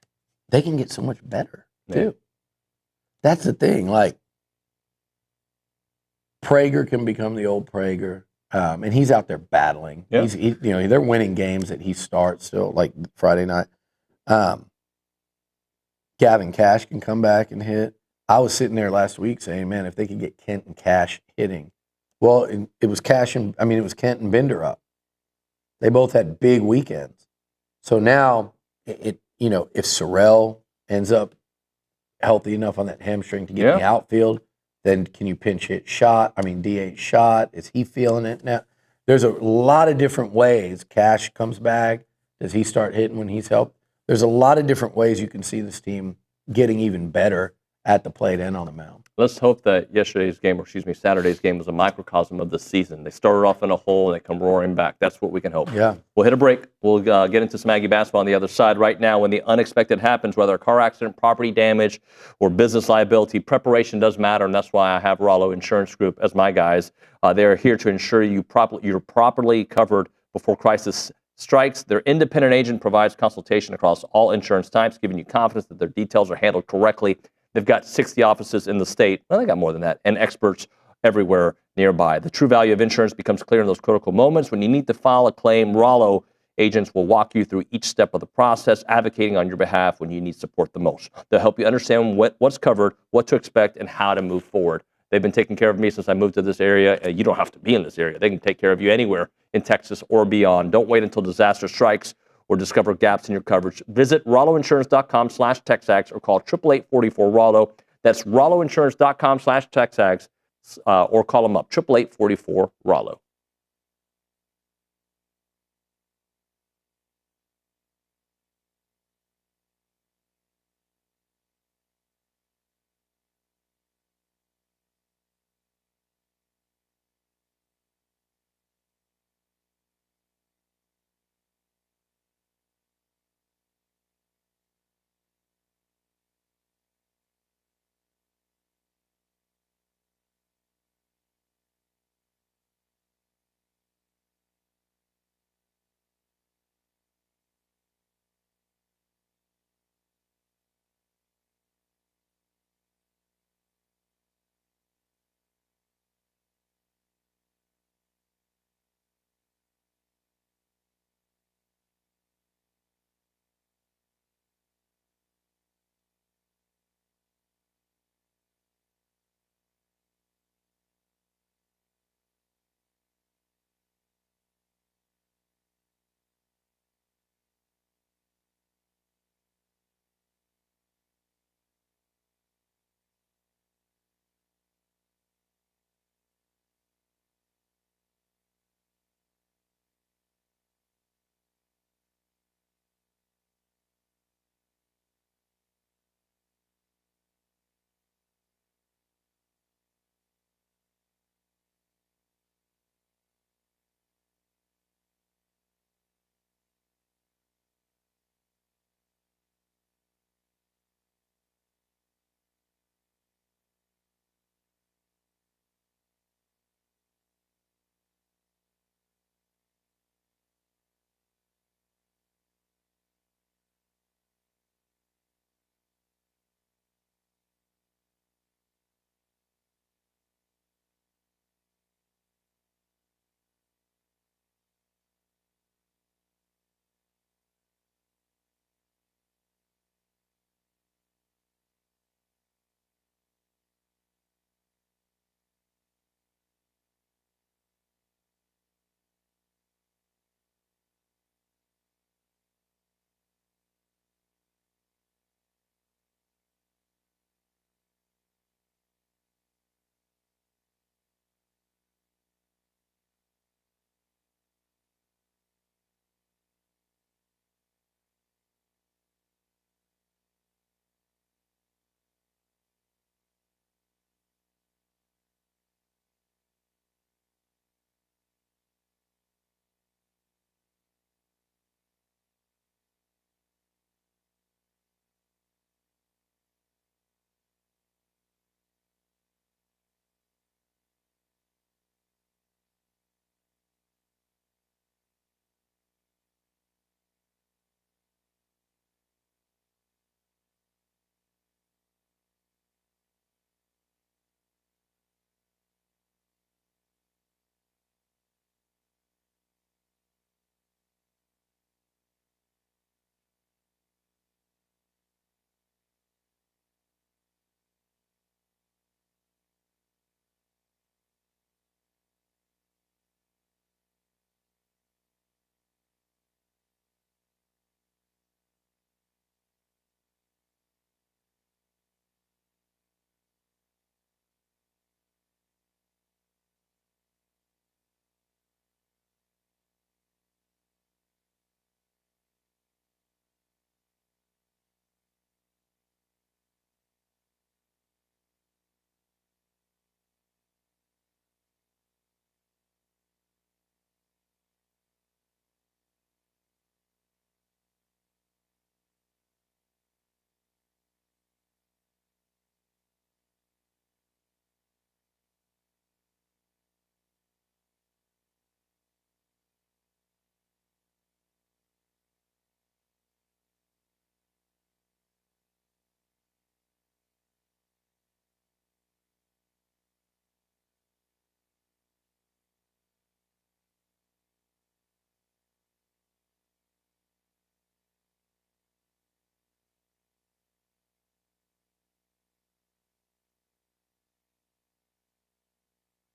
Speaker 12: they can get so much better too. That's the thing. Like Prager can become the old Prager, and he's out there battling.
Speaker 6: Yeah.
Speaker 12: They're winning games that he starts still, like Friday night. Gavin Cash can come back and hit. I was sitting there last week saying, man, if they could get Kent and Cash hitting. Well, it was Kent and Bender up. They both had big weekends. So now, if Sorrell ends up healthy enough on that hamstring to get in the outfield, then can you pinch hit DH shot? Is he feeling it now? There's a lot of different ways. Cash comes back. Does he start hitting when he's helped? There's a lot of different ways you can see this team getting even better at the plate and on the mound.
Speaker 6: Let's hope that Saturday's game was a microcosm of the season. They started off in a hole and they come roaring back. That's what we can hope.
Speaker 12: Yeah.
Speaker 6: We'll hit a break. We'll get into some Aggie basketball on the other side. Right now, when the unexpected happens, whether a car accident, property damage, or business liability, preparation does matter, and that's why I have Rollo Insurance Group as my guys. They're here to ensure you're properly covered before crisis strikes. Their independent agent provides consultation across all insurance types, giving you confidence that their details are handled correctly. They've got 60 offices in the state. Well, they got more than that, and experts everywhere nearby. The true value of insurance becomes clear in those critical moments. When you need to file a claim, Rollo agents will walk you through each step of the process, advocating on your behalf when you need support the most. They'll help you understand what's covered, what to expect, and how to move forward. They've been taking care of me since I moved to this area. You don't have to be in this area. They can take care of you anywhere in Texas or beyond. Don't wait until disaster strikes or discover gaps in your coverage. Visit RolloInsurance.com/TexAgs or call 888-44-ROLLO. That's RolloInsurance.com/TexAgs or call them up, 888-44-ROLLO.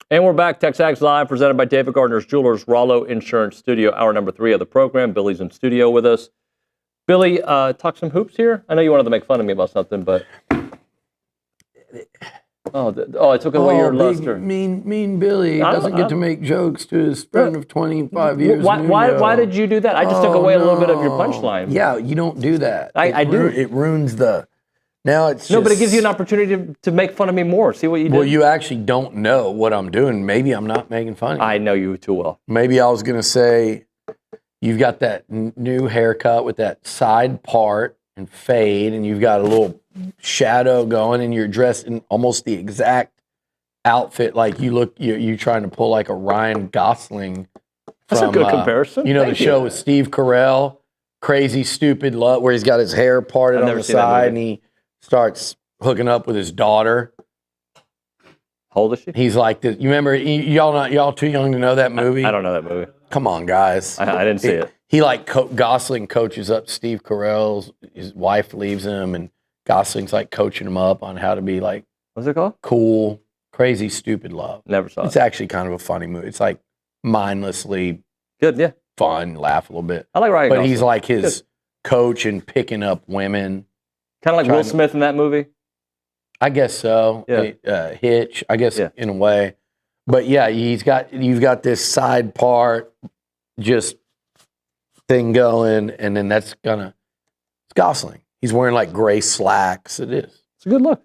Speaker 6: And we're back. TexAgs Live, presented by David Gardner's Jewelers, Rollo Insurance Studio. Hour number 3 of the program. Billy's in studio with us. Billy, talk some hoops here. I know you wanted to make fun of me about something, but I took away your luster.
Speaker 12: Mean Billy doesn't get to make jokes to his friend of 25 years.
Speaker 6: Why did you do that? I just took away a little bit of your punchline.
Speaker 12: Yeah, you don't do that.
Speaker 6: I do.
Speaker 12: It ruins the. Now it's
Speaker 6: but it gives you an opportunity to make fun of me more. See what you did?
Speaker 12: Well, you actually don't know what I'm doing. Maybe I'm not making fun of you.
Speaker 6: I know you too well.
Speaker 12: Maybe I was going to say, you've got that new haircut with that side part and fade, and you've got a little shadow going, and you're dressed in almost the exact outfit. Like you're trying to pull like a Ryan Gosling.
Speaker 6: That's a good comparison.
Speaker 12: You know, the show with Steve Carell, Crazy Stupid Love, where he's got his hair parted on the side, and he starts hooking up with his daughter.
Speaker 6: How old is she?
Speaker 12: He's like this. You remember? Y'all too young to know that movie.
Speaker 6: I don't know that movie.
Speaker 12: Come on, guys.
Speaker 6: I didn't see it.
Speaker 12: He Gosling coaches up Steve Carell's. His wife leaves him, and Gosling's like coaching him up on how to be like.
Speaker 6: What's it called?
Speaker 12: Cool, Crazy Stupid Love.
Speaker 6: Never saw it.
Speaker 12: It's actually kind of a funny movie. It's like mindlessly
Speaker 6: good, yeah,
Speaker 12: fun, laugh a little bit.
Speaker 6: I like Ryan
Speaker 12: but
Speaker 6: Gosling.
Speaker 12: He's like his coach and picking up women.
Speaker 6: Kind of like Will Smith in that movie?
Speaker 12: I guess so.
Speaker 6: Yeah.
Speaker 12: Hitch, I guess in a way. But yeah, you've got this side part just thing going, and then it's Gosling. He's wearing like gray slacks. It is.
Speaker 6: It's a good look.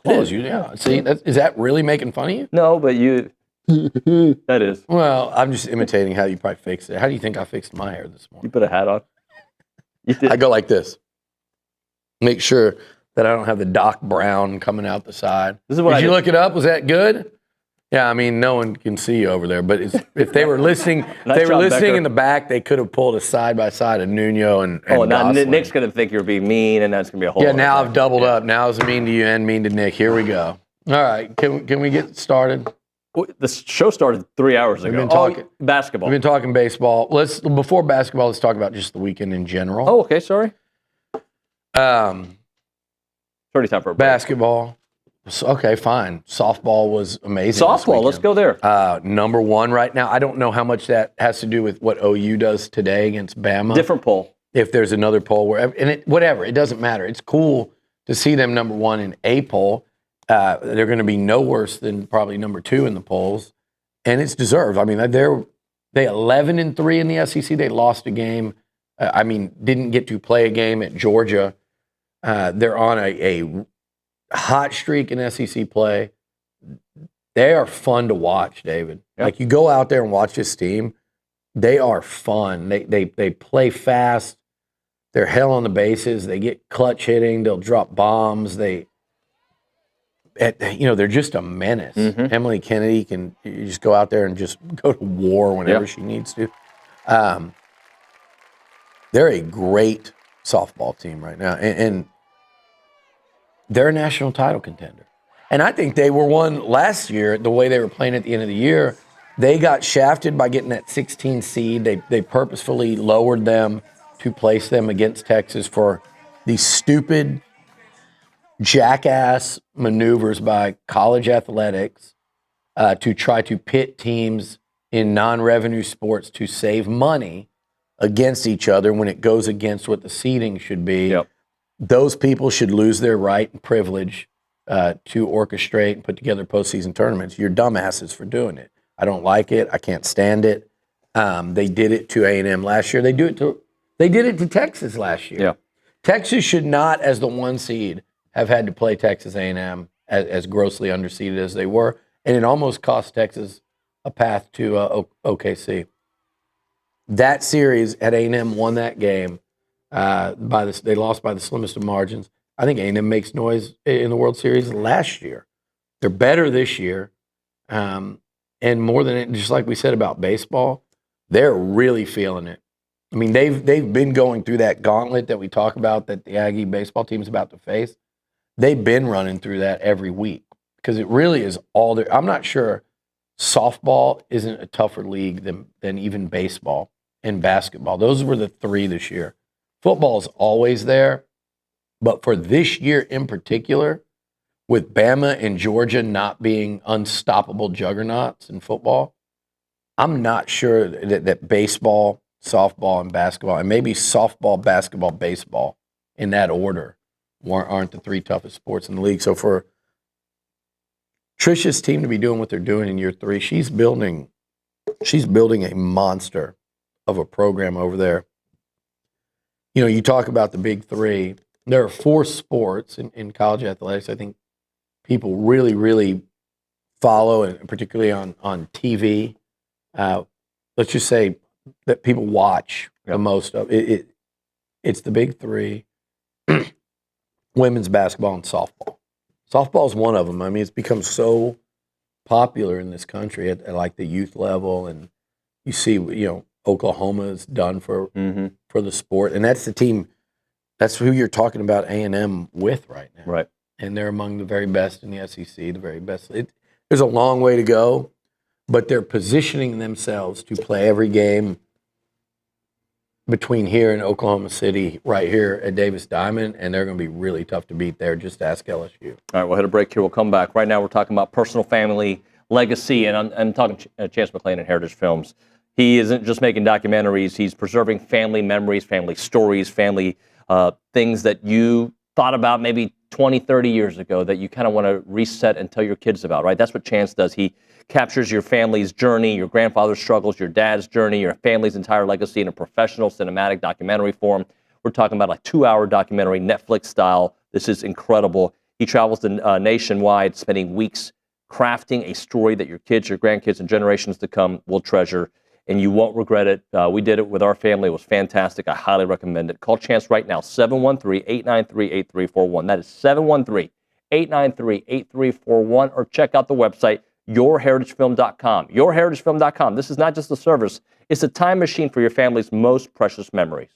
Speaker 12: It is. Yeah. See, is that really making fun of you?
Speaker 6: No, but you. That is.
Speaker 12: Well, I'm just imitating how you probably fixed it. How do you think I fixed my hair this morning?
Speaker 6: You put a hat on. You did.
Speaker 12: I go like this. Make sure that I don't have the Doc Brown coming out the side.
Speaker 6: This is what
Speaker 12: Did you look it up? Was that good? Yeah, I mean, no one can see you over there. But if they were listening, in the back, they could have pulled a side by side of Nuño and
Speaker 6: now
Speaker 12: Gosling.
Speaker 6: Nick's gonna think you're being mean, and that's gonna be a whole.
Speaker 12: Yeah, now I've doubled up. Now it's mean to you and mean to Nick. Here we go. All right, can we get started?
Speaker 6: The show started 3 hours ago.
Speaker 12: We've been talking
Speaker 6: basketball.
Speaker 12: We've been talking baseball. Before basketball, let's talk about just the weekend in general.
Speaker 6: Oh, okay. Sorry. 30 time for a break.
Speaker 12: Basketball. Okay, fine. Softball was amazing.
Speaker 6: Softball, let's go there.
Speaker 12: Number 1 right now. I don't know how much that has to do with what OU does today against Bama.
Speaker 6: Different poll.
Speaker 12: If there's another poll, whatever, it doesn't matter. It's cool to see them number 1 in a poll. They're going to be no worse than probably number 2 in the polls, and it's deserved. I mean, they 11-3 in the SEC. They lost a game. Didn't get to play a game at Georgia. They're on a hot streak in SEC play. They are fun to watch, David. Yep. Like, you go out there and watch this team, they are fun. They play fast. They're hell on the bases. They get clutch hitting. They'll drop bombs. They're just a menace. Mm-hmm. Emily Kennedy you just go out there and just go to war whenever she needs to. They're a great softball team right now, and they're a national title contender. And I think they were one last year, the way they were playing at the end of the year. They got shafted by getting that 16 seed. They purposefully lowered them to place them against Texas for these stupid jackass maneuvers by college athletics to try to pit teams in non-revenue sports to save money against each other when it goes against what the seeding should be. Yep. Those people should lose their right and privilege to orchestrate and put together postseason tournaments. You're dumbasses for doing it. I don't like it. I can't stand it. They did it to A&M last year. They did it to Texas last year.
Speaker 6: Yeah.
Speaker 12: Texas should not, as the 1 seed, have had to play Texas A&M as grossly underseeded as they were, and it almost cost Texas a path to OKC. That series, had A&M won that game, they lost by the slimmest of margins. I think A&M makes noise in the World Series last year. They're better this year, and more than it, just like we said about baseball, they're really feeling it. I mean, they've been going through that gauntlet that we talk about that the Aggie baseball team is about to face. They've been running through that every week because it really is all there. I'm not sure softball isn't a tougher league than even baseball and basketball. Those were the 3 this year. Football is always there, but for this year in particular, with Bama and Georgia not being unstoppable juggernauts in football, I'm not sure that baseball, softball, and basketball, and maybe softball, basketball, baseball in that order aren't the three toughest sports in the league. So for Trisha's team to be doing what they're doing in year 3, she's building a monster of a program over there. You know, you talk about the big 3. There are 4 sports in college athletics I think people really, really follow, and particularly on TV. Let's just say that people watch the most of it. It's the big 3, women's basketball and softball. Softball is one of them. I mean, it's become so popular in this country at like the youth level, and you see, you know, Oklahoma's done for the sport, and that's the team. That's who you're talking about A&M with right now.
Speaker 6: Right.
Speaker 12: And they're among the very best in the SEC, the very best. There's a long way to go, but they're positioning themselves to play every game between here and Oklahoma City, right here at Davis Diamond, and they're going to be really tough to beat there. Just ask LSU.
Speaker 6: All right, we'll hit a break here. We'll come back. Right now we're talking about personal family legacy, and I'm talking Chance McClain and Heritage Films. He isn't just making documentaries. He's preserving family memories, family stories, family things that you thought about maybe 20, 30 years ago that you kind of want to reset and tell your kids about, right? That's what Chance does. He captures your family's journey, your grandfather's struggles, your dad's journey, your family's entire legacy in a professional cinematic documentary form. We're talking about a 2-hour documentary, Netflix style. This is incredible. He travels nationwide, spending weeks crafting a story that your kids, your grandkids, and generations to come will treasure, and you won't regret it. We did it with our family. It was fantastic. I highly recommend it. Call Chance right now, 713-893-8341. That is 713-893-8341, or check out the website, yourheritagefilm.com. Yourheritagefilm.com. This is not just a service. It's a time machine for your family's most precious memories.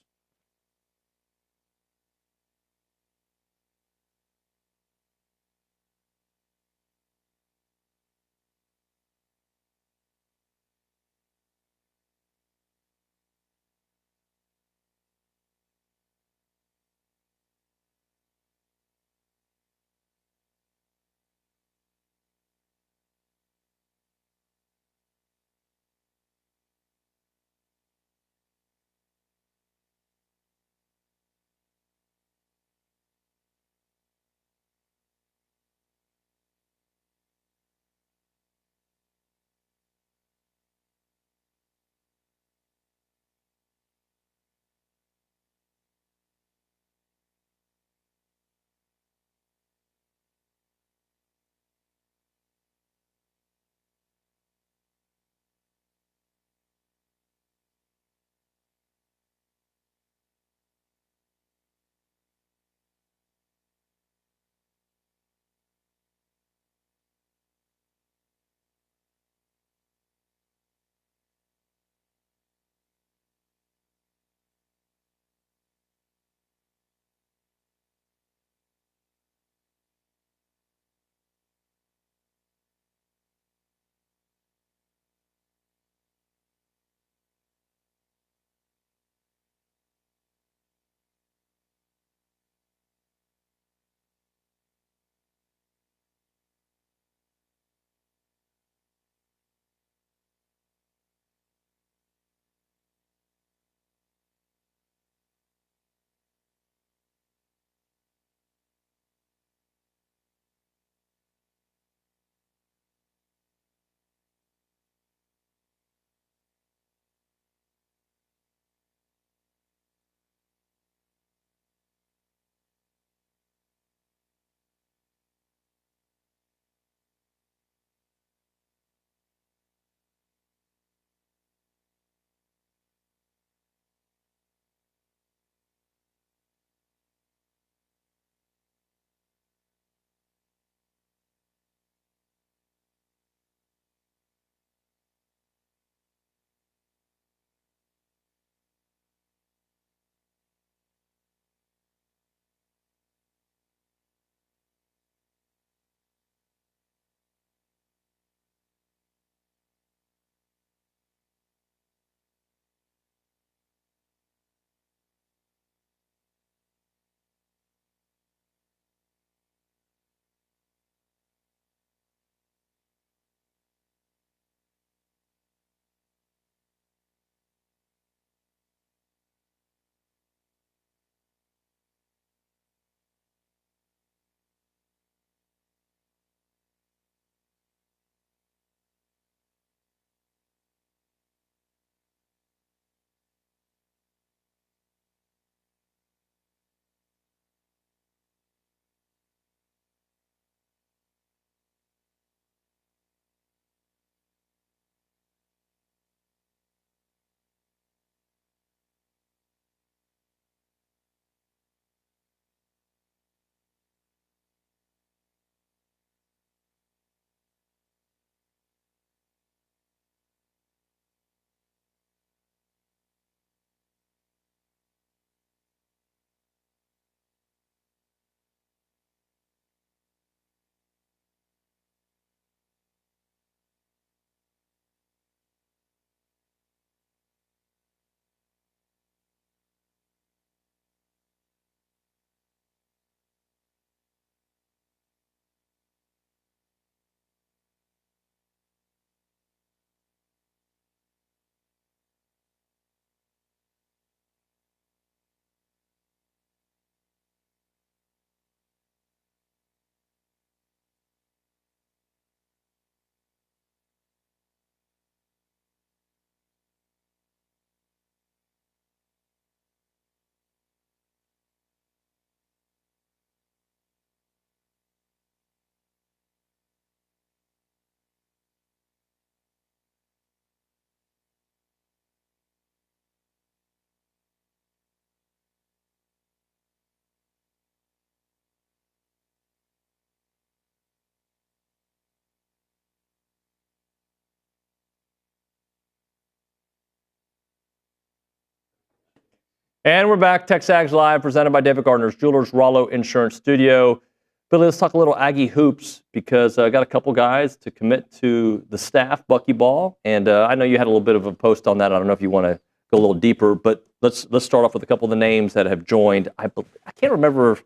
Speaker 6: And we're back. TexAgs Live, presented by David Gardner's Jewelers, Rollo Insurance Studio. Billy, let's talk a little Aggie hoops because I got a couple guys to commit to the staff, Buckyball, and I know you had a little bit of a post on that. I don't know if you want to go a little deeper, but let's start off with a couple of the names that have joined. I can't remember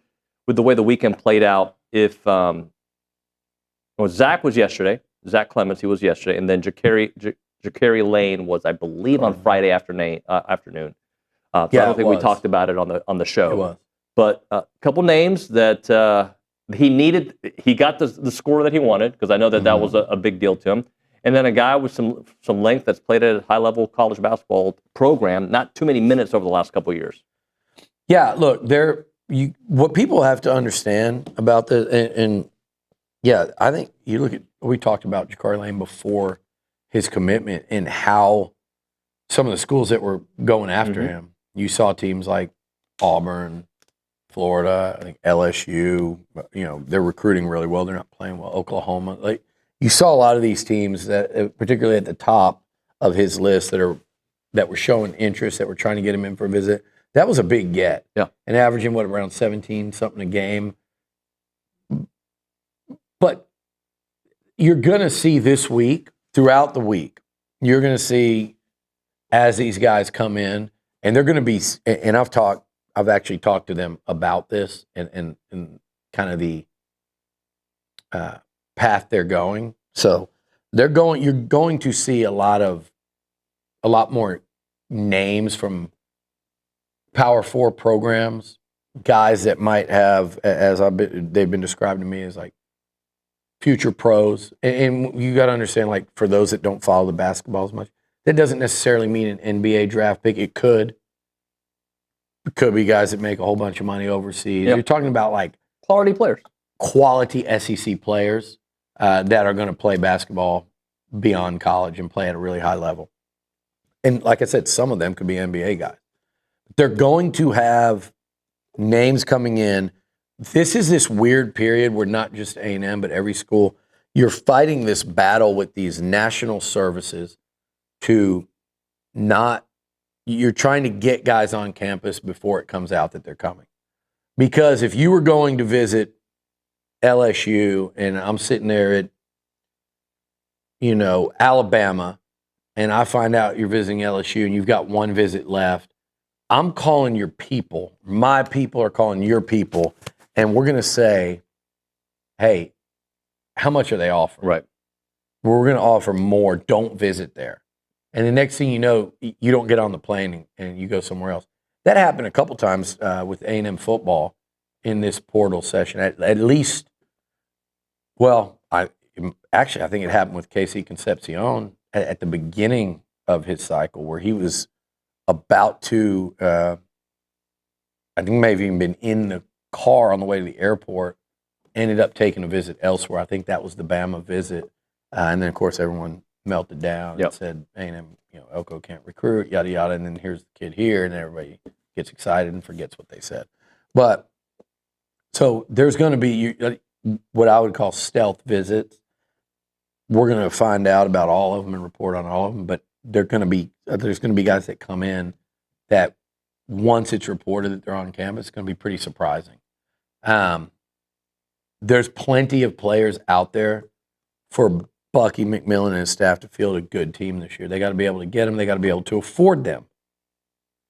Speaker 6: with the way the weekend played out if Zach was yesterday. Zach Clements, he was yesterday, and then Ja'Carri Lane was, I believe, on Friday afternoon. So I don't think we talked about it on the show. It was. But a couple names that he needed. He got the score that he wanted because I know that was a big deal to him. And then a guy with some length that's played at a high-level college basketball program, not too many minutes over the last couple of years.
Speaker 12: Yeah, look, what people have to understand about this, and I think you look at, we talked about Ja'Carri Lane before his commitment and how some of the schools that were going after him. You saw teams like Auburn, Florida, I think LSU, they're recruiting really well. They're not playing well. Oklahoma. Like, you saw a lot of these teams that, particularly at the top of his list, that were showing interest, that were trying to get him in for a visit. That was a big get. Yeah. And averaging, around 17 something a game. But you're going to see this week, throughout the week, you're going to see as these guys come in, and they're going to be, and I've actually talked to them about this and kind of the path they're going. So you're going to see a lot more names from Power 4 programs, guys that might have, they've been described to me as like future pros. And you got to understand, like, for those that don't follow the basketball as much, that doesn't necessarily mean an NBA draft pick. It could be guys that make a whole bunch of money overseas. Yep. You're talking about like
Speaker 6: quality players,
Speaker 12: quality SEC players that are going to play basketball beyond college and play at a really high level. And like I said, some of them could be NBA guys. They're going to have names coming in. This is this weird period where not just A&M, but every school, you're fighting this battle with these national services you're trying to get guys on campus before it comes out that they're coming. Because if you were going to visit LSU and I'm sitting there at, Alabama, and I find out you're visiting LSU and you've got one visit left, I'm calling your people. My people are calling your people, and we're going to say, hey, how much are they offering?
Speaker 6: Right.
Speaker 12: We're going to offer more. Don't visit there. And the next thing you know, you don't get on the plane and you go somewhere else. That happened a couple times with A&M football in this portal session. At least, I think it happened with KC Concepcion at the beginning of his cycle, where he was about to, I think maybe even been in the car on the way to the airport, ended up taking a visit elsewhere. I think that was the Bama visit. And then, of course, everyone melted down and said, A&M, Elko can't recruit, yada, yada. And then here's the kid here, and everybody gets excited and forgets what they said. But so there's going to be what I would call stealth visits. We're going to find out about all of them and report on all of them. But there's going to be guys that come in that once it's reported that they're on campus, it's going to be pretty surprising. There's plenty of players out there for Bucky McMillan and his staff to field a good team this year. They got to be able to get them. They got to be able to afford them.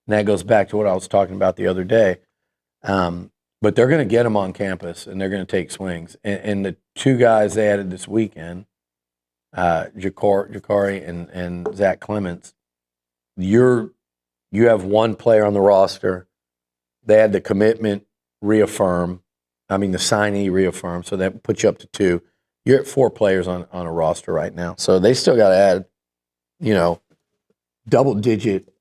Speaker 12: And that goes back to what I was talking about the other day. But they're going to get them on campus, and they're going to take swings. And the two guys they added this weekend, Ja'Carri and Zach Clements, you have one player on the roster. They had the commitment the signee reaffirm, so that puts you up to 2. You're at 4 players on a roster right now. So they still got to add, double-digit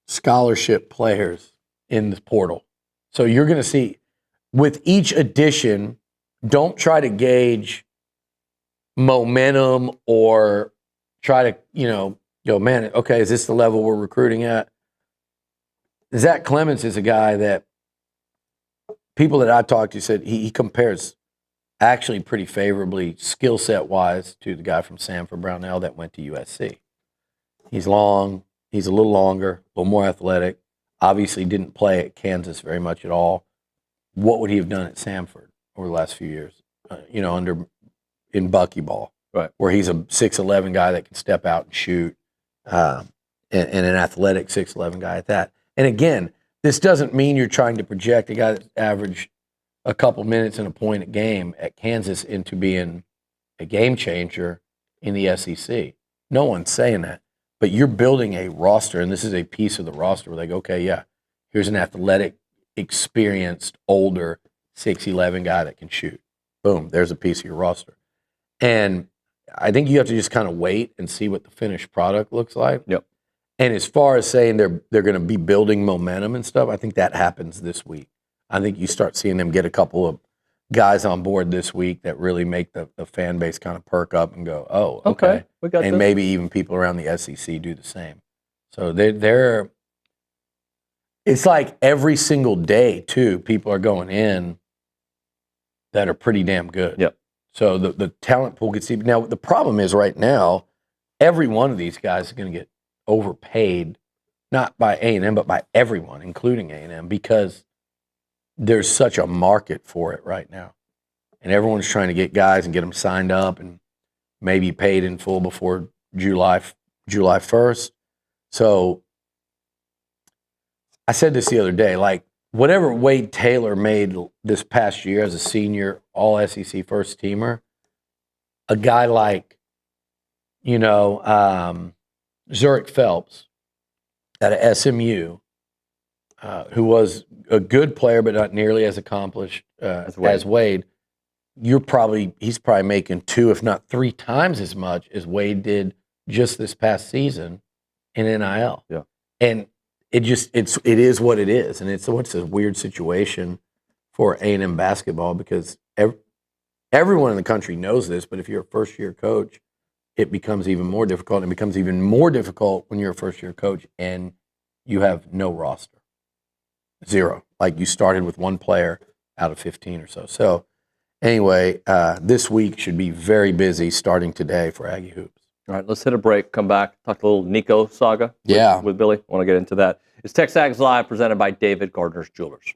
Speaker 12: scholarship players in the portal. So you're going to see, with each addition, don't try to gauge momentum or try to, man, okay, is this the level we're recruiting at? Zach Clements is a guy that people that I talked to said he compares actually pretty favorably skill set wise to the guy from Sanford Brownell that went to USC. He's long, he's a little longer, a little more athletic. obviously didn't play at Kansas very much at all. What would he have done at Samford over the last few years? In buckyball,
Speaker 6: right?
Speaker 12: Where he's a 6'11" guy that can step out and shoot, and an athletic 6'11" guy at that. And again, this doesn't mean you're trying to project a guy that averaged a couple minutes and a point a game at Kansas into being a game changer in the SEC. No one's saying that. But you're building a roster, and this is a piece of the roster where they go, okay, yeah, here's an athletic, experienced, older 6'11" guy that can shoot. Boom, there's a piece of your roster. And I think you have to just kind of wait and see what the finished product looks like.
Speaker 6: Yep.
Speaker 12: And as far as saying they're going to be building momentum and stuff, I think that happens this week. I think you start seeing them get a couple of guys on board this week that really make the fan base kind of perk up and go, oh, okay.
Speaker 6: We got
Speaker 12: and
Speaker 6: this.
Speaker 12: maybe even people around the SEC do the same. So they're it's like every single day, too, people are going in that are pretty damn good.
Speaker 6: Yep.
Speaker 12: So the talent pool gets deep. Now, the problem is right now, every one of these guys is going to get overpaid, not by A&M, but by everyone, including A&M, because there's such a market for it right now. And everyone's trying to get guys and get them signed up and maybe paid in full before July 1st. So I said this the other day, like whatever Wade Taylor made this past year as a senior all-SEC first teamer, a guy like, Zurich Phelps out of SMU, who was a good player but not nearly as accomplished as Wade, he's probably making 2, if not 3 times as much as Wade did just this past season in NIL.
Speaker 6: Yeah.
Speaker 12: And it is what it is, and it's a weird situation for A&M basketball because everyone in the country knows this. But if you're a first-year coach, it becomes even more difficult. It becomes even more difficult when you're a first-year coach and you have no roster, 0. Like you started with 1 player out of 15 or so. So anyway, this week should be very busy starting today for Aggie Hoops.
Speaker 6: All right, let's hit a break, come back, talk a little Nico saga with Billy. I want to get into that. It's TexAgs Live presented by David Gardner's Jewelers.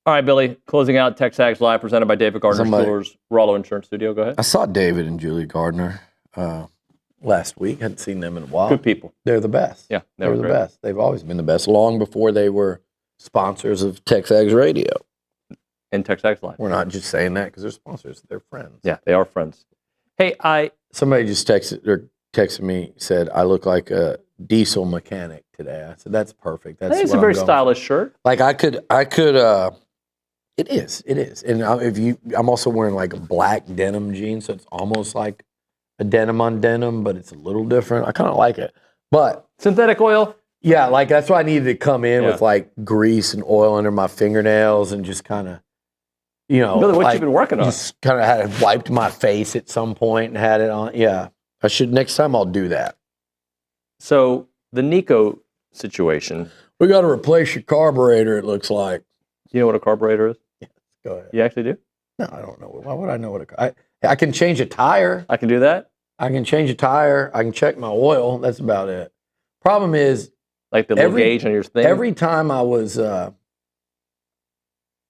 Speaker 6: All right, Billy, closing out TexAgs Live, presented by David Gardner Stores, Rollo Insurance Studio. Go ahead.
Speaker 12: I saw David and Julie Gardner last week. Hadn't seen them in a while.
Speaker 6: Good people.
Speaker 12: They're the best.
Speaker 6: Yeah,
Speaker 12: they're the best. They've always been the best, long before they were sponsors of TexAgs Radio.
Speaker 6: And TexAgs Live.
Speaker 12: We're not just saying that because they're sponsors. They're friends.
Speaker 6: Yeah, they are friends. Hey,
Speaker 12: somebody just texted me, said, I look like a diesel mechanic today. I said, that's perfect. That's
Speaker 6: it's a very stylish shirt.
Speaker 12: Like I could, it is. And I'm also wearing like a black denim jean, so it's almost like a denim on denim, but it's a little different. I kind of like it. But
Speaker 6: synthetic oil?
Speaker 12: Yeah, like that's why I needed to come in with like grease and oil under my fingernails and just kind of,
Speaker 6: Billy, what you been working on?
Speaker 12: Just kind of had wiped my face at some point and had it on. Yeah, next time I'll do that.
Speaker 6: So the Nico situation.
Speaker 12: We got to replace your carburetor, it looks like.
Speaker 6: Do you know what a carburetor is?
Speaker 12: Yeah, go ahead.
Speaker 6: You actually do?
Speaker 12: No, I don't know. Why would I know what I can change a tire.
Speaker 6: I can do that?
Speaker 12: I can change a tire. I can check my oil. That's about it. Problem is,
Speaker 6: like the little gauge on your thing?
Speaker 12: Every time I was,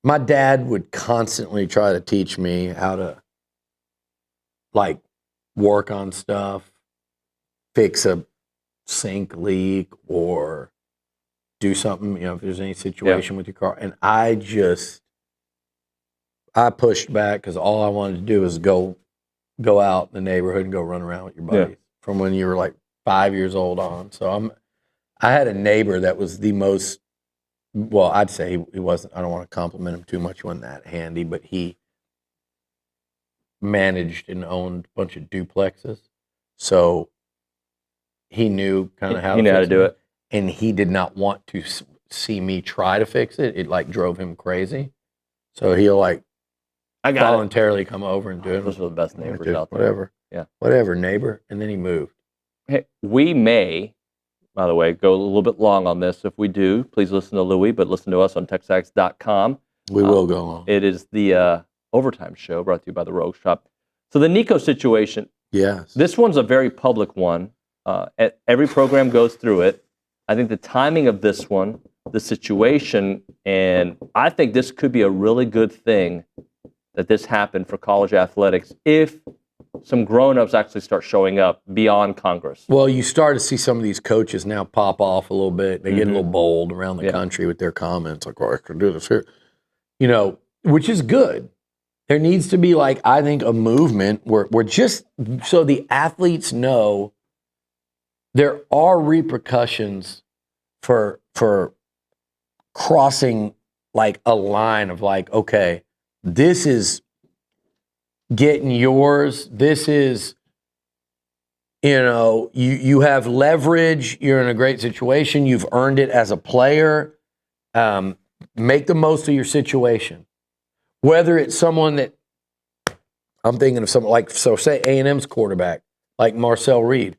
Speaker 12: my dad would constantly try to teach me how to, like, work on stuff, fix a sink leak, or do something, if there's any situation with your car. And I pushed back because all I wanted to do was go out in the neighborhood and go run around with your buddies from when you were like 5 years old on. So I had a neighbor that was the most, well, I'd say he wasn't, I don't want to compliment him too much, he wasn't that handy, but he managed and owned a bunch of duplexes. So he knew kind of how
Speaker 6: to do it.
Speaker 12: And he did not want to see me try to fix it. It like drove him crazy. So he'll like voluntarily come over and do it.
Speaker 6: Those are the best neighbors out there.
Speaker 12: Whatever.
Speaker 6: Yeah.
Speaker 12: Whatever, neighbor. And then he moved.
Speaker 6: Hey, we may, by the way, go a little bit long on this. If we do, please listen to Louis, but listen to us on TexAgs.com.
Speaker 12: We will go long.
Speaker 6: It is the Overtime Show brought to you by the Rogue Shop. So the Nico situation.
Speaker 12: Yes.
Speaker 6: This one's a very public one. Every program goes through it. I think the timing of this one, the situation, and I think this could be a really good thing that this happened for college athletics if some grown-ups actually start showing up beyond Congress.
Speaker 12: Well, you start to see some of these coaches now pop off a little bit. They get a little bold around the country with their comments, like, oh, I can do this here. Which is good. There needs to be, like, I think, a movement where just so the athletes know there are repercussions for crossing, like, a line of, like, okay, this is getting yours. This is, you have leverage. You're in a great situation. You've earned it as a player. Make the most of your situation. Whether it's someone that, I'm thinking of someone like, so say A&M's quarterback, like Marcel Reed.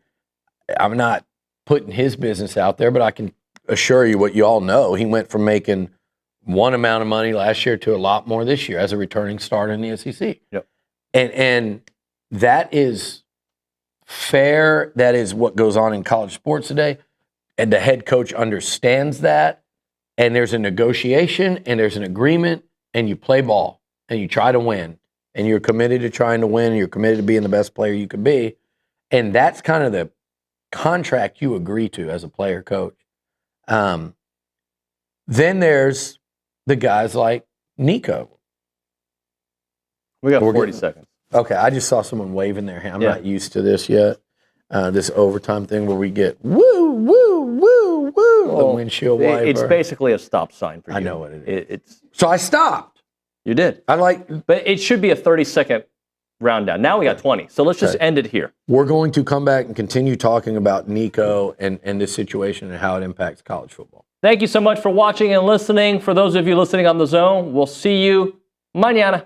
Speaker 12: I'm not putting his business out there, but I can assure you what you all know. He went from making one amount of money last year to a lot more this year as a returning starter in the SEC.
Speaker 6: Yep.
Speaker 12: And that is fair. That is what goes on in college sports today. And the head coach understands that. And there's a negotiation and there's an agreement, and you play ball and you try to win. And you're committed to trying to win. And you're committed to being the best player you can be. And that's kind of the contract you agree to as a player coach. Then there's the guys like Nico.
Speaker 6: We got 40 seconds.
Speaker 12: Okay, I just saw someone waving their hand. I'm not used to this yet. This overtime thing where we get woo, woo, woo, woo, the windshield wiper.
Speaker 6: It's basically a stop sign for you.
Speaker 12: I know what it is.
Speaker 6: It's
Speaker 12: so I stopped.
Speaker 6: You did. But it should be a 30-second round down. Now we got 20. So let's just end it here.
Speaker 12: We're going to come back and continue talking about Nico and this situation and how it impacts college football.
Speaker 6: Thank you so much for watching and listening. For those of you listening on The Zone, we'll see you mañana.